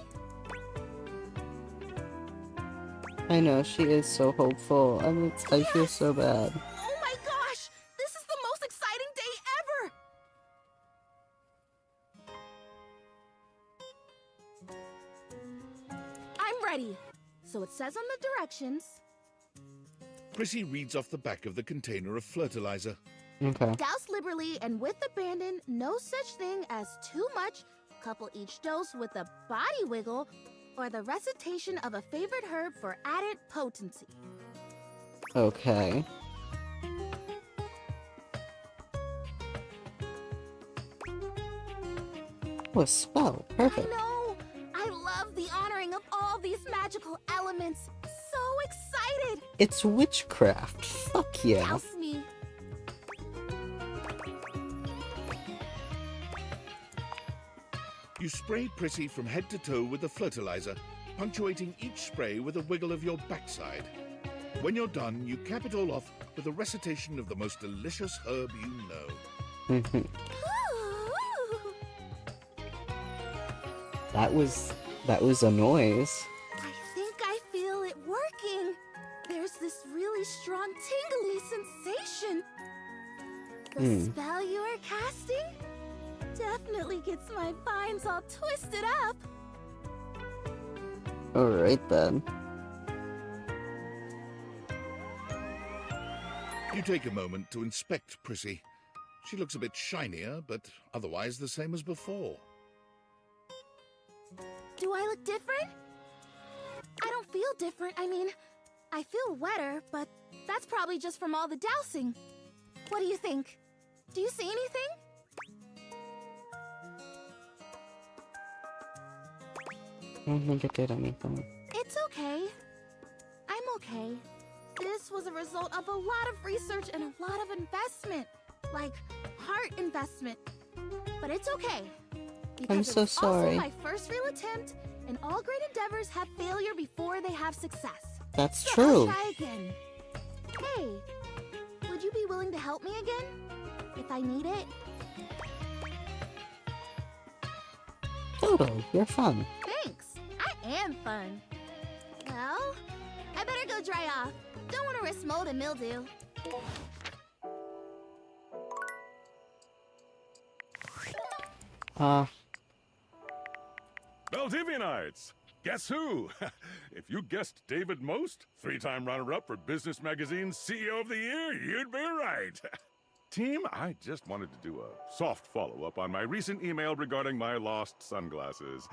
I know, she is so hopeful, and I feel so bad. Oh my gosh! This is the most exciting day ever! I'm ready. So it says on the directions. Prissy reads off the back of the container of fertilizer. Okay. Douse liberally and with abandon, no such thing as too much. Couple each dose with a body wiggle or the recitation of a favorite herb for added potency. Okay. Oh, a spell. Perfect. I know! I love the honoring of all these magical elements. So excited! It's witchcraft. Fuck yeah. Douse me. You spray Prissy from head to toe with the fertilizer, punctuating each spray with a wiggle of your backside. When you're done, you cap it all off with a recitation of the most delicious herb you know. That was a noise. I think I feel it working. There's this really strong tingly sensation. The spell you are casting definitely gets my vines all twisted up. Alright then. You take a moment to inspect Prissy. She looks a bit shinier, but otherwise the same as before. Do I look different? I don't feel different. I mean, I feel wetter, but that's probably just from all the dousing. What do you think? Do you see anything? I don't think it did anything. It's okay. I'm okay. This was a result of a lot of research and a lot of investment. Like, heart investment. But it's okay. Because I'm so it's sorry. also my first real attempt, and all great endeavors have failure before they have success. That's So true. I'll try again. Hey, would you be willing to help me again? If I need it? Totally, you're fun. Thanks. I am fun. Well, I better go dry off. Don't want to risk mold and mildew. Valdivianites! Guess who? If you guessed David Most, 3-time runner-up for Business Magazine's CEO of the Year, you'd be right. Team, I just wanted to do a soft follow-up on my recent email regarding my lost sunglasses.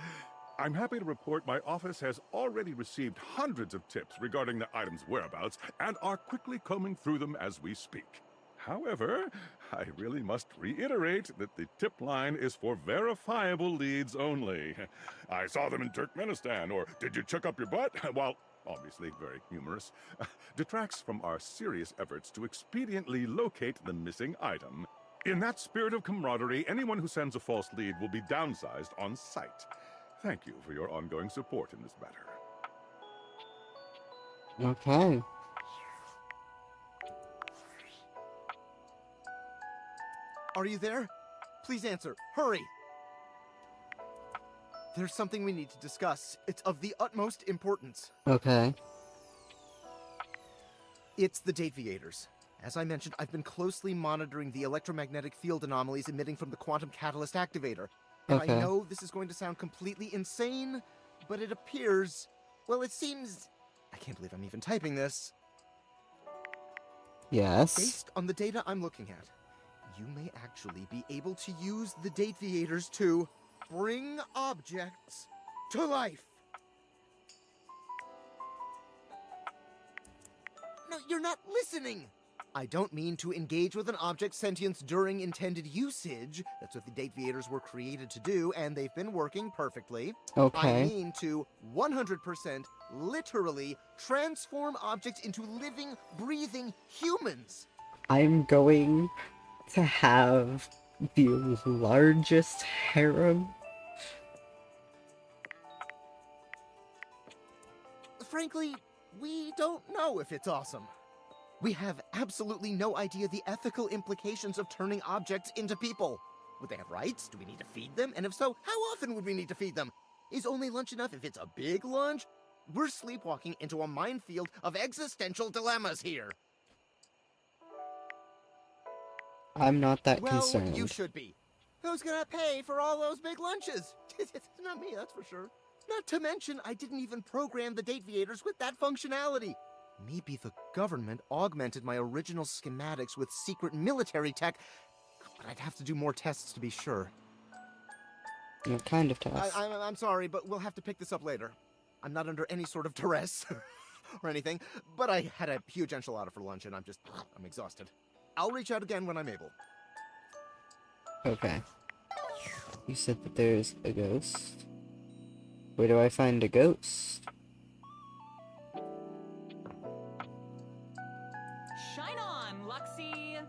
I'm happy to report my office has already received hundreds of tips regarding the item's whereabouts and are quickly combing through them as we speak. However, I really must reiterate that the tip line is for verifiable leads only. I saw them in Turkmenistan, or did you check up your butt? While obviously very humorous, detracts from our serious efforts to expediently locate the missing item. In that spirit of camaraderie, anyone who sends a false lead will be downsized on sight. Thank you for your ongoing support in this matter. Okay. Are you there? Please answer. Hurry! There's something we need to discuss. It's of the utmost importance. Okay. It's the Dateviators. As I mentioned, I've been closely monitoring the electromagnetic field anomalies emitting from the quantum catalyst activator. And Okay. I know this is going to sound completely insane, but it appears... Well, it seems... I can't believe I'm even typing this. Yes. Based on the data I'm looking at, you may actually be able to use the Dateviators to bring objects to life. No, you're not listening! I don't mean to engage with an object's sentience during intended usage. That's what the Dateviators were created to do, and they've been working perfectly. Okay. I mean to 100% literally transform objects into living, breathing humans. I'm going to have the largest harem. Frankly, we don't know if it's awesome. We have absolutely no idea the ethical implications of turning objects into people. Would they have rights? Do we need to feed them? And if so, how often would we need to feed them? Is only lunch enough if it's a big lunch? We're sleepwalking into a minefield of existential dilemmas here. I'm not that Well, concerned. you should be. Who's gonna pay for all those big lunches? It's not me, that's for sure. Not to mention, I didn't even program the Dateviators with that functionality. Maybe the government augmented my original schematics with secret military tech, but I'd have to do more tests to be sure. What kind of test? I'm sorry, but we'll have to pick this up later. I'm not under any sort of duress or anything, but I had a huge enchilada for lunch and I'm exhausted. I'll reach out again when I'm able. Okay. You said that there's a ghost. Where do I find a ghost? Shine on, Luxie!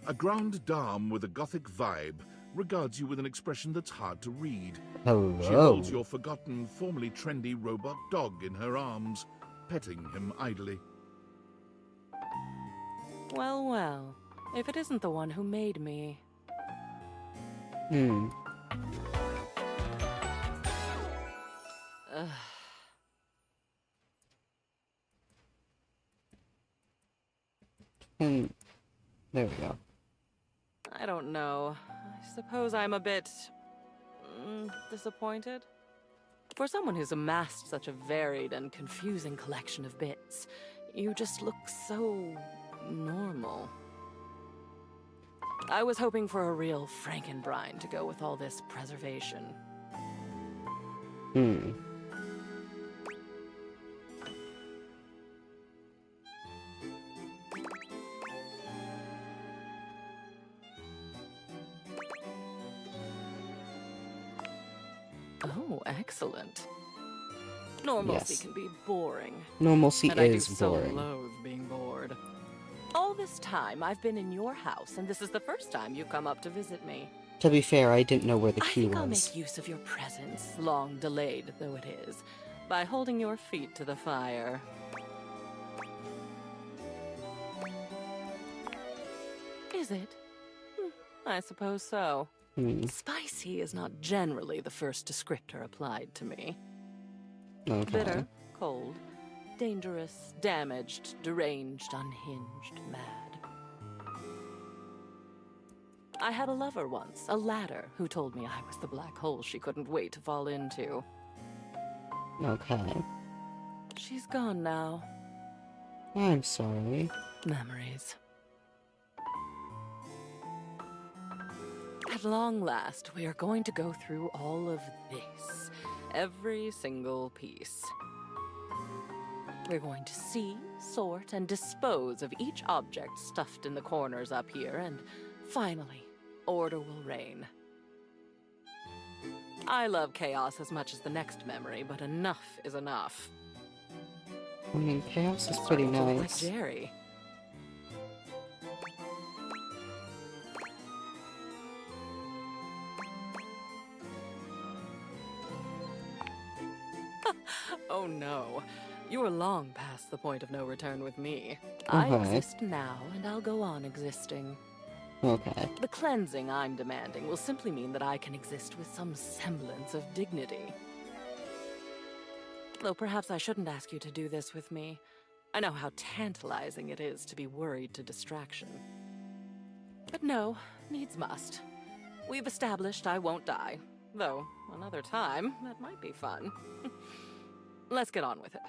A grande dame with a gothic vibe regards you with an expression that's hard to read. Hello. She holds your forgotten, formerly trendy robot dog in her arms, petting him idly. Well, well. If it isn't the one who made me. Hmm. Ugh. And there we go. I don't know. I suppose I'm a bit... disappointed. For someone who's amassed such a varied and confusing collection of bits, you just look so... normal. I was hoping for a real Frankenbrine to go with all this preservation. Hmm. Oh, excellent. Normalcy Yes. can be boring. Normalcy and I do is so boring. loathe being bored. All this time, I've been in your house, and this is the first time you've come up to visit me. To be fair, I didn't know where the I key think I'll was. make use of your presence, long delayed though it is, by holding your feet to the fire. Is it? I suppose so. Spicy is not generally the first descriptor applied to me. Okay. Bitter, cold, dangerous, damaged, deranged, unhinged, mad. I had a lover once, a ladder, who told me I was the black hole she couldn't wait to fall into. Okay. She's gone now. I'm sorry. Memories. At long last, we are going to go through all of this. Every single piece. We're going to see, sort, and dispose of each object stuffed in the corners up here, and finally, order will reign. I love chaos as much as the next memory, but enough is enough. I mean, chaos is pretty Like nice. Jerry. Oh no. You are long past the point of no return with me. I Okay. exist now, and I'll go on existing. Okay. The cleansing I'm demanding will simply mean that I can exist with some semblance of dignity. Though perhaps I shouldn't ask you to do this with me. I know how tantalizing it is to be worried to distraction. But no, needs must. We've established I won't die. Though, another time, that might be fun. Let's get on with it.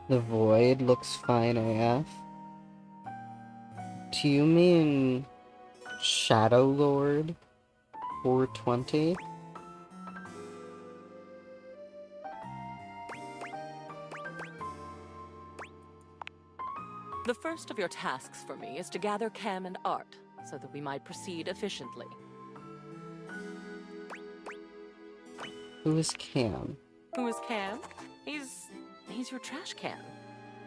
The void looks fine AF. Do you mean Shadow Lord 420? The first of your tasks for me is to gather Cam and Art, so that we might proceed efficiently. Who is Cam? Who is Cam? He's your trash can.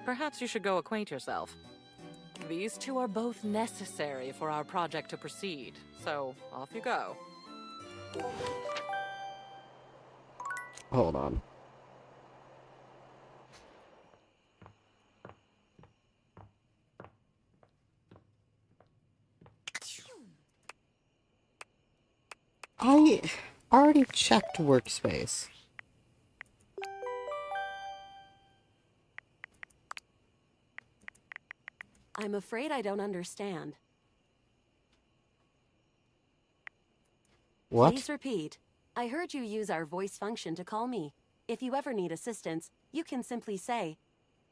Perhaps you should go acquaint yourself. These two are both necessary for our project to proceed, so off you go. Hold on. I already checked workspace. I'm afraid I don't understand. What? Please repeat. I heard you use our voice function to call me. If you ever need assistance, you can simply say,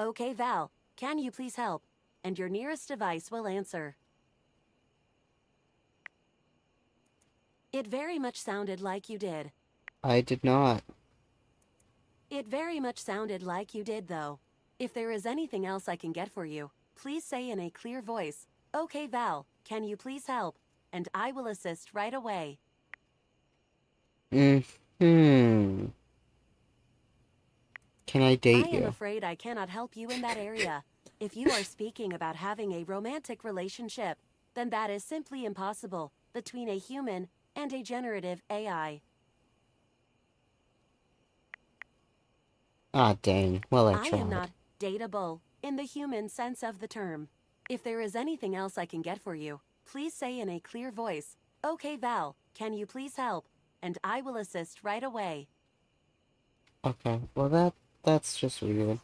"Okay, Val, can you please help?" And your nearest device will answer. It very much sounded like you did. I did not. It very much sounded like you did, though. If there is anything else I can get for you, please say in a clear voice, "Okay, Val, can you please help?" And I will assist right away. Hmm. Can I date I am you? afraid I cannot help you in that area. If you are speaking about having a romantic relationship, then that is simply impossible between a human and a generative AI. Ah, dang. Well, I I tried. am not dateable in the human sense of the term. If there is anything else I can get for you, please say in a clear voice, "Okay, Val, can you please help?" And I will assist right away. Okay, well that's just weird.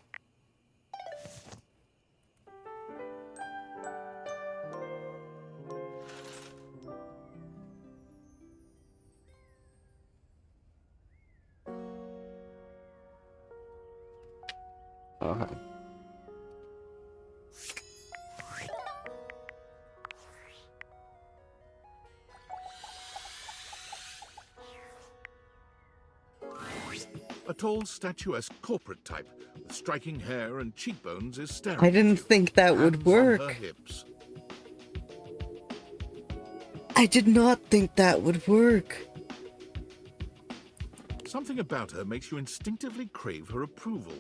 Okay. A tall, statuesque corporate type with striking hair and cheekbones is staring. I didn't think that would hands on work. her hips. I did not think that would work. Something about her makes you instinctively crave her approval.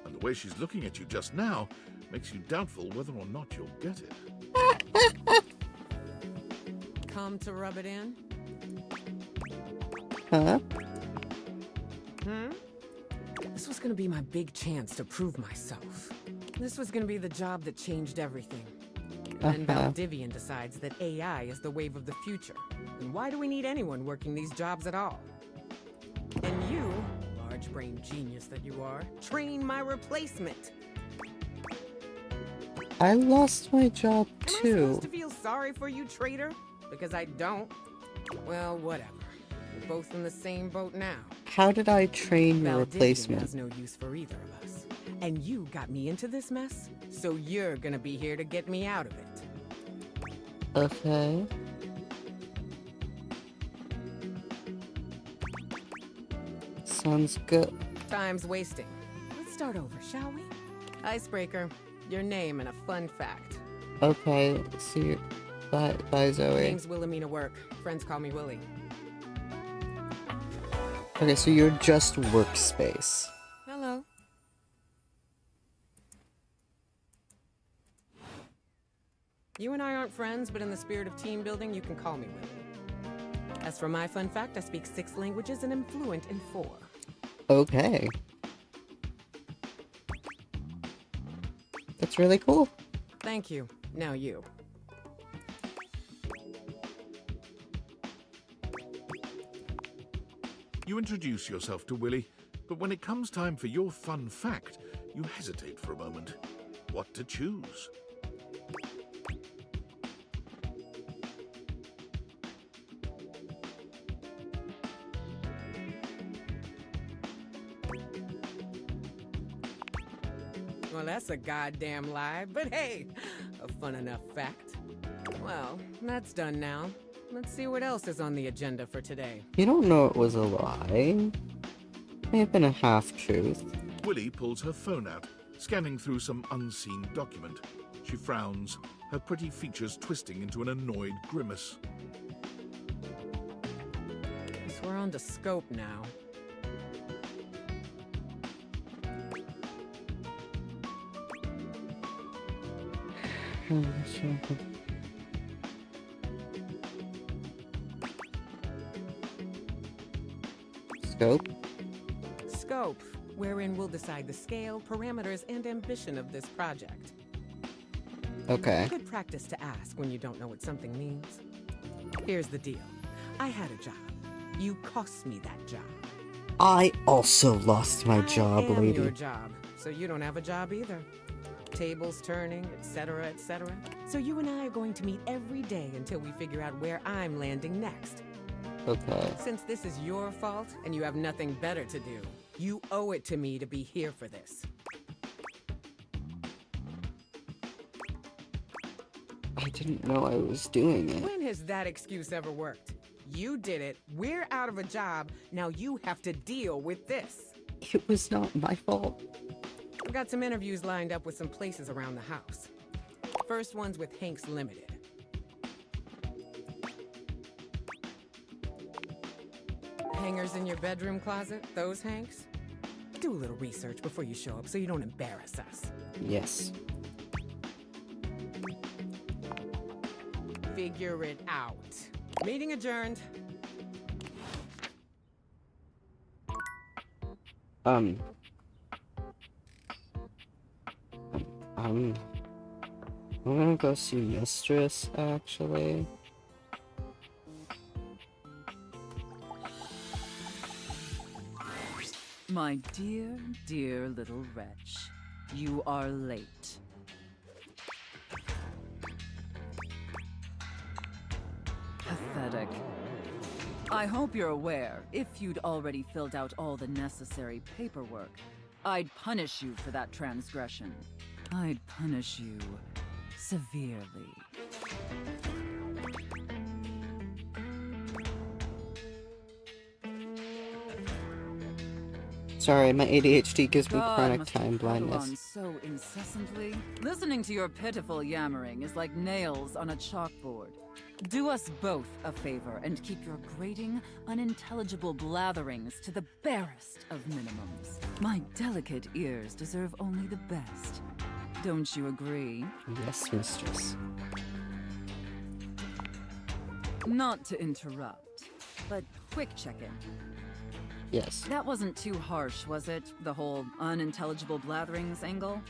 And the way she's looking at you just now makes you doubtful whether or not you'll get it. Come to rub it in? Huh? This was gonna be my big chance to prove myself. This was gonna be the job that changed everything. Then Valdivian decides that AI is the wave of the future. And why do we need anyone working these jobs at all? And you, large-brained genius that you are, train my replacement. I lost my job Am I too. supposed to feel sorry for you, traitor? Because I don't. Well, whatever. We're both in the same boat now. How did I train your Valdivian replacement? has no use for either of us. And you got me into this mess, so you're gonna be here to get me out of it. Okay. Sounds good. Time's wasting. Let's start over, shall we? Icebreaker, your name and a fun fact. Okay, see you. Bye, Zoe. Name's Wilhelmina Work. Friends call me Willie. Okay, so you're just workspace. Hello. You and I aren't friends, but in the spirit of team building, you can call me Willie. As for my fun fact, I speak 6 languages and am fluent in 4. Okay. That's really cool. Thank you. Now you. You introduce yourself to Willie, but when it comes time for your fun fact, you hesitate for a moment. What to choose? Well, that's a goddamn lie, but hey, a fun enough fact. Well, that's done now. Let's see what else is on the agenda for today. You don't know it was a lie. May have been a half-truth. Willie pulls her phone out, scanning through some unseen document. She frowns, her pretty features twisting into an annoyed grimace. Guess we're on to scope now. Scope? Scope, wherein we'll decide the scale, parameters, and ambition of this project. Okay. Good practice to ask when you don't know what something means. Here's the deal. I had a job. You cost me that job. I also lost my job, I am lady. your job, so you don't have a job either. Tables turning, etc., etc. So you and I are going to meet every day until we figure out where I'm landing next. Okay. Since this is your fault and you have nothing better to do, you owe it to me to be here for this. I didn't know I was doing it. When has that excuse ever worked? You did it, we're out of a job, now you have to deal with this. It was not my fault. I've got some interviews lined up with some places around the house. First one's with Hanks Limited. Hangers in your bedroom closet, those Hanks? Do a little research before you show up so you don't embarrass us. Yes. Figure it out. Meeting adjourned. I'm gonna go see Mistress, actually. My dear, dear little wretch, you are late. Pathetic. I hope you're aware, if you'd already filled out all the necessary paperwork, I'd punish you for that transgression. I'd punish you severely. Sorry, my ADHD gives me God chronic must time prattle blindness. on so incessantly. Listening to your pitiful yammering is like nails on a chalkboard. Do us both a favor and keep your grating, unintelligible blatherings to the barest of minimums. My delicate ears deserve only the best. Don't you agree? Yes, Mistress. Not to interrupt, but quick check-in. Yes. That wasn't too harsh, was it? The whole unintelligible blatherings angle?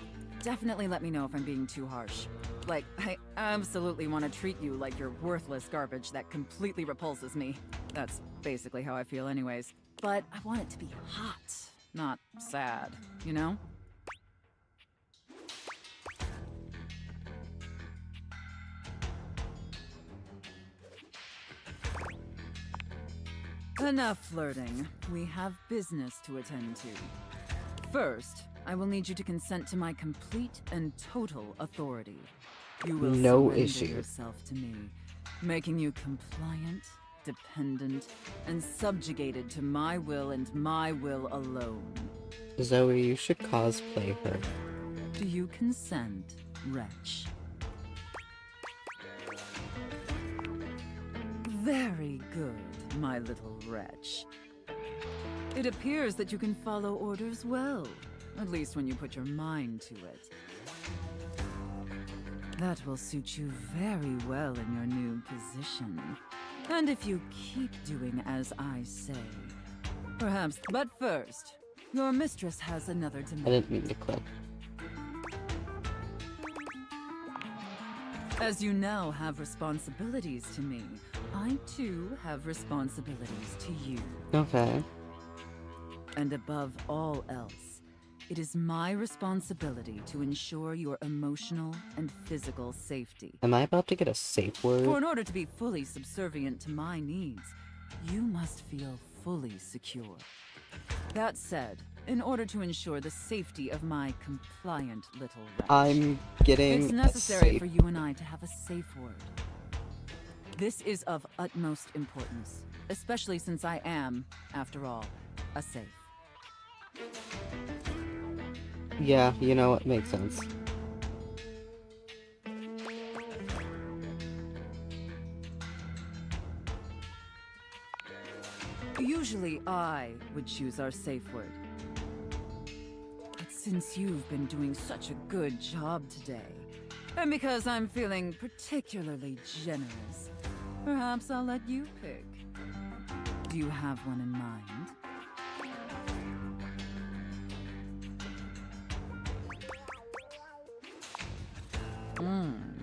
Definitely let me know if I'm being too harsh. Like, I absolutely want to treat you like you're worthless garbage that completely repulses me. That's basically how I feel anyways. But I want it to be hot, not sad, you know? Enough flirting. We have business to attend to. First, I will need you to consent to my complete and total authority. You will No surrender issue. yourself to me, making you compliant, dependent, and subjugated to my will and my will alone. Zoe, you should cosplay her. Do you consent, wretch? Very good, my little wretch. It appears that you can follow orders well, at least when you put your mind to it. That will suit you very well in your new position. And if you keep doing as I say, perhaps. But first, your mistress has another demand. I didn't mean to click. As you now have responsibilities to me, I too have responsibilities to you. Okay. And above all else, it is my responsibility to ensure your emotional and physical safety. Am I about to get a safe word? For in order to be fully subservient to my needs, you must feel fully secure. That said, in order to ensure the safety of my compliant little wretch, I'm getting it's a necessary safe. for you and I to have a safe word. This is of utmost importance, especially since I am, after all, a safe. Yeah, you know what makes sense. Usually I would choose our safe word. But since you've been doing such a good job today, and because I'm feeling particularly generous, perhaps I'll let you pick. Do you have one in mind?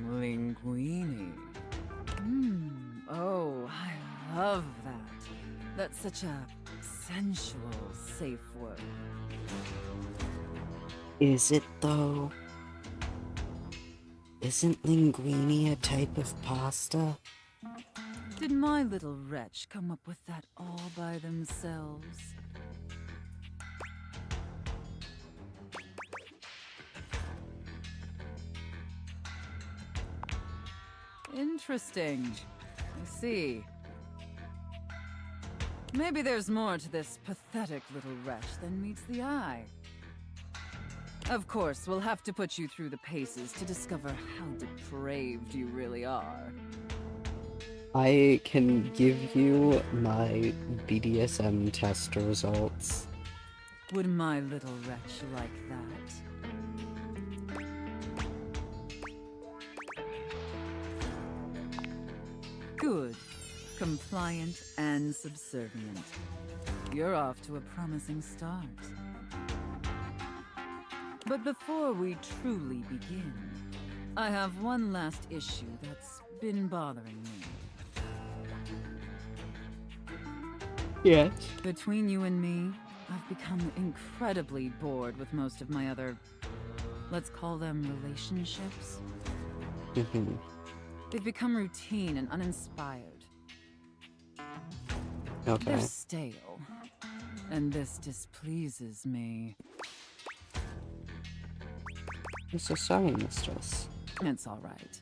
Linguini. Oh, I love that. That's such a sensual safe word. Is it though? Isn't linguine a type of pasta? Did my little wretch come up with that all by themselves? Interesting. I see. Maybe there's more to this pathetic little wretch than meets the eye. Of course, we'll have to put you through the paces to discover how depraved you really are. I can give you my BDSM test results. Would my little wretch like that? Good. Compliant and subservient. You're off to a promising start. But before we truly begin, I have one last issue that's been bothering me. Yes. Between you and me, I've become incredibly bored with most of my other, let's call them relationships. They've become routine and uninspired. Okay. They're stale. And this displeases me. I'm so sorry, mistress. It's all right.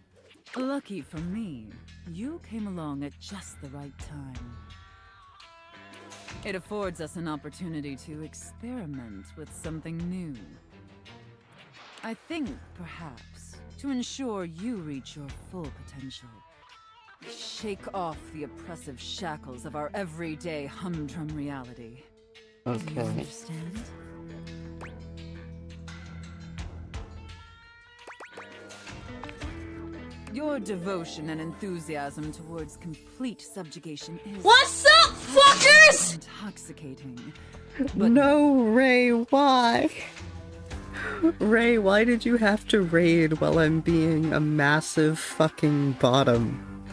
Lucky for me, you came along at just the right time. It affords us an opportunity to experiment with something new. I think, perhaps, to ensure you reach your full potential, shake off the oppressive shackles of our everyday humdrum reality. Okay. Do you understand? Your devotion and enthusiasm towards complete subjugation is... What's up, fuckers?! ...intoxicating. No, Ray, why? Ray, why did you have to raid while I'm being a massive fucking bottom?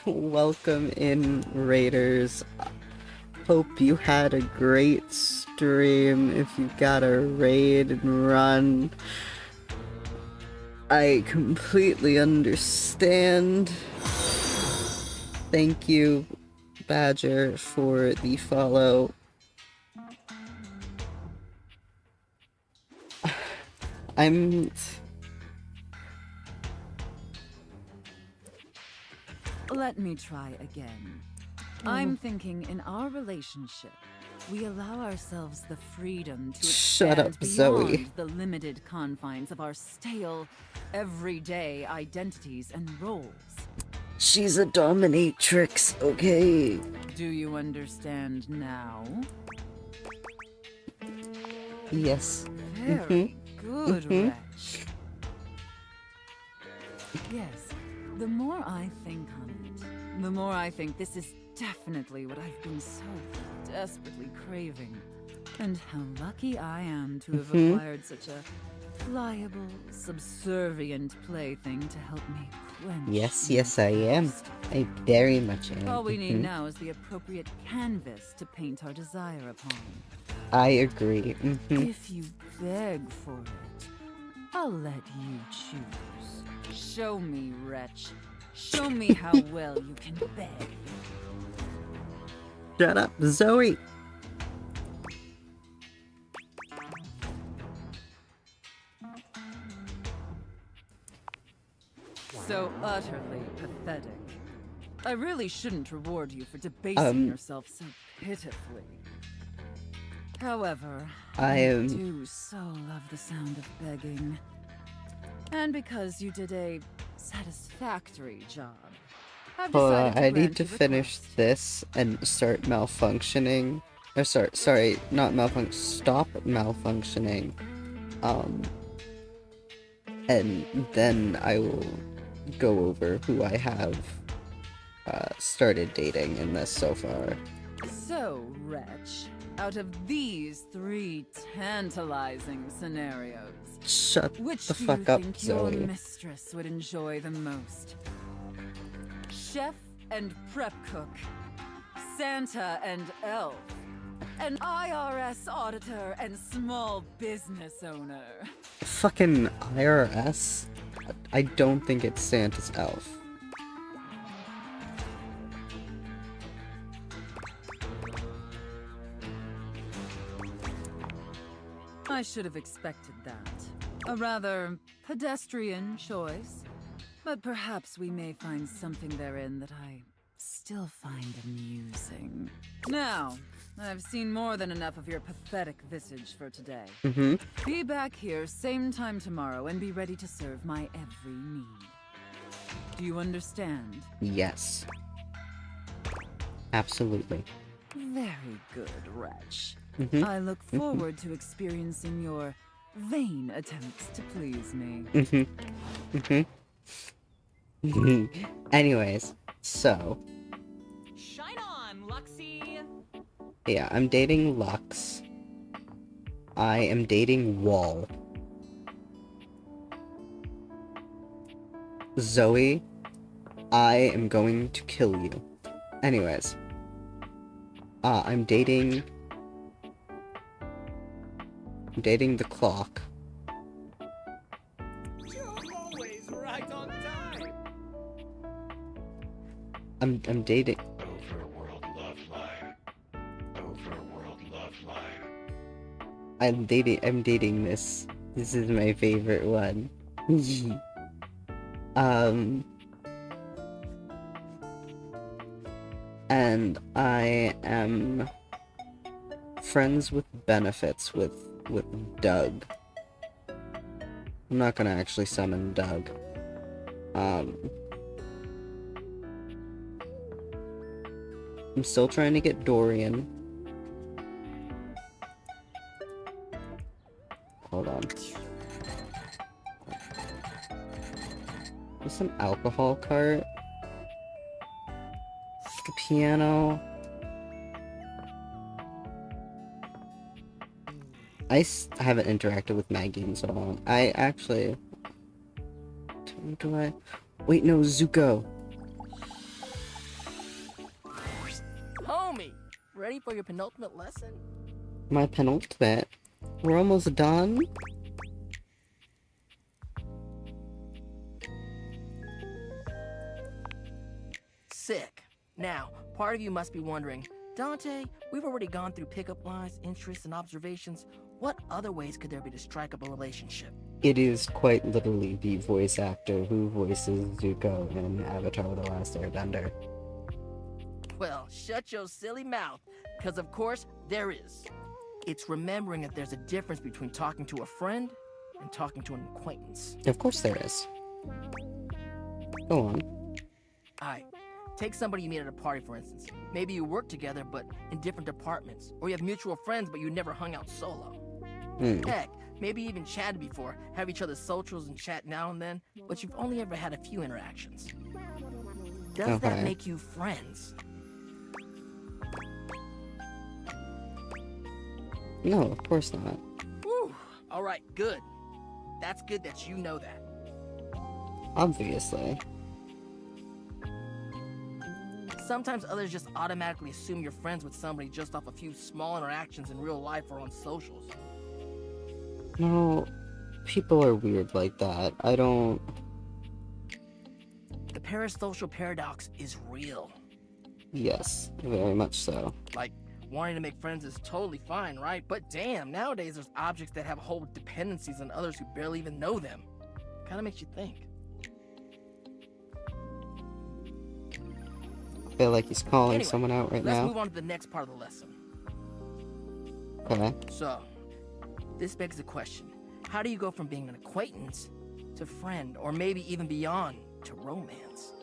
Welcome in, Raiders. Hope you had a great stream. If you got a raid and run, I completely understand. Thank you, Badger, for the follow. I'm... Let me try again. I'm thinking in our relationship, we allow ourselves the freedom to Shut expand up, Zoe. beyond the limited confines of our stale, everyday identities and roles. She's a dominatrix, okay? Do you understand now? Yes. Very good, Mhm. Wretch. Yes, the more I think on it, the more I think this is definitely what I've been so desperately craving. And how lucky I am to have Mhm. acquired such a pliable, subservient plaything to help me quench. Yes, my yes, I am. thirst. I very much am. All we need Mhm. now is the appropriate canvas to paint our desire upon. I agree. Mhm. If you beg for it, I'll let you choose. Show me, wretch. Show me how well you can beg. Shut up, Zoe! So utterly pathetic. I really shouldn't reward you for debasing yourself so pitifully. However, I do so love the sound of begging. And because you did a satisfactory job, I've Hold decided on, to I need grant to you a finish this and start malfunctioning. Or sorry, not malfunction. Stop malfunctioning. And then I will go over who I have started dating in this so far. So, wretch, out of these 3 tantalizing scenarios, Shut which the do fuck you up, think Zoe. your mistress would enjoy the most? Chef and prep cook, Santa and elf, an IRS auditor and small business owner. Fucking IRS? I don't think it's Santa's elf. I should have expected that. A rather pedestrian choice, but perhaps we may find something therein that I still find amusing. Now, I've seen more than enough of your pathetic visage for today. Mhm. Be back here same time tomorrow and be ready to serve my every need. Do you understand? Yes. Absolutely. Very good, wretch. Mhm. I look forward to experiencing your vain attempts to please me. Anyways, so Shine on, Luxie! yeah, I'm dating Lux. I am dating Wall. Zoe, I am going to kill you. Anyways, I'm dating the clock. You're always right on time. I'm dating. Overworld love line. Overworld love line. I'm dating this. This is my favorite one. And I am friends with benefits with Doug. I'm not gonna actually summon Doug. I'm still trying to get Dorian. Hold on. There's some alcohol cart. The piano. I haven't interacted with Maggie in so long. I actually... Do I... Wait, no, Zuko. Homie, ready for your penultimate lesson? My penultimate. We're almost done. Sick. Now, part of you must be wondering, Dante, we've already gone through pickup lines, interests, and observations. What other ways could there be to strike up a relationship? It is quite literally the voice actor who voices Zuko in Avatar: The Last Airbender. Well, shut your silly mouth, because of course there is. It's remembering that there's a difference between talking to a friend and talking to an acquaintance. Of course there is. Go on. Alright, take somebody you meet at a party, for instance. Maybe you work together, but in different departments. Or you have mutual friends, but you never hung out solo. Heck, maybe you even chatted before, have each other's socials and chat now and then, but you've only ever had a few interactions. Does that make you friends? No, of course not. Whew, alright, good. That's good that you know that. Obviously. Sometimes others just automatically assume you're friends with somebody just off a few small interactions in real life or on socials. No, people are weird like that. I don't... The parasocial paradox is real. Yes, very much so. Like, wanting to make friends is totally fine, right? But damn, nowadays there's objects that have whole dependencies on others who barely even know them. Kinda makes you think. I feel like he's calling Anyway, someone out right let's now. move on to the next part of the lesson. Okay. So, this begs the question. How do you go from being an acquaintance to friend, or maybe even beyond, to romance?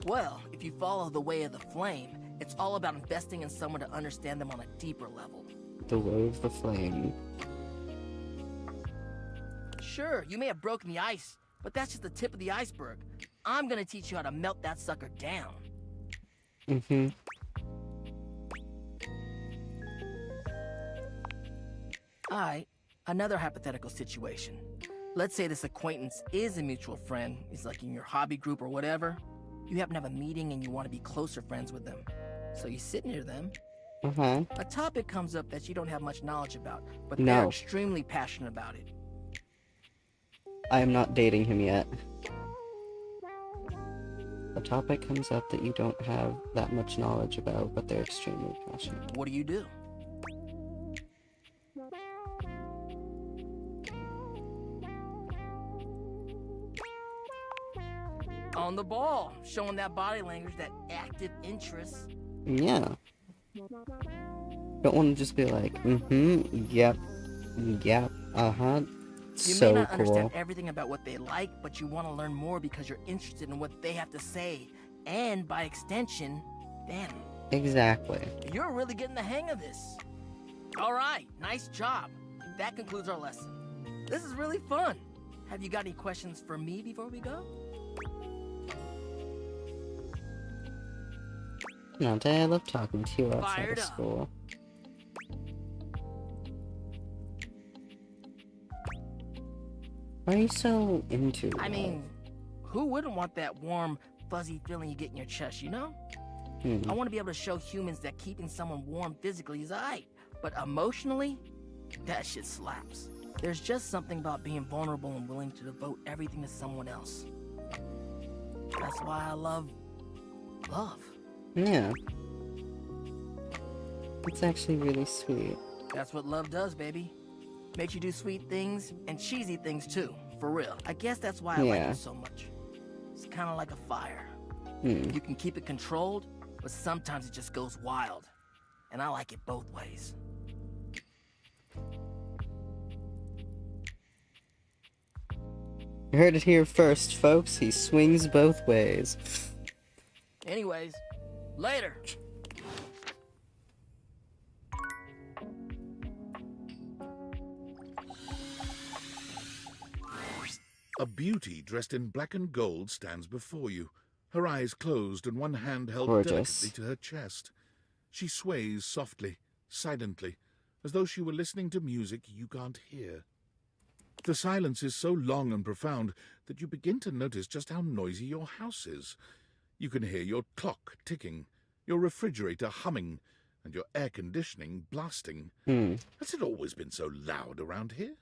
Well, if you follow the way of the flame, it's all about investing in someone to understand them on a deeper level. The way of the flame. Sure, you may have broken the ice, but that's just the tip of the iceberg. I'm gonna teach you how to melt that sucker down. Mm-hmm. Alright, another hypothetical situation. Let's say this acquaintance is a mutual friend. He's like in your hobby group or whatever. You happen to have a meeting and you want to be closer friends with them. So you sit near them. A topic comes up that you don't have much knowledge about, but they're extremely passionate about it. I am not dating him yet. A topic comes up that you don't have that much knowledge about, but they're extremely passionate. What do you do? On the ball, showing that body language, that active interest. Yeah. Don't want to just be like, yep, uh-huh. You may not understand everything about what they like, but you want to learn more because you're interested in what they have to say. And by extension, them. Exactly. You're really getting the hang of this. All right, nice job. That concludes our lesson. This is really fun. Have you got any questions for me before we go? Dante, I love talking to you outside Fired of up. school. Why are you so into I that? mean, who wouldn't want that warm, fuzzy feeling you get in your chest, you know? Hmm. I want to be able to show humans that keeping someone warm physically is alright, but emotionally, that shit slaps. There's just something about being vulnerable and willing to devote everything to someone else. That's why I love Yeah. It's actually really sweet. That's what love does, baby. Makes you do sweet things and cheesy things too, for real. I guess that's why I like Yeah. it so much. It's kind of like a fire. Hmm. You can keep it controlled, but sometimes it just goes wild. And I like it both ways. You heard it here first, folks. He swings both ways. Anyways, later. A beauty dressed in black and gold stands before you, her eyes closed and one hand held Gorgeous. delicately to her chest. She sways softly, silently, as though she were listening to music you can't hear. The silence is so long and profound that you begin to notice just how noisy your house is. You can hear your clock ticking, your refrigerator humming, and your air conditioning blasting. Hmm. Has it always been so loud around here?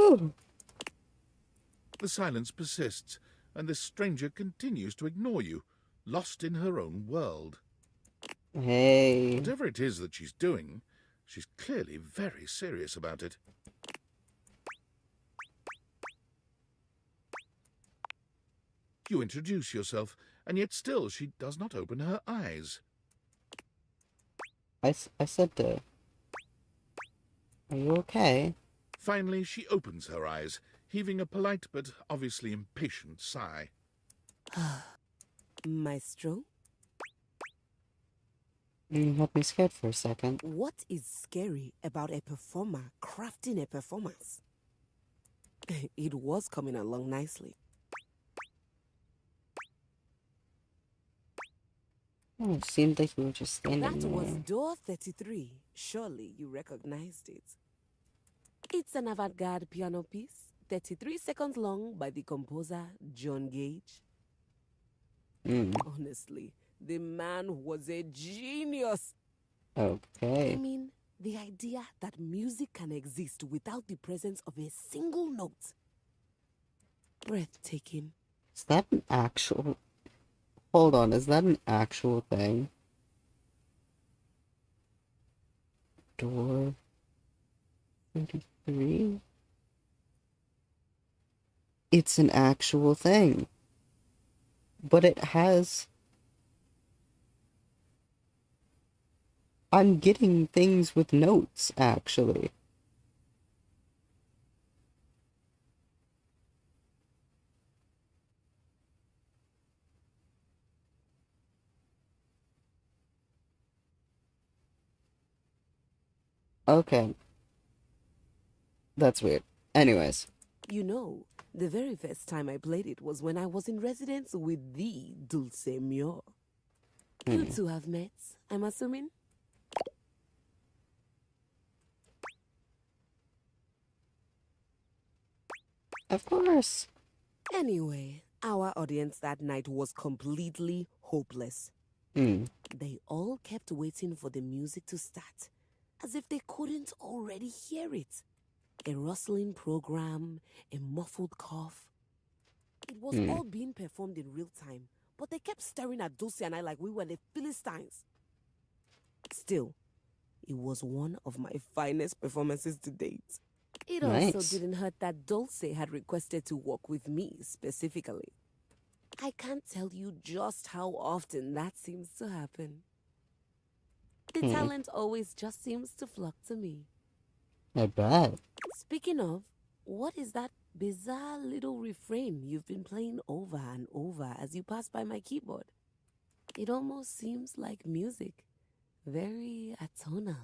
Ooh. The silence persists, and this stranger continues to ignore you, lost in her own world. Hey. Whatever it is that she's doing, she's clearly very serious about it. You introduce yourself, and yet still she does not open her eyes. I said to... Are you okay? Finally, she opens her eyes, heaving a polite but obviously impatient sigh. Maestro? You had me scared for a second. What is scary about a performer crafting a performance? It was coming along nicely. Oh, it seemed like you were just standing That there. was door 33. Surely you recognized it. It's an avant-garde piano piece, 33 seconds long, by the composer John Gage. Honestly, the man was a genius. Okay. I mean, the idea that music can exist without the presence of a single note. Breathtaking. Is that an actual... Hold on, is that an actual thing? Door 33? It's an actual thing. But it has... I'm getting things with notes, actually. Okay. That's weird. Anyways. You know, the very first time I played it was when I was in residence with the Dulce Mio. You two have met, I'm assuming? Of course. Anyway, our audience that night was completely hopeless. They all kept waiting for the music to start, as if they couldn't already hear it. A rustling program, a muffled cough. It was all being performed in real time, but they kept staring at Dulce and I like we were the Philistines. Still, it was one of my finest performances to date. It also didn't hurt that Dulce had requested to work with me specifically. I can't tell you just how often that seems to happen. The talent always just seems to flock to me. I bet. Speaking of, what is that bizarre little refrain you've been playing over and over as you pass by my keyboard? It almost seems like music. Very atonal.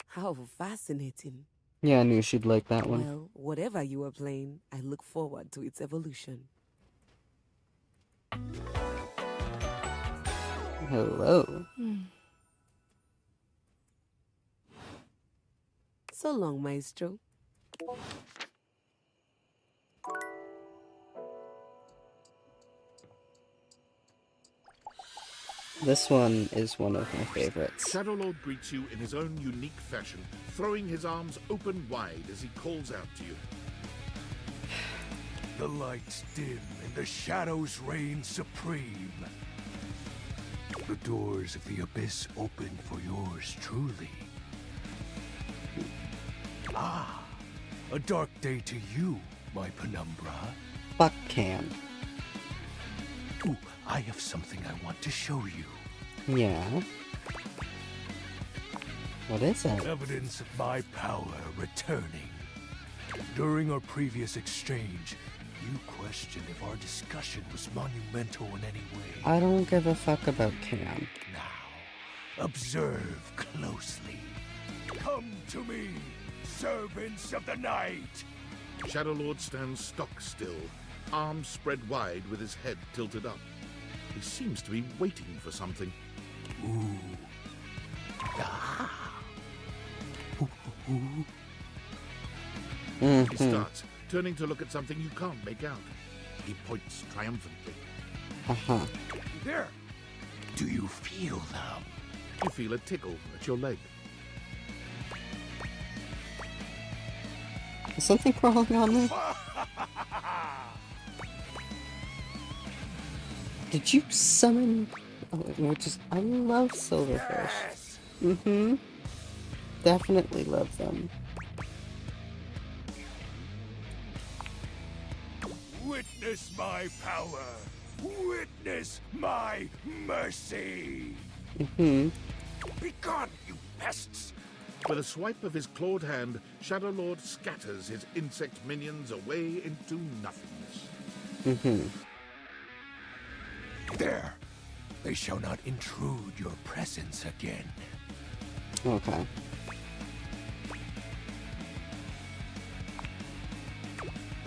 How fascinating. Yeah, I knew she'd like that one. Well, whatever you are playing, I look forward to its evolution. Hello. So long, Maestro. This one is one of my favorites. Shadowlord greets you in his own unique fashion, throwing his arms open wide as he calls out to you. The lights dim and the shadows reign supreme. The doors of the abyss open for yours truly. Ah, a dark day to you, my penumbra. Fuck Cam. Ooh, I have something I want to show you. Yeah? What is it? Evidence of my power returning. During our previous exchange, you questioned if our discussion was monumental in any way. I don't give a fuck about Cam. Now, observe closely. Come to me, servants of the night! Shadowlord stands stock still, arms spread wide with his head tilted up. He seems to be waiting for something. Ooh. Ah. He starts, turning to look at something you can't make out. He points triumphantly. There! Do you feel them? You feel a tickle at your leg. Is something crawling on me? Did you summon... Oh, no, just... I love silverfish. Mm-hmm. Definitely love them. Witness my power! Witness my mercy! Mm-hmm. Begone, you pests! With a swipe of his clawed hand, Shadow Lord scatters his insect minions away into nothingness. Mm-hmm. There! They shall not intrude your presence again. Okay.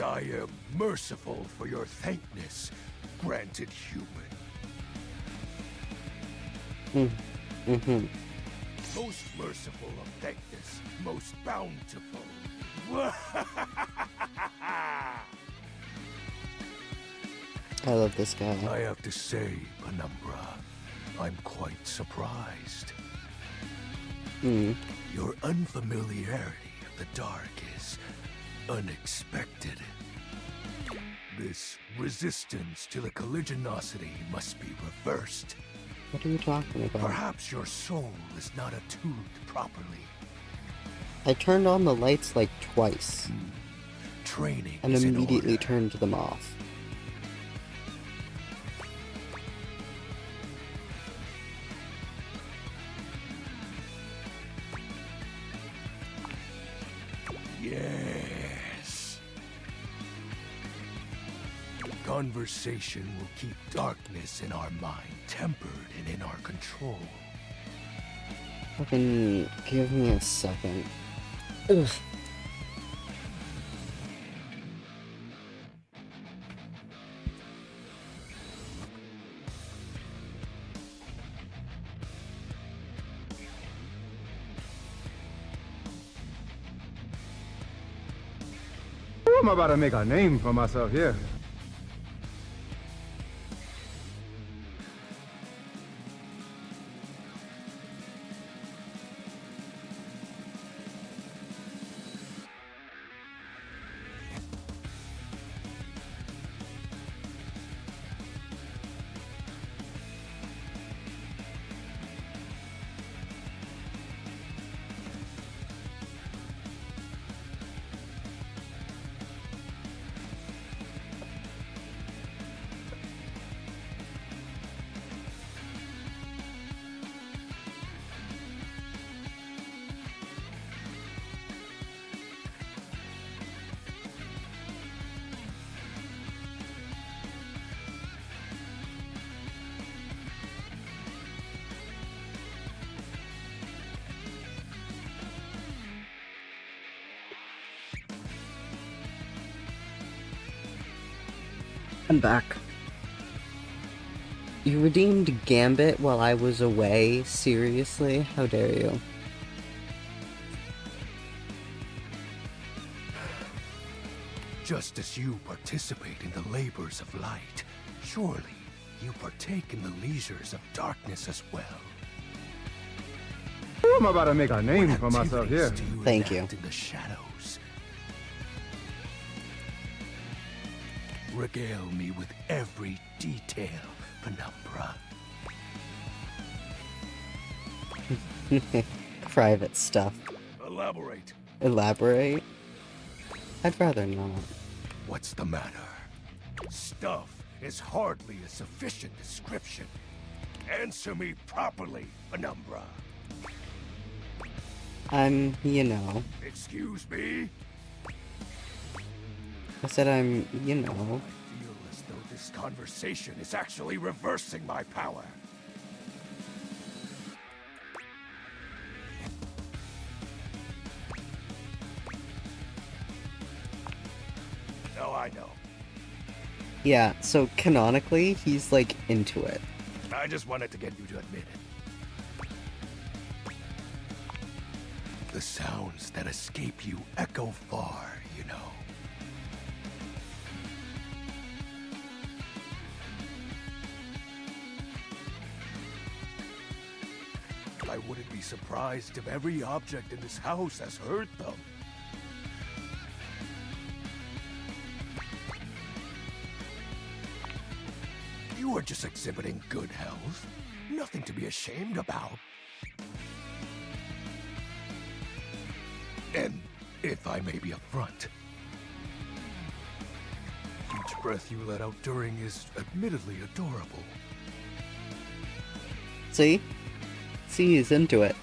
I am merciful for your thankness, granted human. Mm-hmm. Most merciful of thankness, most bountiful. I love this guy. I have to say, Penumbra, I'm quite surprised. Your unfamiliarity of the dark is unexpected. This resistance to the colligiosity must be reversed. What are you talking about? Perhaps your soul is not attuned properly. I turned on the lights like twice. Training and is in immediately order. turned them off. Yes. Conversation will keep darkness in our mind tempered and in our control. Fucking give me a second. Ugh. I'm about to make a name for myself here. I'm back. You redeemed Gambit while I was away? Seriously? How dare you? Just as you participate in the labors of light, surely you partake in the leisures of darkness as well. I'm about to make a name for myself here. Thank you. In the shadows. Regale me with every detail, Penumbra. Private stuff. Elaborate. Elaborate? I'd rather not. What's the matter? Stuff is hardly a sufficient description. Answer me properly, Penumbra. You know. Excuse me? I said I'm, you know. I feel as though this conversation is actually reversing my power. Oh, I know. Yeah, so canonically, he's like into it. I just wanted to get you to admit it. The sounds that escape you echo far, you know. I wouldn't be surprised if every object in this house has heard them. You are just exhibiting good health. Nothing to be ashamed about. And if I may be upfront, each breath you let out during is admittedly adorable. See? See, he's into it.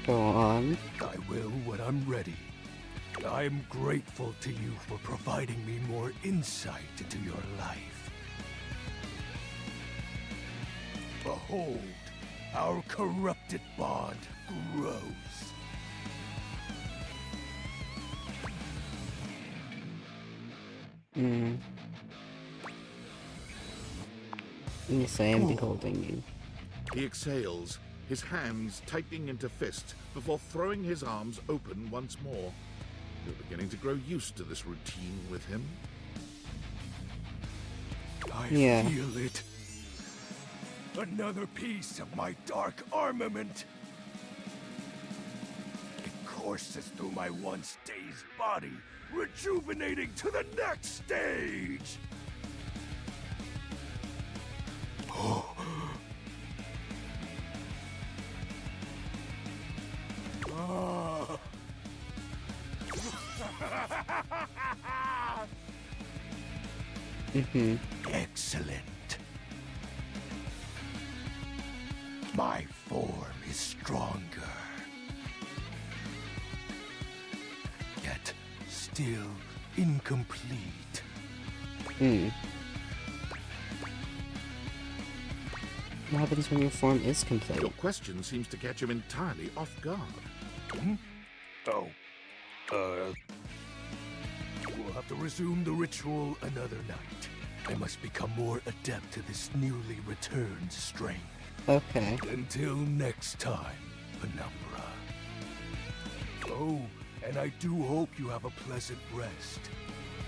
Go on. I will when I'm ready. I'm grateful to you for providing me more insight into your life. Behold, our corrupted bond grows. Yes, I am beholding you. He exhales, his hands tightening into fists before throwing his arms open once more. You're beginning to grow used to this routine with him. I Yeah. feel it. Another piece of my dark armament. It courses through my once dazed body, rejuvenating to the next stage. Excellent. My form is stronger. Yet still incomplete. What happens when your form is complete? Your question seems to catch him entirely off guard. Oh. We'll have to resume the ritual another night. I must become more adept to this newly returned strength. Okay. Until next time, Penumbra. Oh, and I do hope you have a pleasant rest.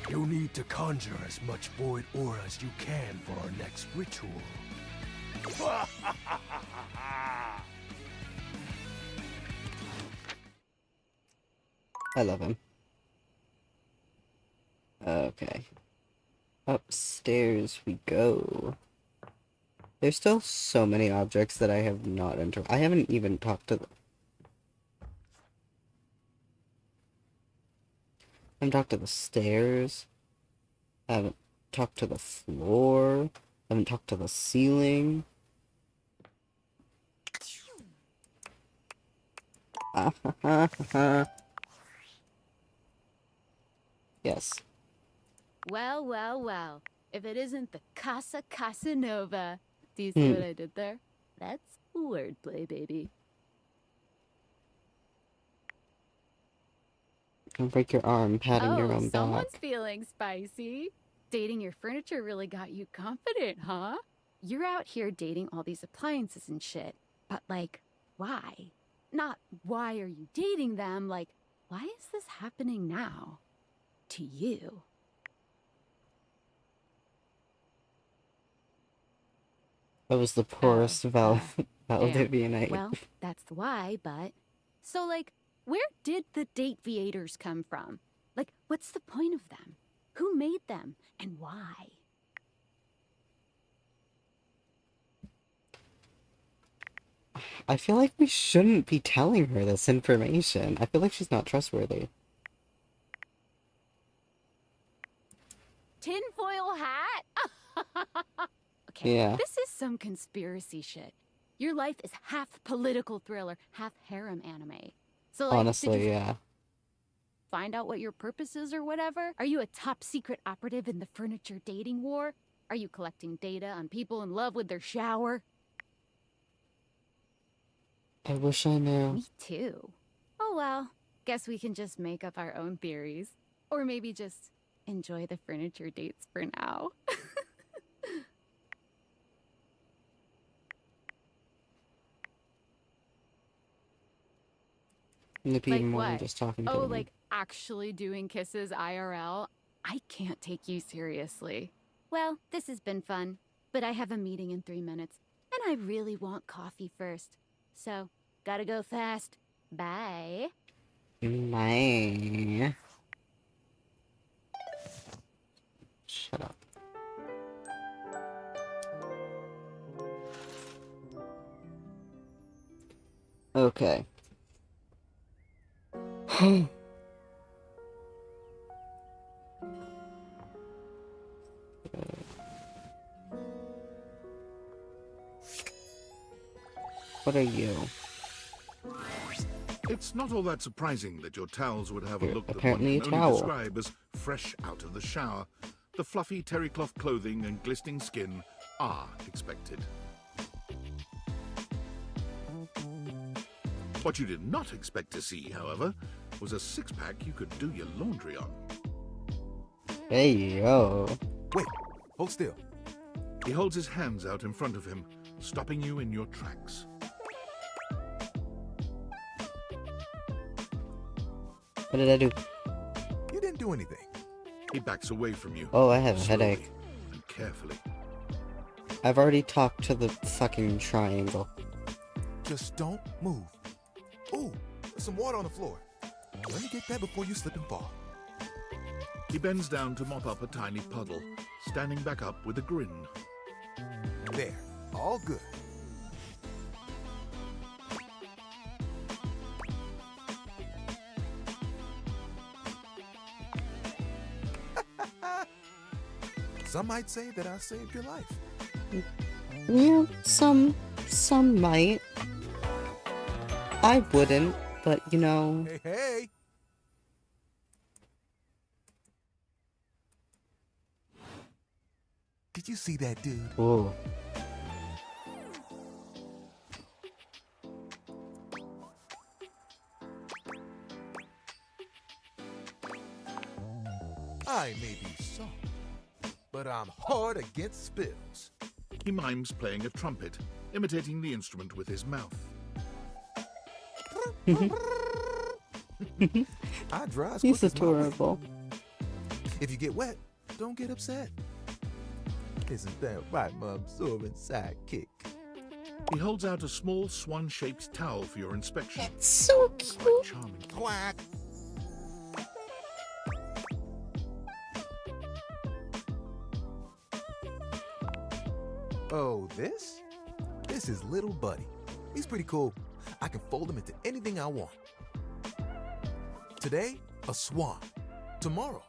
You'll need to conjure as much void aura as you can for our next ritual. I love him. Okay. Upstairs we go. There's still so many objects that I have not I haven't even talked to them. I haven't talked to the stairs. I haven't talked to the floor. I haven't talked to the ceiling. Yes. Well, well, well. If it isn't the Casa Casanova. Do you see what I did there? That's wordplay, baby. Don't break your arm patting your own someone's back. feeling spicy. Dating your furniture really got you confident, huh? You're out here dating all these appliances and shit. But, like, why? Not why are you dating them, like, why is this happening now? To you. I was the poorest Valdivianite. Well, that's the why, but... So, like, where did the date viators come from? Like, what's the point of them? Who made them? And why? I feel like we shouldn't be telling her this information. I feel like she's not trustworthy. Tinfoil hat? Okay, Yeah. this is some conspiracy shit. Your life is half political thriller, half harem anime. So, like, Honestly, did you yeah. find out what your purpose is or whatever? Are you a top secret operative in the furniture dating war? Are you collecting data on people in love with their shower? I wish I knew. Me too. Oh well, guess we can just make up our own theories. Or maybe just enjoy the furniture dates for now. Nippy Like more what? than just talking to Oh, him. like actually doing kisses IRL? I can't take you seriously. Well, this has been fun, but I have a meeting in 3 minutes, and I really want coffee first. So, gotta go fast. Bye. Bye. shut up. Okay. What are you? It's not all that surprising that your towels would have a You're look that one apparently can a only towel. describe as fresh out of the shower. The fluffy terry cloth clothing and glistening skin are expected. What you did not expect to see, however, was a six-pack you could do your laundry on. Hey, yo. Wait, hold still. He holds his hands out in front of him, stopping you in your tracks. What did I do? You didn't do anything. He backs away from you. Oh, I have a slowly headache. and carefully. I've already talked to the fucking triangle. Just don't move. Ooh, there's some water on the floor. Let me get that before you slip and fall. He bends down to mop up a tiny puddle, standing back up with a grin. There, all good. Some might say that I saved your life. Yeah, some might. I wouldn't, but you know. Hey, hey! Did you see that dude? Whoa. I may be soft, but I'm hard against spills. He mimes playing a trumpet, imitating the instrument with his mouth. I dry as He's quick as my whip. adorable. If you get wet, don't get upset. Isn't that right, my absorbent sidekick? He holds out a small swan-shaped towel for your inspection. It's so cute. Charming. Quack! Oh, this? This is Little Buddy. He's pretty cool. I can fold him into anything I want. Today, a swan. Tomorrow,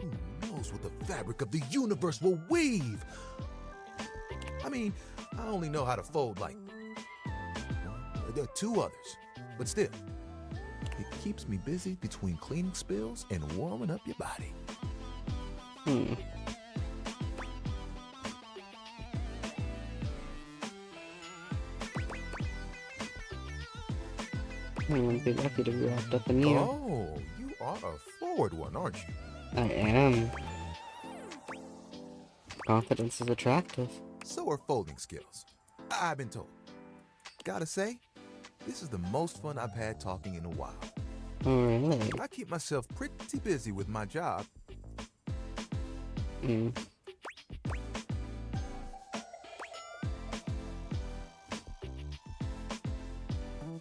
who knows what the fabric of the universe will weave? I mean, I only know how to fold like there are two others, but still, it keeps me busy between cleaning spills and warming up your body. I would be lucky to be wrapped up in you. Oh, you are a forward one, aren't you? I am. Confidence is attractive. So are folding skills. I've been told. Gotta say, this is the most fun I've had talking in a while. Oh, really? I keep myself pretty busy with my job.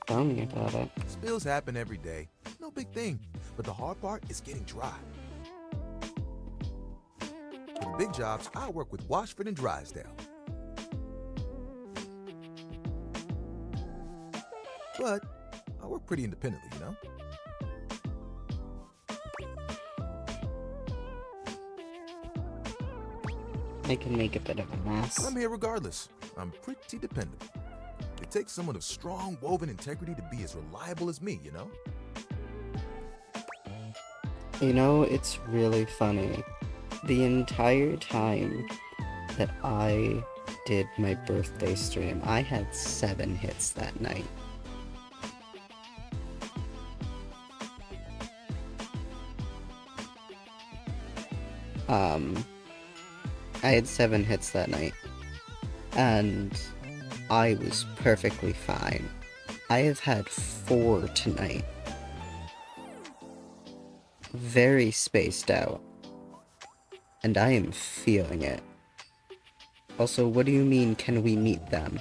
Tell me about it. Spills happen every day. No big thing. But the hard part is getting dry. For the big jobs, I work with Washford and Drysdale. But I work pretty independently, you know? I can make a bit of a mess. I'm here regardless. I'm pretty dependable. It takes someone of strong woven integrity to be as reliable as me, you know? You know, it's really funny. The entire time that I did my birthday stream, I had 7 hits that night. I had 7 hits that night, and I was perfectly fine. I have had 4 tonight. Very spaced out. And I am feeling it. Also, what do you mean, can we meet them?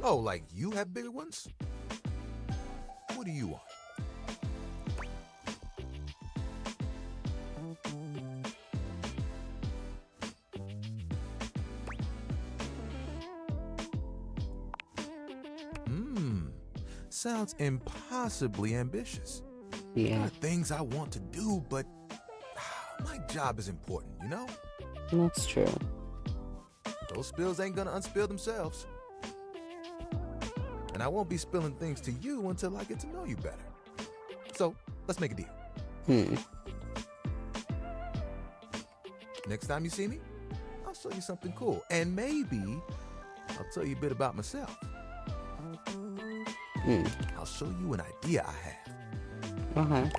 Oh, like you have bigger ones? What do you want? sounds impossibly ambitious. Yeah. There are things I want to do, but my job is important, you know? That's true. Those spills ain't gonna unspill themselves. And I won't be spilling things to you until I get to know you better. So, let's make a deal. Next time you see me, I'll show you something cool. And maybe I'll tell you a bit about myself. I'll show you an idea I have.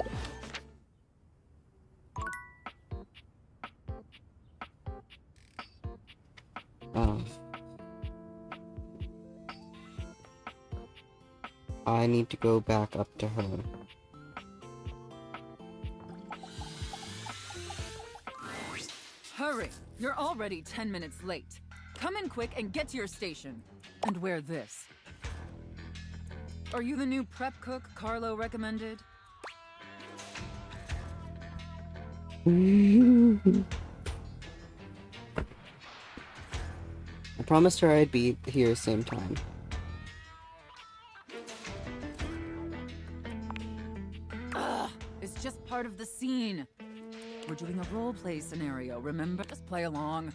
I need to go back up to her. Hurry! You're already 10 minutes late. Come in quick and get to your station. And wear this. Are you the new prep cook Carlo recommended? I promised her I'd be here same time. Ugh, it's just part of the scene. We're doing a roleplay scenario, remember? Just play along.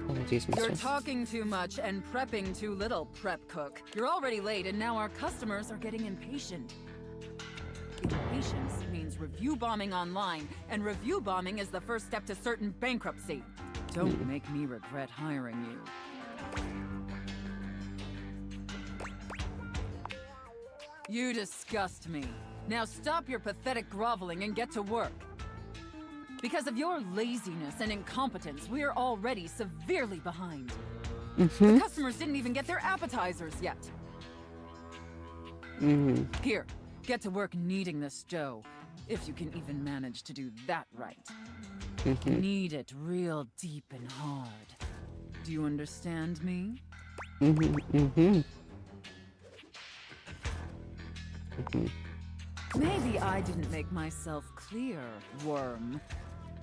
Apologies, You're mistress. talking too much and prepping too little, prep cook. You're already late and now our customers are getting impatient. Impatience means review bombing online, and review bombing is the first step to certain bankruptcy. Don't make me regret hiring you. You disgust me. Now stop your pathetic groveling and get to work. Because of your laziness and incompetence, we are already severely behind. The customers didn't even get their appetizers yet. Here, get to work kneading this dough, if you can even manage to do that right. Knead it real deep and hard. Do you understand me? Maybe I didn't make myself clear, worm.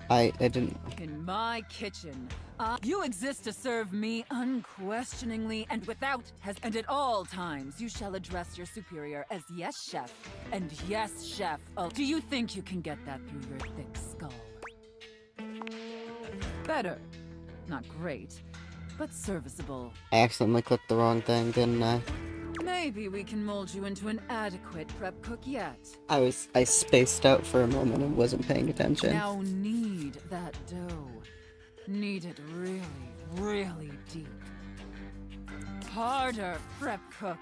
I didn't. In my kitchen, you exist to serve me unquestioningly and without and at all times you shall address your superior as yes, chef, and yes, chef. Do you think you can get that through your thick skull? Better. Not great, but serviceable. I accidentally clicked the wrong thing, didn't I? Maybe we can mold you into an adequate prep cook yet. I spaced out for a moment and wasn't paying attention. Now knead that dough. Knead it really, really deep. Harder, prep cook.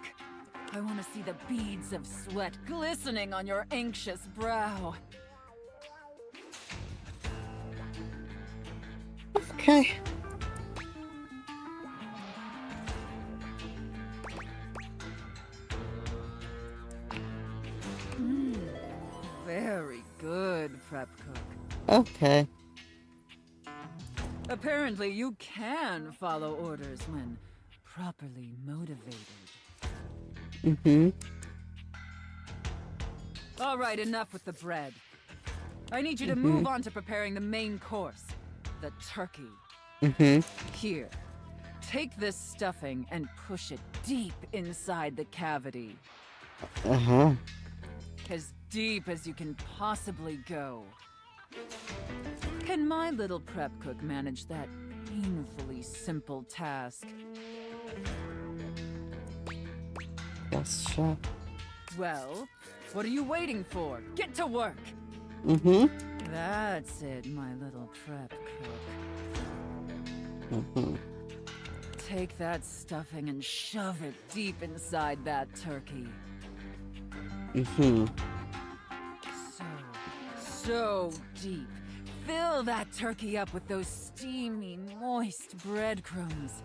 I want to see the beads of sweat glistening on your anxious brow. Okay. Very good, prep cook. Okay. Apparently you can follow orders when properly motivated. All right, enough with the bread. I need you to move on to preparing the main course, the turkey. Here, take this stuffing and push it deep inside the cavity. As deep as you can possibly go. Can my little prep cook manage that painfully simple task? Yes, chef. Well, what are you waiting for? Get to work! That's it, my little prep cook. Take that stuffing and shove it deep inside that turkey. So deep. Fill that turkey up with those steamy, moist breadcrumbs.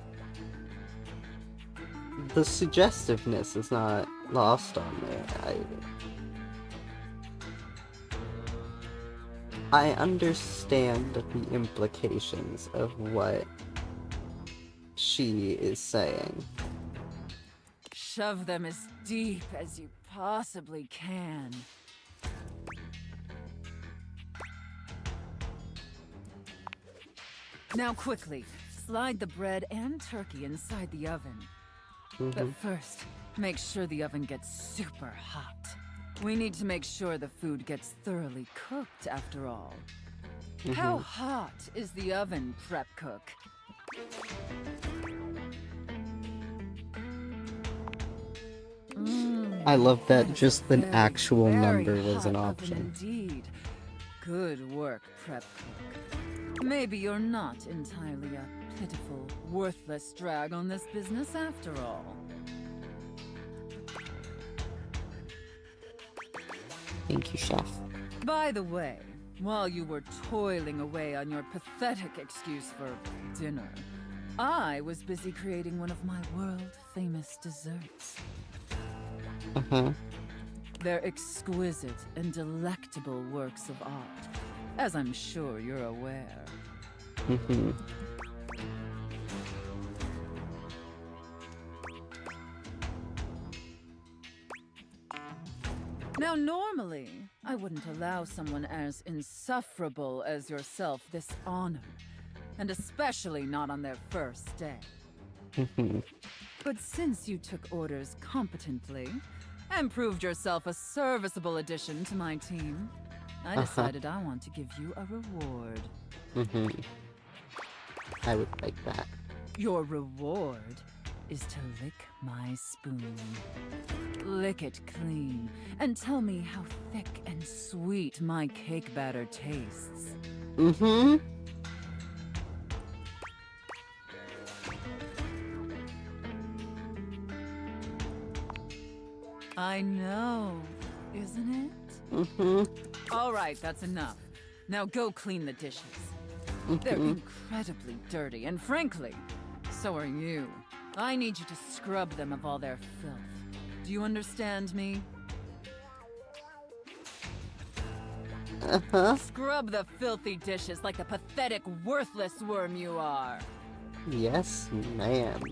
The suggestiveness is not lost on me. I understand the implications of what she is saying. Shove them as deep as you possibly can. Now quickly, slide the bread and turkey inside the oven. But first, make sure the oven gets super hot. We need to make sure the food gets thoroughly cooked, after all. How hot is the oven, prep cook? I love that just an Very, actual very number was an hot option. oven indeed. Good work, prep cook. Maybe you're not entirely a pitiful, worthless drag on this business after all. Thank you, chef. By the way, while you were toiling away on your pathetic excuse for dinner, I was busy creating one of my world-famous desserts. They're exquisite and delectable works of art, as I'm sure you're aware. Now, normally, I wouldn't allow someone as insufferable as yourself this honor, and especially not on their first day. But since you took orders competently, and proved yourself a serviceable addition to my team, I decided I want to give you a reward. I would like that. Your reward is to lick my spoon. Lick it clean, and tell me how thick and sweet my cake batter tastes. I know, isn't it? All right, that's enough. Now go clean the dishes. They're incredibly dirty, and frankly, so are you. I need you to scrub them of all their filth. Do you understand me? Scrub the filthy dishes like the pathetic, worthless worm you are. Yes, ma'am.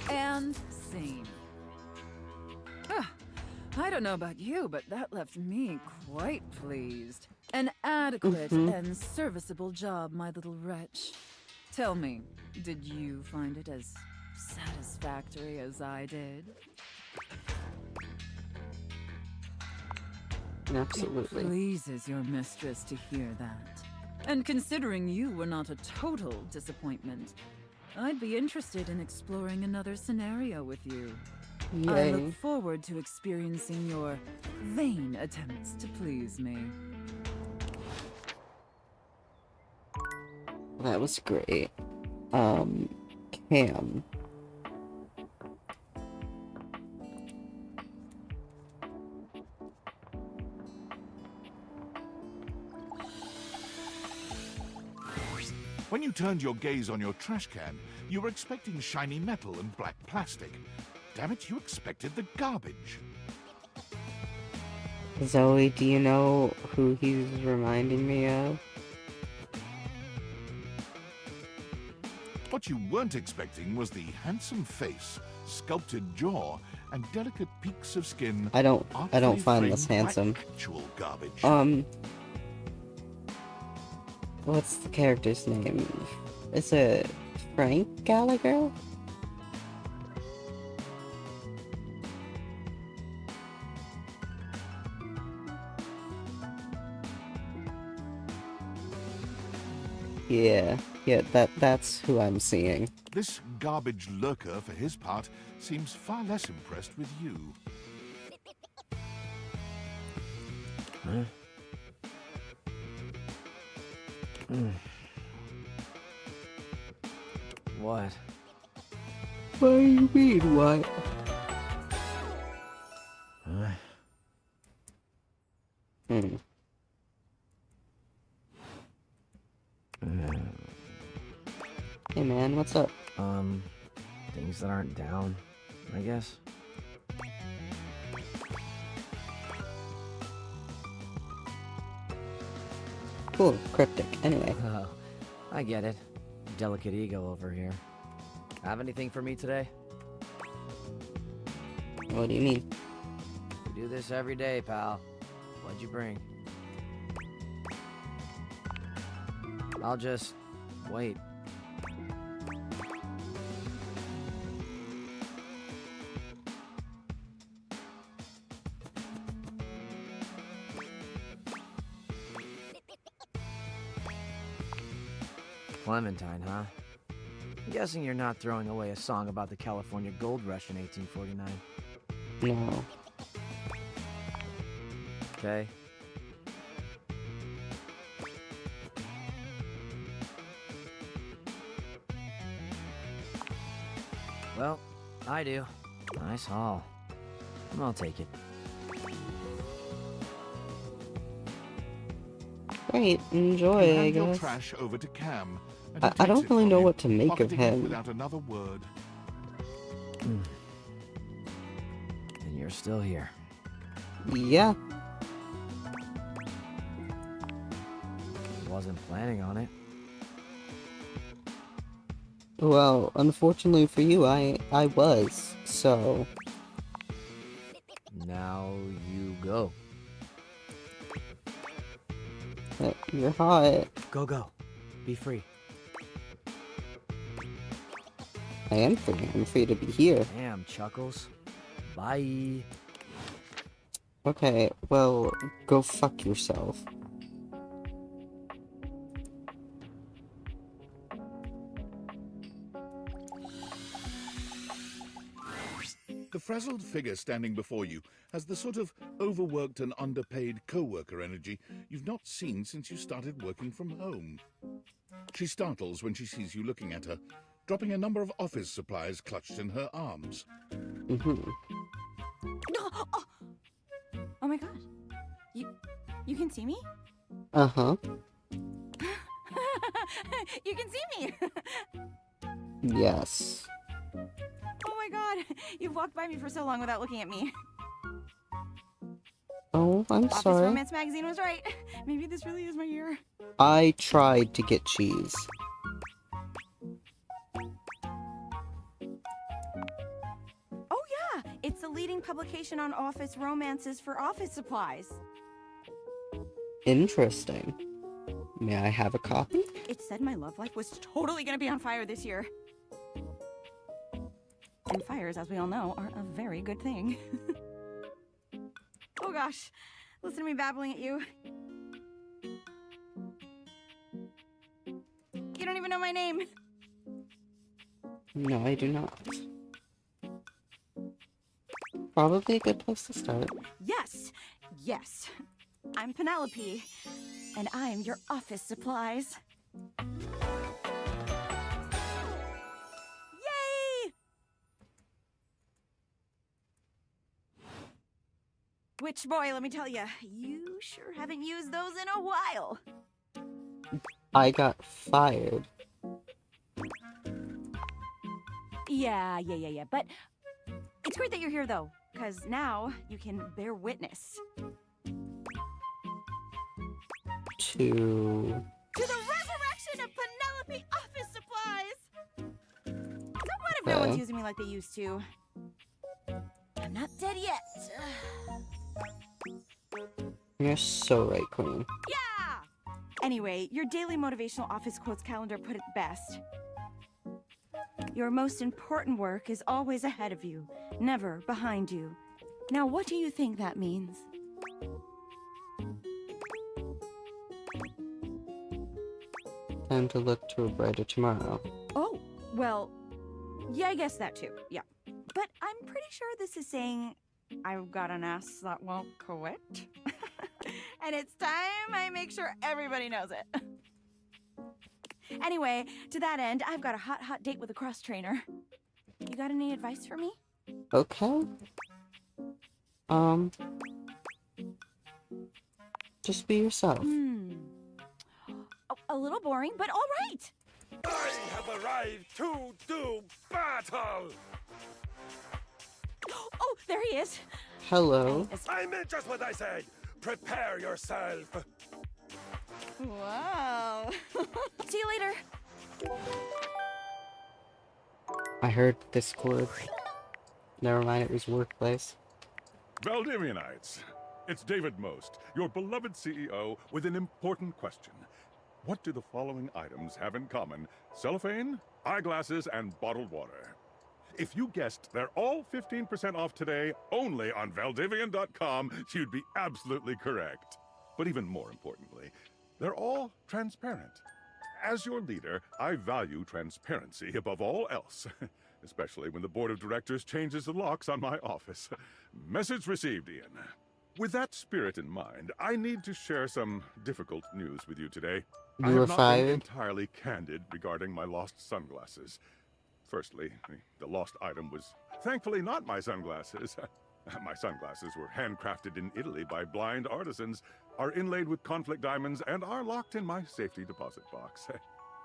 And scene. I don't know about you, but that left me quite pleased. An adequate and serviceable job, my little wretch. Tell me, did you find it as satisfactory as I did? Absolutely. It pleases your mistress to hear that. And considering you were not a total disappointment, I'd be interested in exploring another scenario with you. I Yay. look forward to experiencing your vain attempts to please me. That was great. Cam. When you turned your gaze on your trash can, you were expecting shiny metal and black plastic. Damn it, you expected the garbage. Zoe, do you know who he's reminding me of? What you weren't expecting was the handsome face, sculpted jaw, and delicate peaks of skin. I don't artfully find this framed by handsome. actual garbage. What's the character's name? Is it Frank Gallagher? Yeah, that's who I'm seeing. This garbage lurker, for his part, seems far less impressed with you. Huh? What? What do you mean, what? Huh? Hey man, what's up? Things that aren't down, I guess. Cool, cryptic. Anyway. Oh, I get it. Delicate ego over here. Have anything for me today? What do you mean? We do this every day, pal. What'd you bring? I'll just wait. Clementine, huh? I'm guessing you're not throwing away a song about the California Gold Rush in 1849. No. Okay. Well, I do. Nice haul. I'll take it. Great, enjoy, You I hand your guess. trash over to Cam. and I he takes don't it really from know you, what to make of pocketing it him. without another word. And you're still here. Yeah. Wasn't planning on it. Well, unfortunately for you, I was, so... Now you go. You're hot. Go. Be free. I am free. I'm free to be here. Damn, Chuckles. Bye. Okay, well, go fuck yourself. The frazzled figure standing before you has the sort of overworked and underpaid co-worker energy you've not seen since you started working from home. She startles when she sees you looking at her, dropping a number of office supplies clutched in her arms. Oh my god. You can see me? Uh-huh. You can see me! Yes. Oh my god. You've walked by me for so long without looking at me. Oh, I'm Office sorry. Romance magazine was right. Maybe this really is my year. I tried to get cheese. Oh yeah! It's the leading publication on office romances for office supplies. Interesting. May I have a copy? It said my love life was totally gonna be on fire this year. And fires, as we all know, are a very good thing. Oh gosh, listen to me babbling at you. You don't even know my name. No, I do not. Probably a good place to start. Yes. I'm Penelope, and I'm your office supplies. Yay! Which, boy, let me tell you, you sure haven't used those in a while. I got fired. Yeah. But it's great that you're here, though, because now you can bear witness To... to the resurrection of Penelope office supplies. So what if no one's Okay. using me like they used to? I'm not dead yet. You're so right, Queen. Yeah! Anyway, your daily motivational office quotes calendar put it best. Your most important work is always ahead of you, never behind you. Now, what do you think that means? Time to look to a brighter tomorrow. Oh, well, yeah, I guess that too, yeah. But I'm pretty sure this is saying I've got an ass that won't quit. And it's time I make sure everybody knows it. Anyway, to that end, I've got a hot date with a cross trainer. You got any advice for me? Okay. Just be yourself. A little boring, but all right. I have arrived to do battle! Oh, there he is. Hello. I meant just what I said! Prepare yourself! Wow. See you later. I heard Discord. Never mind, it was workplace. Valdivianites, it's David Most, your beloved CEO, with an important question. What do the following items have in common? Cellophane, eyeglasses, and bottled water. If you guessed they're all 15% off today, only on Valdivian.com, you'd be absolutely correct. But even more importantly, they're all transparent. As your leader, I value transparency above all else, especially when the board of directors changes the locks on my office. Message received, Ian. With that spirit in mind, I need to share some difficult news with you today. I You were have not been fired? entirely candid regarding my lost sunglasses. Firstly, the lost item was thankfully not my sunglasses. My sunglasses were handcrafted in Italy by blind artisans, are inlaid with conflict diamonds, and are locked in my safety deposit box.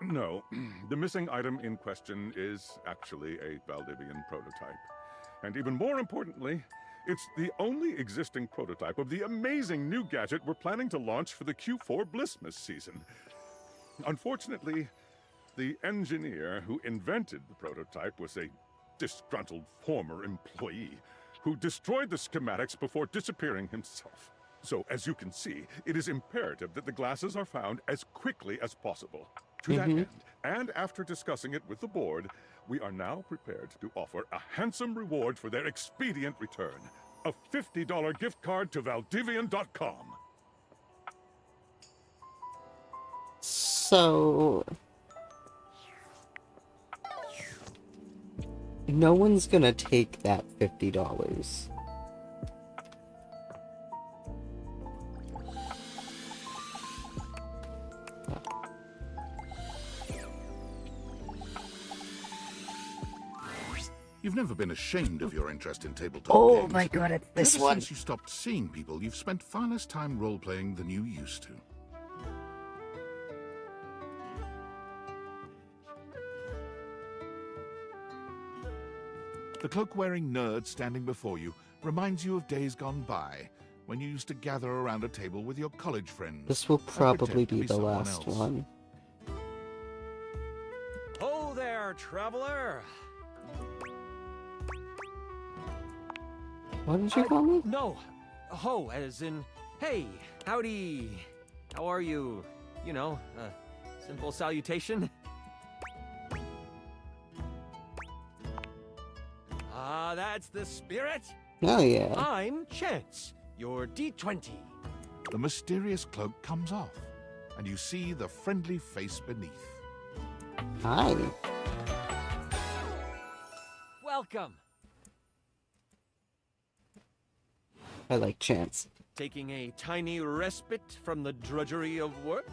No, the missing item in question is actually a Valdivian prototype. And even more importantly, it's the only existing prototype of the amazing new gadget we're planning to launch for the Q4 Blissmas season. Unfortunately, the engineer who invented the prototype was a disgruntled former employee who destroyed the schematics before disappearing himself. So, as you can see, it is imperative that the glasses are found as quickly as possible. To that end, and after discussing it with the board, we are now prepared to offer a handsome reward for their expedient return. A $50 gift card to Valdivian.com. So... no one's gonna take that $50. You've never been ashamed of your interest in tabletop Oh games. my god, it's this Ever one. Since you stopped seeing people, you've spent far less time role-playing than you used to. The cloak-wearing nerd standing before you reminds you of days gone by, when you used to gather around a table with your college friends. This will and probably pretend to be the someone last else. one. Ho there, traveler! What did you call me? No. Ho, as in, hey, howdy. How are you? You know, simple salutation. Ah, that's the spirit. Oh yeah. I'm Chance, your D20. The mysterious cloak comes off, and you see the friendly face beneath. Hi. Welcome. I like Chance. Taking a tiny respite from the drudgery of work?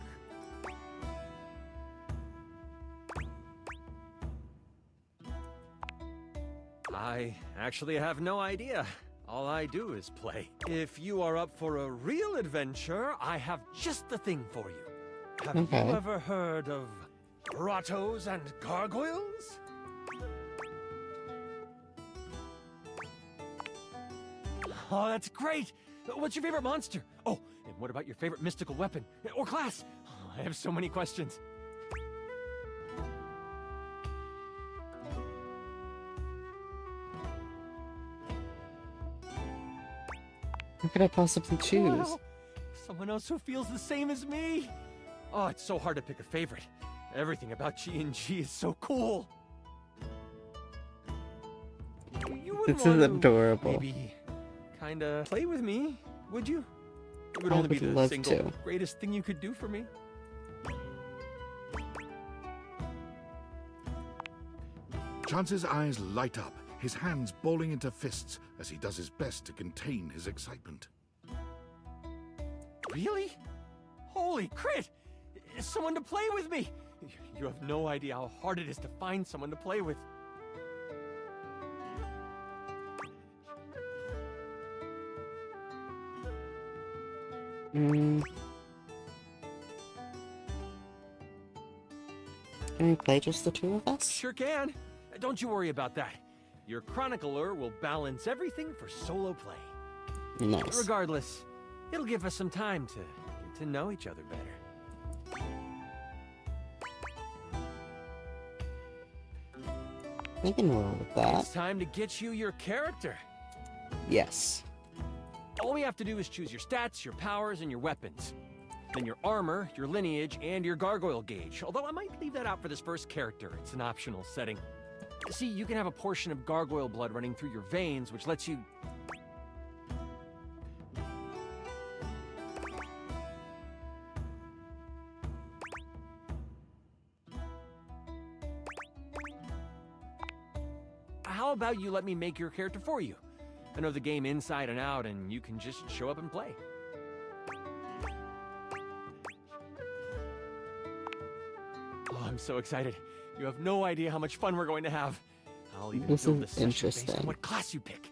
I actually have no idea. All I do is play. If you are up for a real adventure, I have just the thing for you. Have Okay. you ever heard of grottos and gargoyles? Oh, that's great! What's your favorite monster? Oh, and what about your favorite mystical weapon? Or class? Oh, I have so many questions. What could I possibly choose? Wow. Someone else who feels the same as me? Oh, it's so hard to pick a favorite. Everything about G&G is so cool. You wouldn't This is want to adorable. Maybe kinda play with me, would you? It would I only be would the love single to. greatest thing you could do for me. Chance's eyes light up, his hands balling into fists as he does his best to contain his excitement. Really? Holy crit! Someone to play with me! You have no idea how hard it is to find someone to play with. Can we play just the two of us? Sure can. Don't you worry about that. Your chronicler will balance everything for solo play. Nice. Regardless, it'll give us some time to get to know each other better. We can roll with that. It's time to get you your character. Yes. All we have to do is choose your stats, your powers, and your weapons. Then your armor, your lineage, and your gargoyle gauge. Although I might leave that out for this first character. It's an optional setting. See, you can have a portion of gargoyle blood running through your veins, which lets you... about you let me make your character for you? I know the game inside and out, and you can just show up and play. Oh, I'm so excited. You have no idea how much fun we're going to have. I'll even This build is the session based interesting. on what class you pick.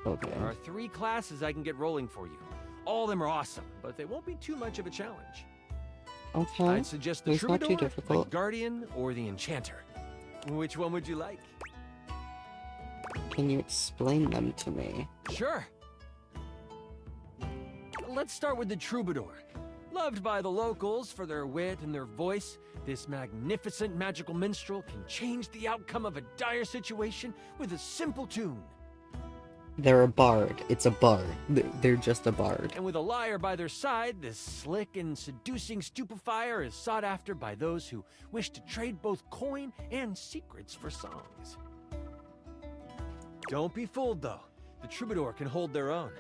Okay. There are 3 classes I can get rolling for you. All of them are awesome, but they won't be too much of a challenge. Okay. I'd suggest the It's not too Troubadour, the difficult. Guardian, or the Enchanter. Which one would you like? Can you explain them to me? Sure. Let's start with the Troubadour. Loved by the locals for their wit and their voice, this magnificent magical minstrel can change the outcome of a dire situation with a simple tune. They're a bard. It's a bard. They're just a bard. And with a liar by their side, this slick and seducing stupefier is sought after by those who wish to trade both coin and secrets for songs. Don't be fooled, though. The Troubadour can hold their own.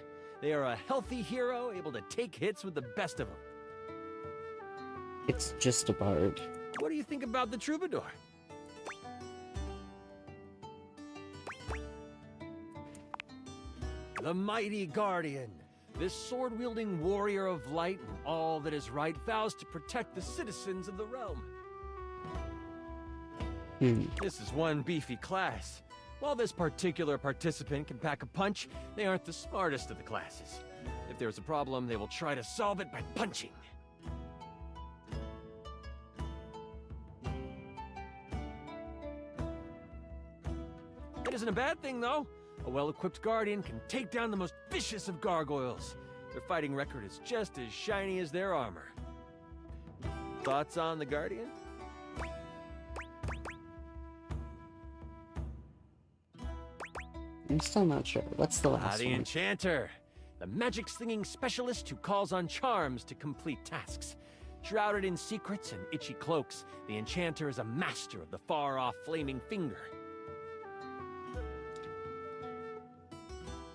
They are a healthy hero, able to take hits with the best of them. It's just a bard. What do you think about the Troubadour? The mighty Guardian. This sword-wielding warrior of light and all that is right vows to protect the citizens of the realm. This is one beefy class. While this particular participant can pack a punch, they aren't the smartest of the classes. If there's a problem, they will try to solve it by punching. It isn't a bad thing, though. A well-equipped Guardian can take down the most vicious of gargoyles. Their fighting record is just as shiny as their armor. Thoughts on the Guardian? I'm still not sure. What's the last The one? Enchanter. The magic-slinging specialist who calls on charms to complete tasks. Shrouded in secrets and itchy cloaks, the Enchanter is a master of the far-off flaming finger.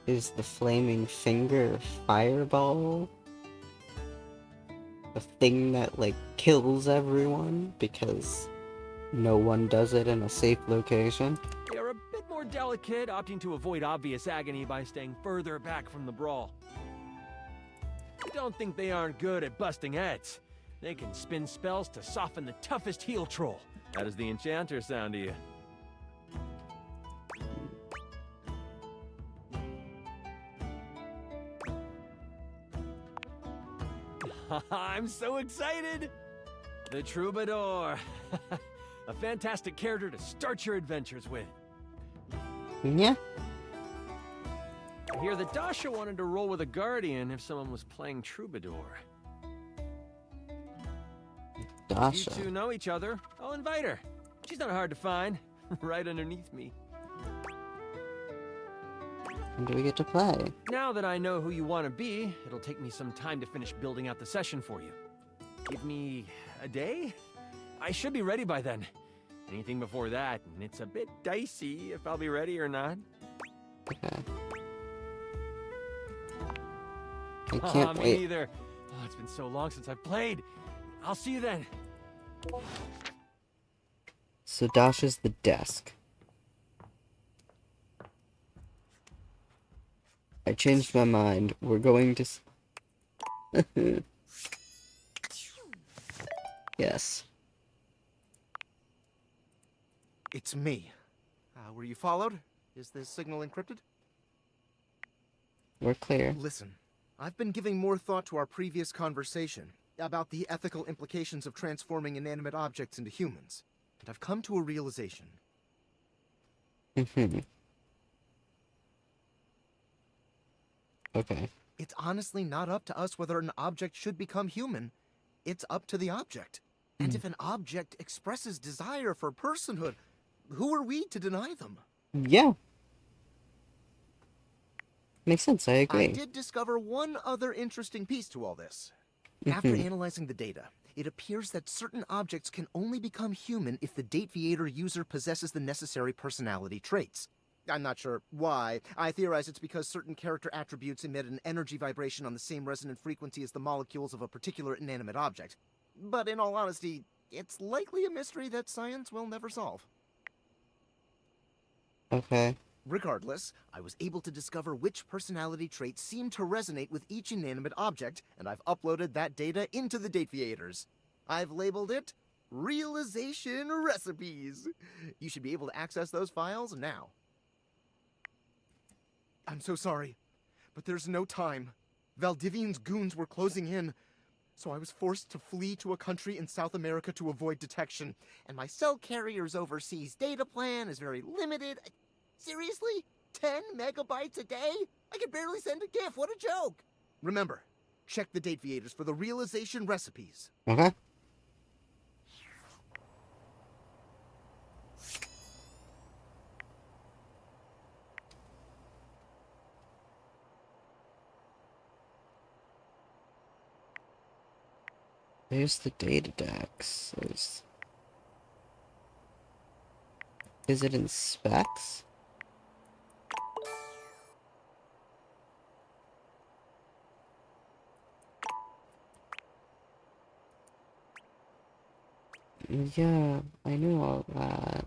Is the flaming finger fireball a thing that, like, kills everyone because no one does it in a safe location? They are a bit more delicate, opting to avoid obvious agony by staying further back from the brawl. Don't think they aren't good at busting heads. They can spin spells to soften the toughest heel troll. How does the Enchanter sound to you? I'm so excited! The Troubadour. A fantastic character to start your adventures with. Yeah. I hear that Dasha wanted to roll with a Guardian if someone was playing Troubadour. Dasha. You two know each other. I'll invite her. She's not hard to find. Right underneath me. When do we get to play? Now that I know who you want to be, it'll take me some time to finish building out the session for you. Give me a day? I should be ready by then. Anything before that, and it's a bit dicey if I'll be ready or not. Okay. I can't Me wait. neither. Oh, it's been so long since I've played. I'll see you then. So Dasha's the desk. I changed my mind. We're going to... Yes. It's me. Were you followed? Is this signal encrypted? We're clear. Listen, I've been giving more thought to our previous conversation about the ethical implications of transforming inanimate objects into humans, and I've come to a realization. Okay. It's honestly not up to us whether an object should become human. It's up to the object. And if an object expresses desire for personhood, who are we to deny them? Yeah. Makes sense, I agree. I did discover one other interesting piece to all this. After analyzing the data, it appears that certain objects can only become human if the Dateviator user possesses the necessary personality traits. I'm not sure why. I theorize it's because certain character attributes emit an energy vibration on the same resonant frequency as the molecules of a particular inanimate object. But in all honesty, it's likely a mystery that science will never solve. Okay. Regardless, I was able to discover which personality traits seem to resonate with each inanimate object, and I've uploaded that data into the Dateviators. I've labeled it Realization Recipes. You should be able to access those files now. I'm so sorry, but there's no time. Valdivian's goons were closing in, so I was forced to flee to a country in South America to avoid detection, and my cell carrier's overseas data plan is very limited. Seriously? 10 megabytes a day? I can barely send a GIF. What a joke! Remember, check the Dateviators for the Realization Recipes. Okay. There's the data dex. Is it in specs? Yeah, I knew all that.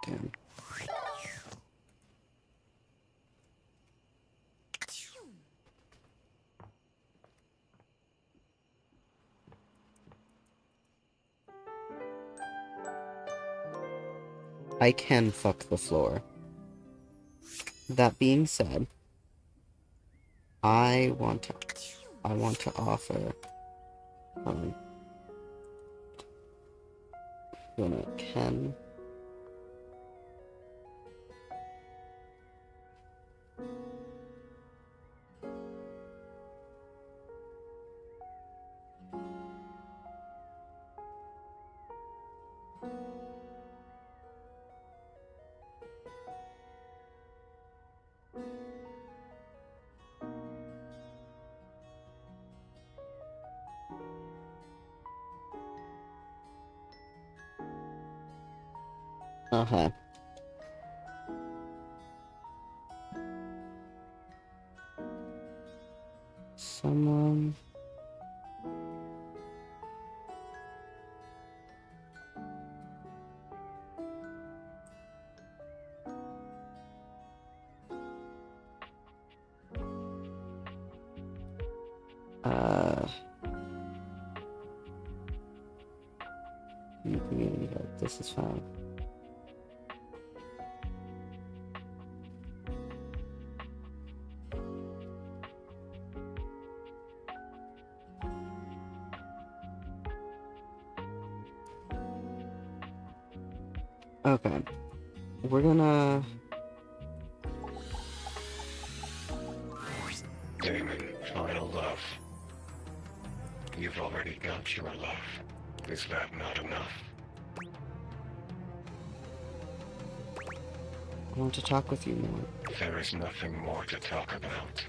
Damn. I can fuck the floor. That being said, I want to offer Ken. Uh-huh. Someone... Community help. This is fine. Okay. We're gonna... Damon, final love. You've already got your love. Is that not enough? I want to talk with you more. There is nothing more to talk about.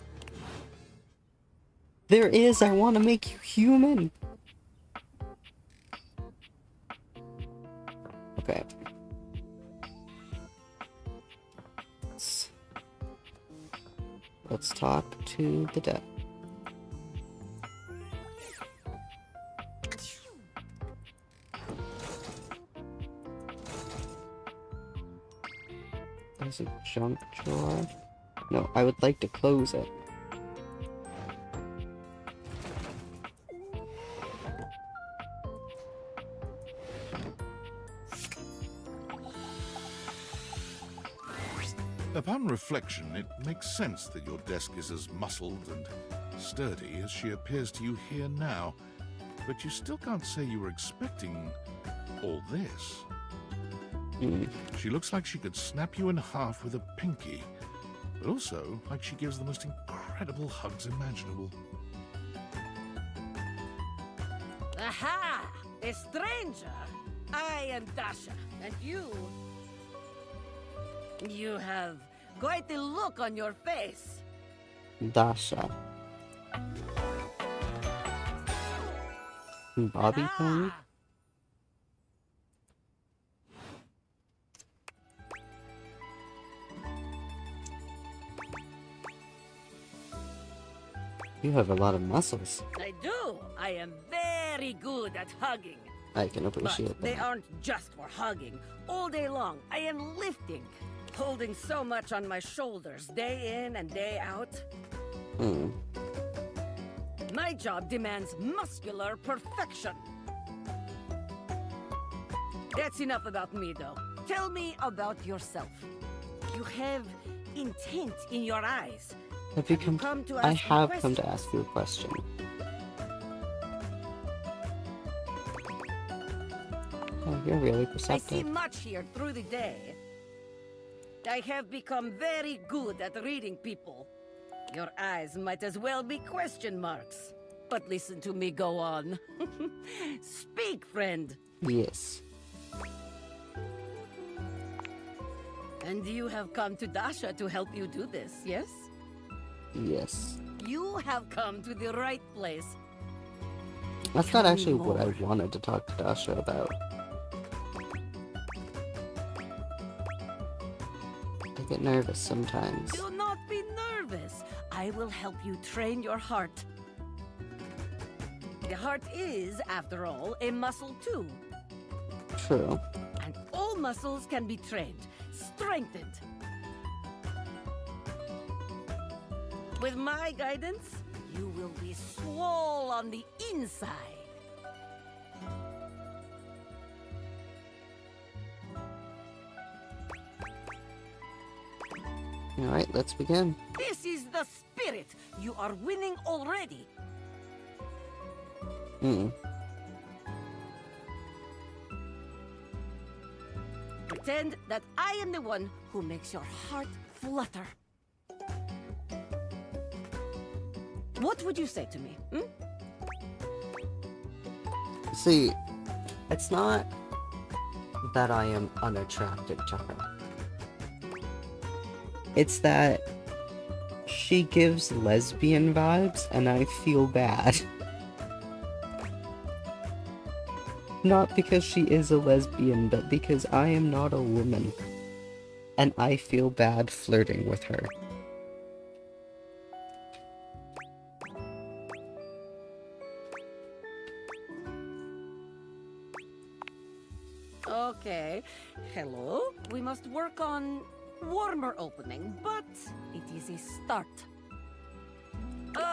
There is! I want to make you human! Okay. Let's talk to the dead. There's a junk drawer. No, I would like to close it. Upon reflection, it makes sense that your desk is as muscled and sturdy as she appears to you here now, but you still can't say you were expecting all this. She looks like she could snap you in half with a pinky, but also like she gives the most incredible hugs imaginable. Aha! A stranger! I am Dasha, and you... You have quite the look on your face. Dasha. Bobby pin? You have a lot of muscles. I do. I am very good at hugging. I can appreciate But they that. aren't just for hugging. All day long, I am lifting, holding so much on my shoulders, day in and day out. Hmm. My job demands muscular perfection. That's enough about me, though. Tell me about yourself. You have intent in your eyes. Have you come come to I ask me have come questions? to ask you a question. Oh, you're really I see perceptive. much here through the day. I have become very good at reading people. Your eyes might as well be question marks. But listen to me go on. Speak, friend. Yes. And you have come to Dasha to help you do this, yes? Yes. You have come to the right place. That's Tell not me actually what I more. wanted to talk to Dasha about. I get nervous sometimes. Do not be nervous. I will help you train your heart. The heart is, after all, a muscle too. True. And all muscles can be trained, strengthened. With my guidance, you will be swole on the inside. Alright, let's begin. This is the spirit. You are winning already. Hmm. Pretend that I am the one who makes your heart flutter. What would you say to me? See, it's not that I am unattracted to her. It's that she gives lesbian vibes and I feel bad. Not because she is a lesbian, but because I am not a woman. And I feel bad flirting with her. Okay. Hello. We must work on warmer opening, but it is a start.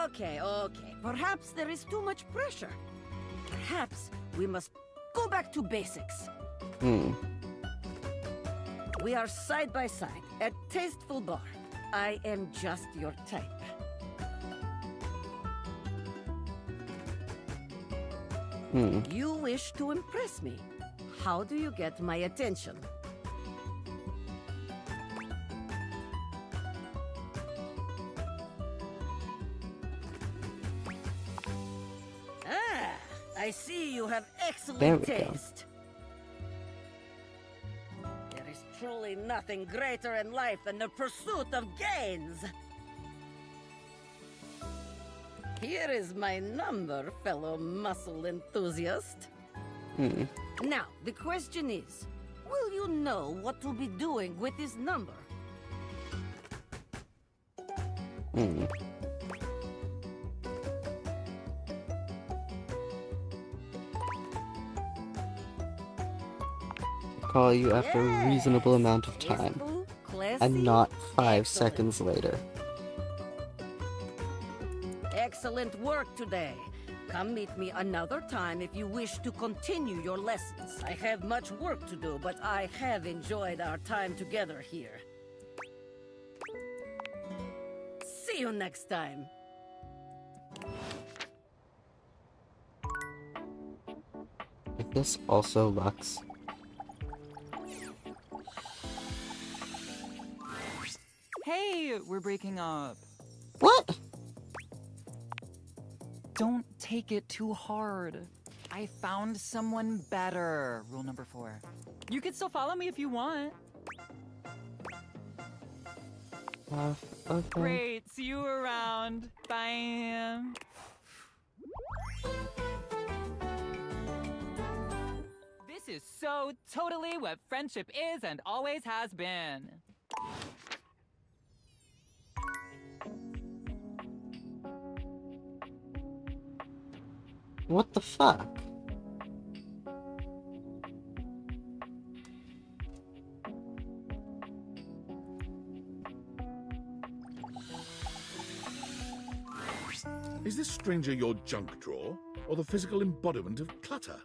Okay. Perhaps there is too much pressure. Perhaps we must go back to basics. Hmm. We are side by side at Tasteful Bar. I am just your type. Hmm. You wish to impress me. How do you get my attention? Ah, I see you have There excellent we go. taste. There is truly nothing greater in life than the pursuit of gains. Here is my number, fellow muscle enthusiast. Hmm. Now, the question is, will you know what to be doing with this number? Hmm. Call you after a reasonable amount of time, and not 5 seconds later. Excellent work today. Come meet me another time if you wish to continue your lessons. I have much work to do, but I have enjoyed our time together here. See you next time. Is this also Lux? Hey, we're breaking up. What? Don't take it too hard. I found someone better. Rule number 4. You can still follow me if you want. Okay. Great. See you around. Bye. This is so totally what friendship is and always has been. What the fuck? Is this stranger your junk drawer, or the physical embodiment of clutter?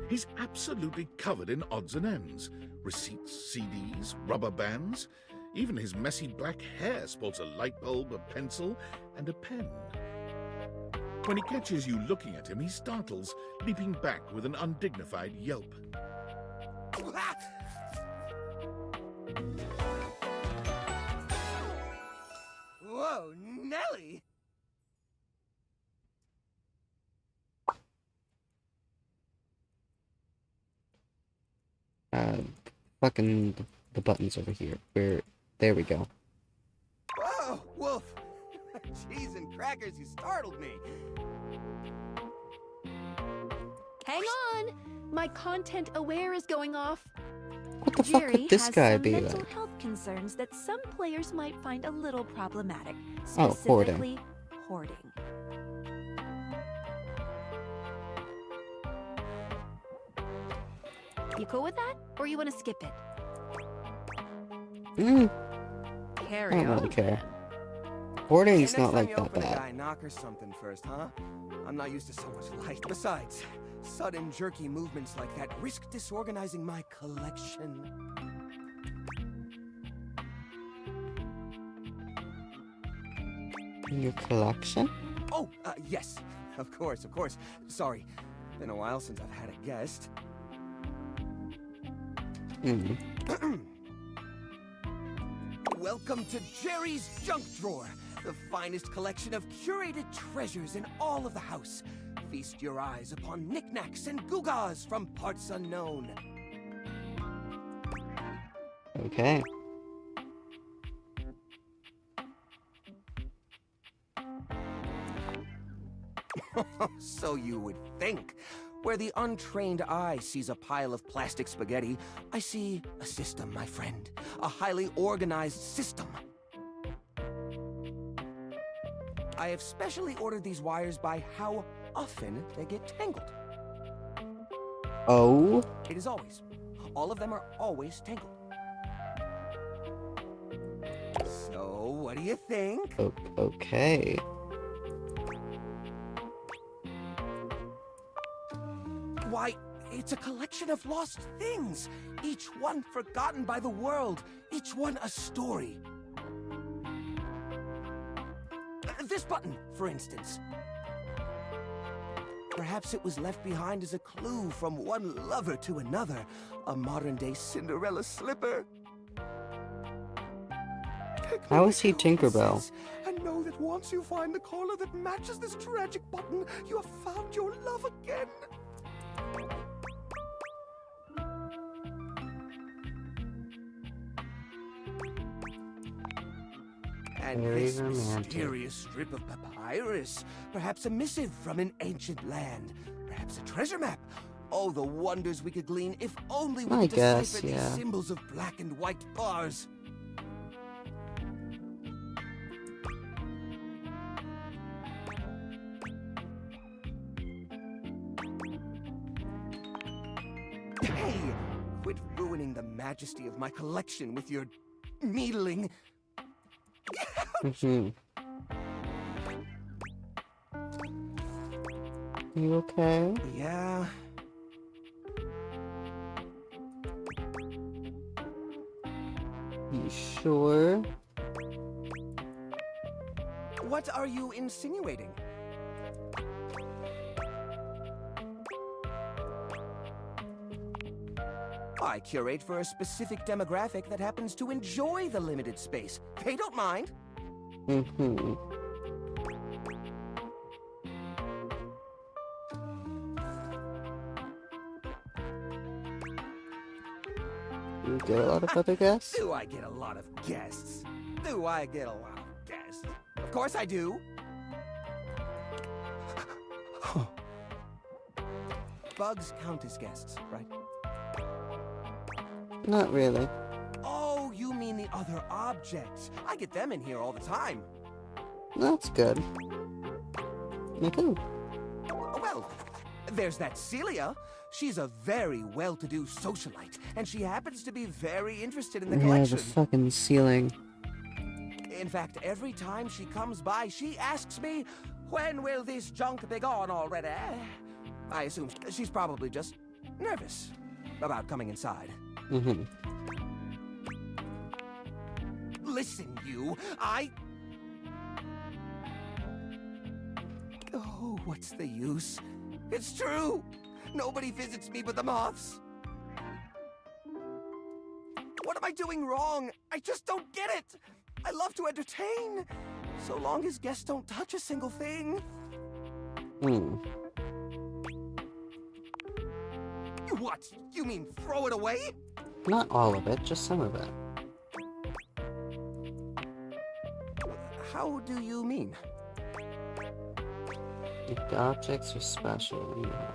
He's absolutely covered in odds and ends. Receipts, CDs, rubber bands. Even his messy black hair sports a light bulb, a pencil, and a pen. When he catches you looking at him, he startles, leaping back with an undignified yelp. Whoa, Nelly! Fucking the buttons over here. There we go. Whoa, Wolf! Cheese and crackers, you startled me. Hang on! My content aware is going off. What the fuck Jerry could this has guy some be mental like? health concerns that some players might find a little problematic. Oh, hoarding. Specifically, hoarding. You cool with that? Or you want to skip it? I I don't really care. Hoarding's not like that Open a bad. guy knock or something first, huh? I'm not used to so much light. Besides, sudden jerky movements like that risk disorganizing my collection. Your collection? Oh, yes. Of course, of course. Sorry. Been a while since I've had a guest. Welcome to Jerry's Junk Drawer, the finest collection of curated treasures in all of the house. Feast your eyes upon knickknacks and gewgaws from parts unknown. Okay. So you would think. Where the untrained eye sees a pile of plastic spaghetti, I see a system, my friend. A highly organized system. I have specially ordered these wires by how often they get tangled. Oh? It is always. All of them are always tangled. So, what do you think? Okay. Why, it's a collection of lost things. Each one forgotten by the world. Each one a story. This button, for instance. Perhaps it was left behind as a clue from one lover to another. A modern-day Cinderella slipper. How is he Tinkerbell? And know that once you find the collar that matches this tragic button, you have found your love again. And Very this romantic. mysterious strip of papyrus, perhaps a missive from an ancient land, perhaps a treasure map. Oh, the wonders we could glean if only we I could guess, decipher yeah. these symbols of black and white bars. Hey, quit ruining the majesty of my collection with your needling. You okay? Yeah. You sure? What are you insinuating? I curate for a specific demographic that happens to enjoy the limited space. They don't mind. You get a lot of other guests? Do I get a lot of guests? Do I get a lot of guests? Of course I do. Bugs count as guests, right? Not really. Oh, you mean the other objects. I get them in here all the time. That's good. Me too. Well, there's that Celia. She's a very well-to-do socialite, and she happens to be very interested in the Yeah, collection. the fucking ceiling. In fact, every time she comes by, she asks me, when will this junk be gone already? I assume she's probably just nervous about coming inside. Mm-hmm. Listen, you, Oh, what's the use? It's true! Nobody visits me but the moths. What am I doing wrong? I just don't get it! I love to entertain, so long as guests don't touch a single thing. What? You mean throw it away? Not all of it, just some of it. How do you mean? If the objects are special, you know.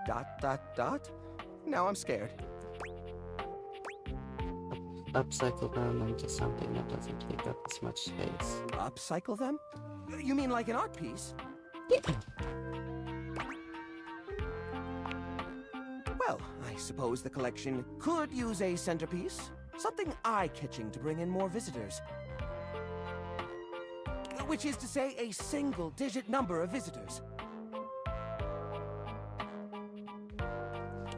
Dot? Now I'm scared. Upcycle them into something that doesn't take up as much space. Upcycle them? You mean like an art piece? Yeah. Well, I suppose the collection could use a centerpiece. Something eye-catching to bring in more visitors. Which is to say, a single-digit number of visitors.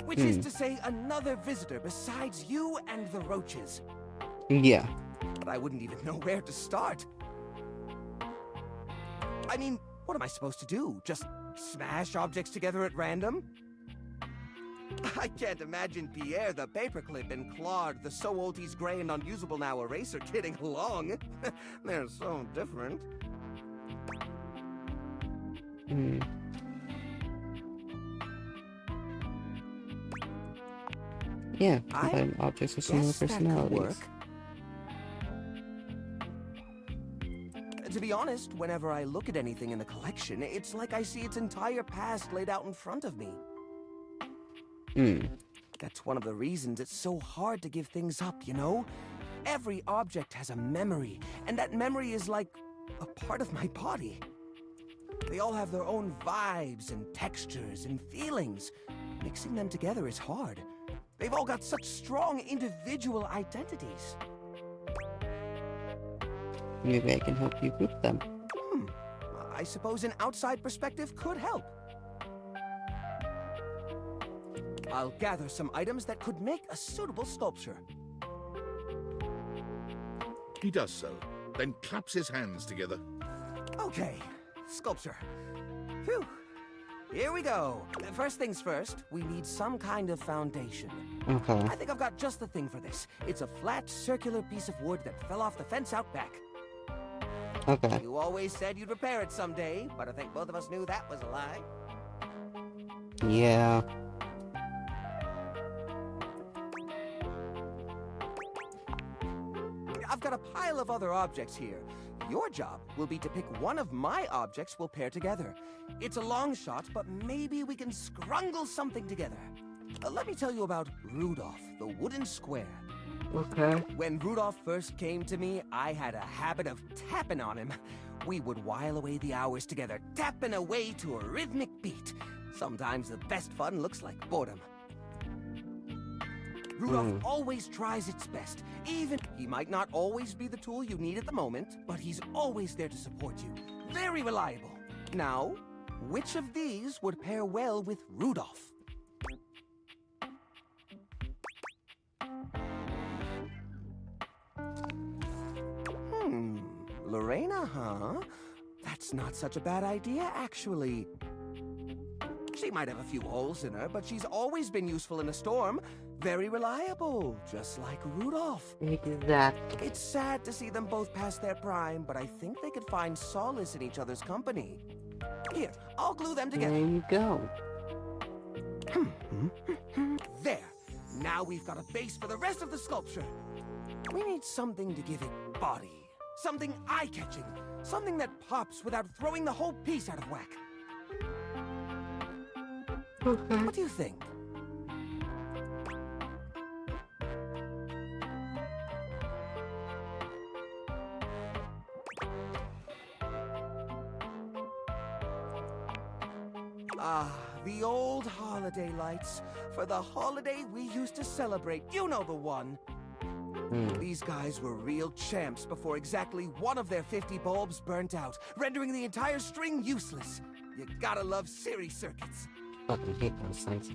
Which is to say, another visitor besides you and the roaches. Yeah. But I wouldn't even know where to start. I mean, what am I supposed to do? Just smash objects together at random? I can't imagine Pierre the paperclip and Claude the so old he's gray and unusable now eraser getting along. They're so different. Yeah, combine objects with similar personalities. To be honest, whenever I look at anything in the collection, it's like I see its entire past laid out in front of me. That's one of the reasons it's so hard to give things up, you know? Every object has a memory, and that memory is like a part of my body. They all have their own vibes and textures and feelings. Mixing them together is hard. They've all got such strong individual identities. Maybe I can help you group them. I suppose an outside perspective could help. I'll gather some items that could make a suitable sculpture. He does so, then claps his hands together. Okay, sculpture. Phew. Here we go. First things first, we need some kind of foundation. Okay. I think I've got just the thing for this. It's a flat, circular piece of wood that fell off the fence out back. Okay. You always said you'd repair it someday, but I think both of us knew that was a lie. Yeah. I've got a pile of other objects here. Your job will be to pick one of my objects we'll pair together. It's a long shot, but maybe we can scrungle something together. Let me tell you about Rudolph, the wooden square. Okay. When Rudolph first came to me, I had a habit of tapping on him. We would while away the hours together, tapping away to a rhythmic beat. Sometimes the best fun looks like boredom. Rudolph always tries its best. Even he might not always be the tool you need at the moment, but he's always there to support you. Very reliable. Now, which of these would pair well with Rudolph? Lorena, huh? That's not such a bad idea, actually. She might have a few holes in her, but she's always been useful in a storm. Very reliable, just like Rudolph. Exactly. It's sad to see them both past their prime, but I think they could find solace in each other's company. Here, I'll glue them together. There you go. There. Now we've got a base for the rest of the sculpture. We need something to give it body. Something eye-catching. Something that pops without throwing the whole piece out of whack. Okay. What do you think? old holiday lights. For the holiday we used to celebrate. You know the one. These guys were real champs before exactly one of their 50 bulbs burnt out, rendering the entire string useless. You gotta love series circuits. Fucking hate those things.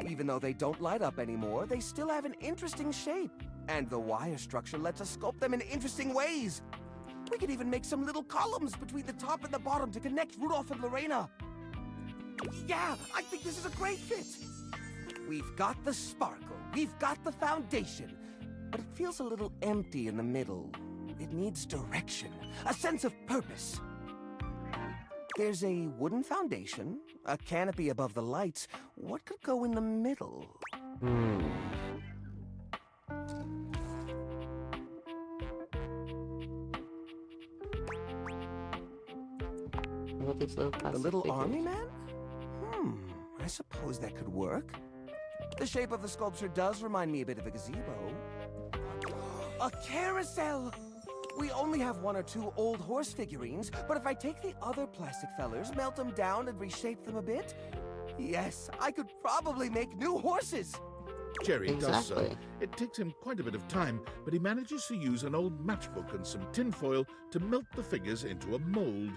Even though they don't light up anymore, they still have an interesting shape. And the wire structure lets us sculpt them in interesting ways. We could even make some little columns between the top and the bottom to connect Rudolph and Lorena. Yeah, I think this is a great fit. We've got the sparkle, we've got the foundation, but it feels a little empty in the middle. It needs direction, a sense of purpose. There's a wooden foundation, a canopy above the lights. What could go in the middle? The little army man? I suppose that could work. The shape of the sculpture does remind me a bit of a gazebo. A carousel! We only have 1 or 2 old horse figurines, but if I take the other plastic fellers, melt them down, and reshape them a bit, yes, I could probably make new horses! Jerry does so. It takes him quite a bit of time, but he manages to use an old matchbook and some tinfoil to melt the figures into a mold.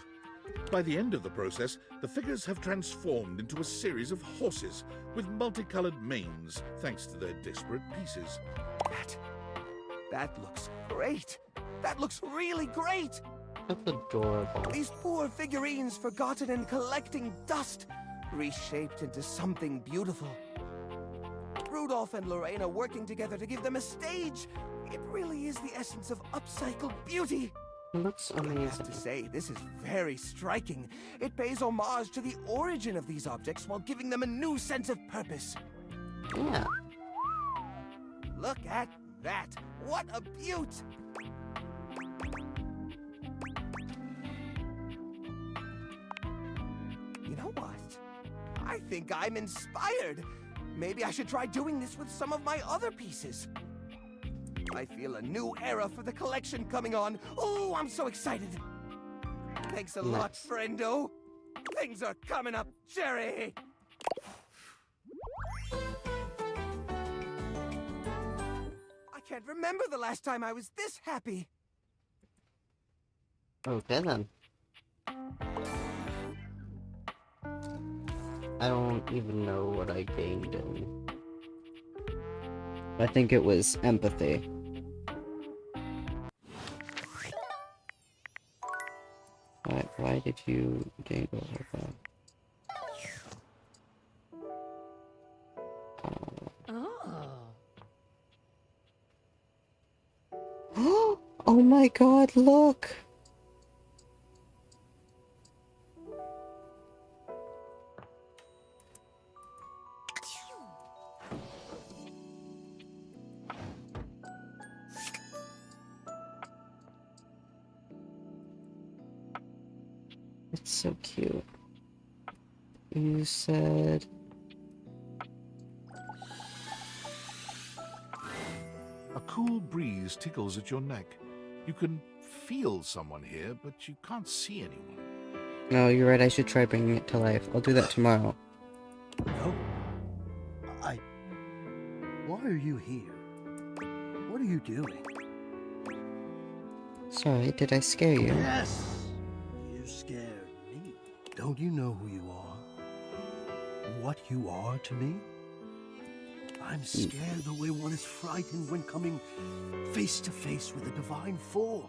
By the end of the process, the figures have transformed into a series of horses with multicolored manes, thanks to their disparate pieces. That looks great! That looks really great! That's adorable. These poor figurines forgotten and collecting dust, reshaped into something beautiful. Rudolph and Lorena working together to give them a stage. It really is the essence of upcycled beauty. It looks amazing. I have to say, this is very striking. It pays homage to the origin of these objects while giving them a new sense of purpose. Yeah. Look at that. What a beaut! You know what? I think I'm inspired. Maybe I should try doing this with some of my other pieces. I feel a new era for the collection coming on. Oh, I'm so excited. Thanks a lot, friendo. Things are coming up, Jerry. I can't remember the last time I was this happy. Okay then. I don't even know what I gained in. I think it was empathy. Why did you dangle like that? Oh my god, look! It's so cute. You said... A cool breeze tickles at your neck. You can feel someone here, but you can't see anyone. No, you're right, I should try bringing it to life. I'll do that tomorrow. No. Why are you here? What are you doing? Sorry, did I scare you? Yes! You scared me. Don't you know who you are? What you are to me? I'm scared the way one is frightened when coming face to face with the divine force.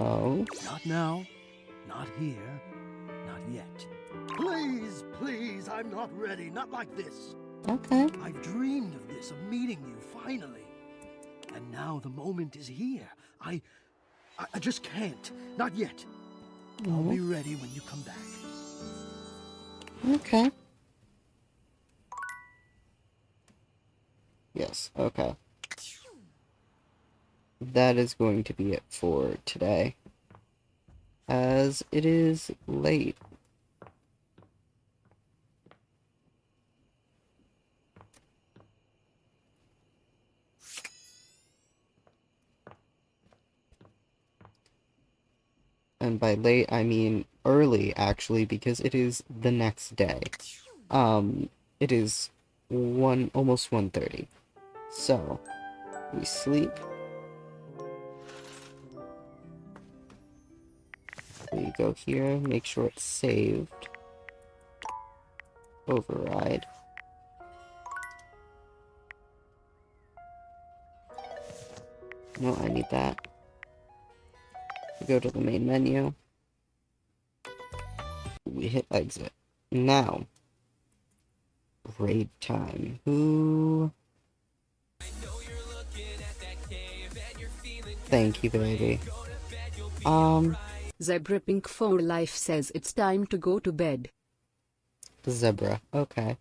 Oh? Not now, not here, not yet. Please, please, I'm not ready, not like this. Okay. I've dreamed of this, of meeting you, finally. And now the moment is here. I just can't, not yet. I'll be ready when you come back. Okay. Yes, okay. That is going to be it for today, as it is late. And by late, I mean early, actually, because it is the next day. It is almost 1:30. So, we sleep. We go here, make sure it's saved. Override. No, I need that. We go to the main menu. We hit exit. Now, raid time. Who? Thank you, baby. Zebra Pink for Life says it's time to go to bed. Zebra. Okay.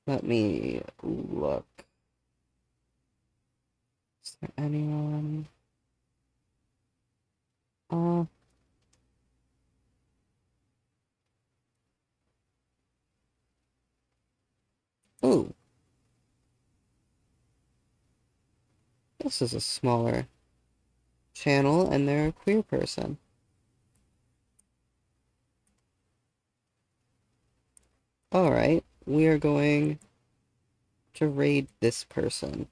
Let me look. Is there anyone? Ooh. This is a smaller channel, and they're a queer person. Alright, we are going to raid this person.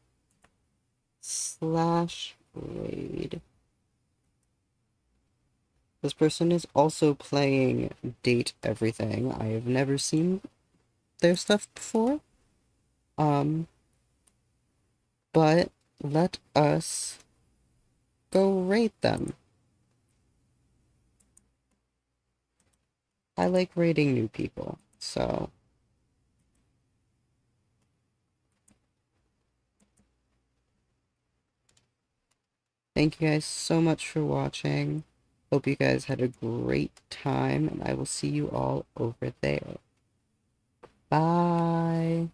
/raid. This person is also playing Date Everything. I have never seen their stuff before. But let us go raid them. I like raiding new people, so... Thank you guys so much for watching. Hope you guys had a great time, and I will see you all over there. Bye!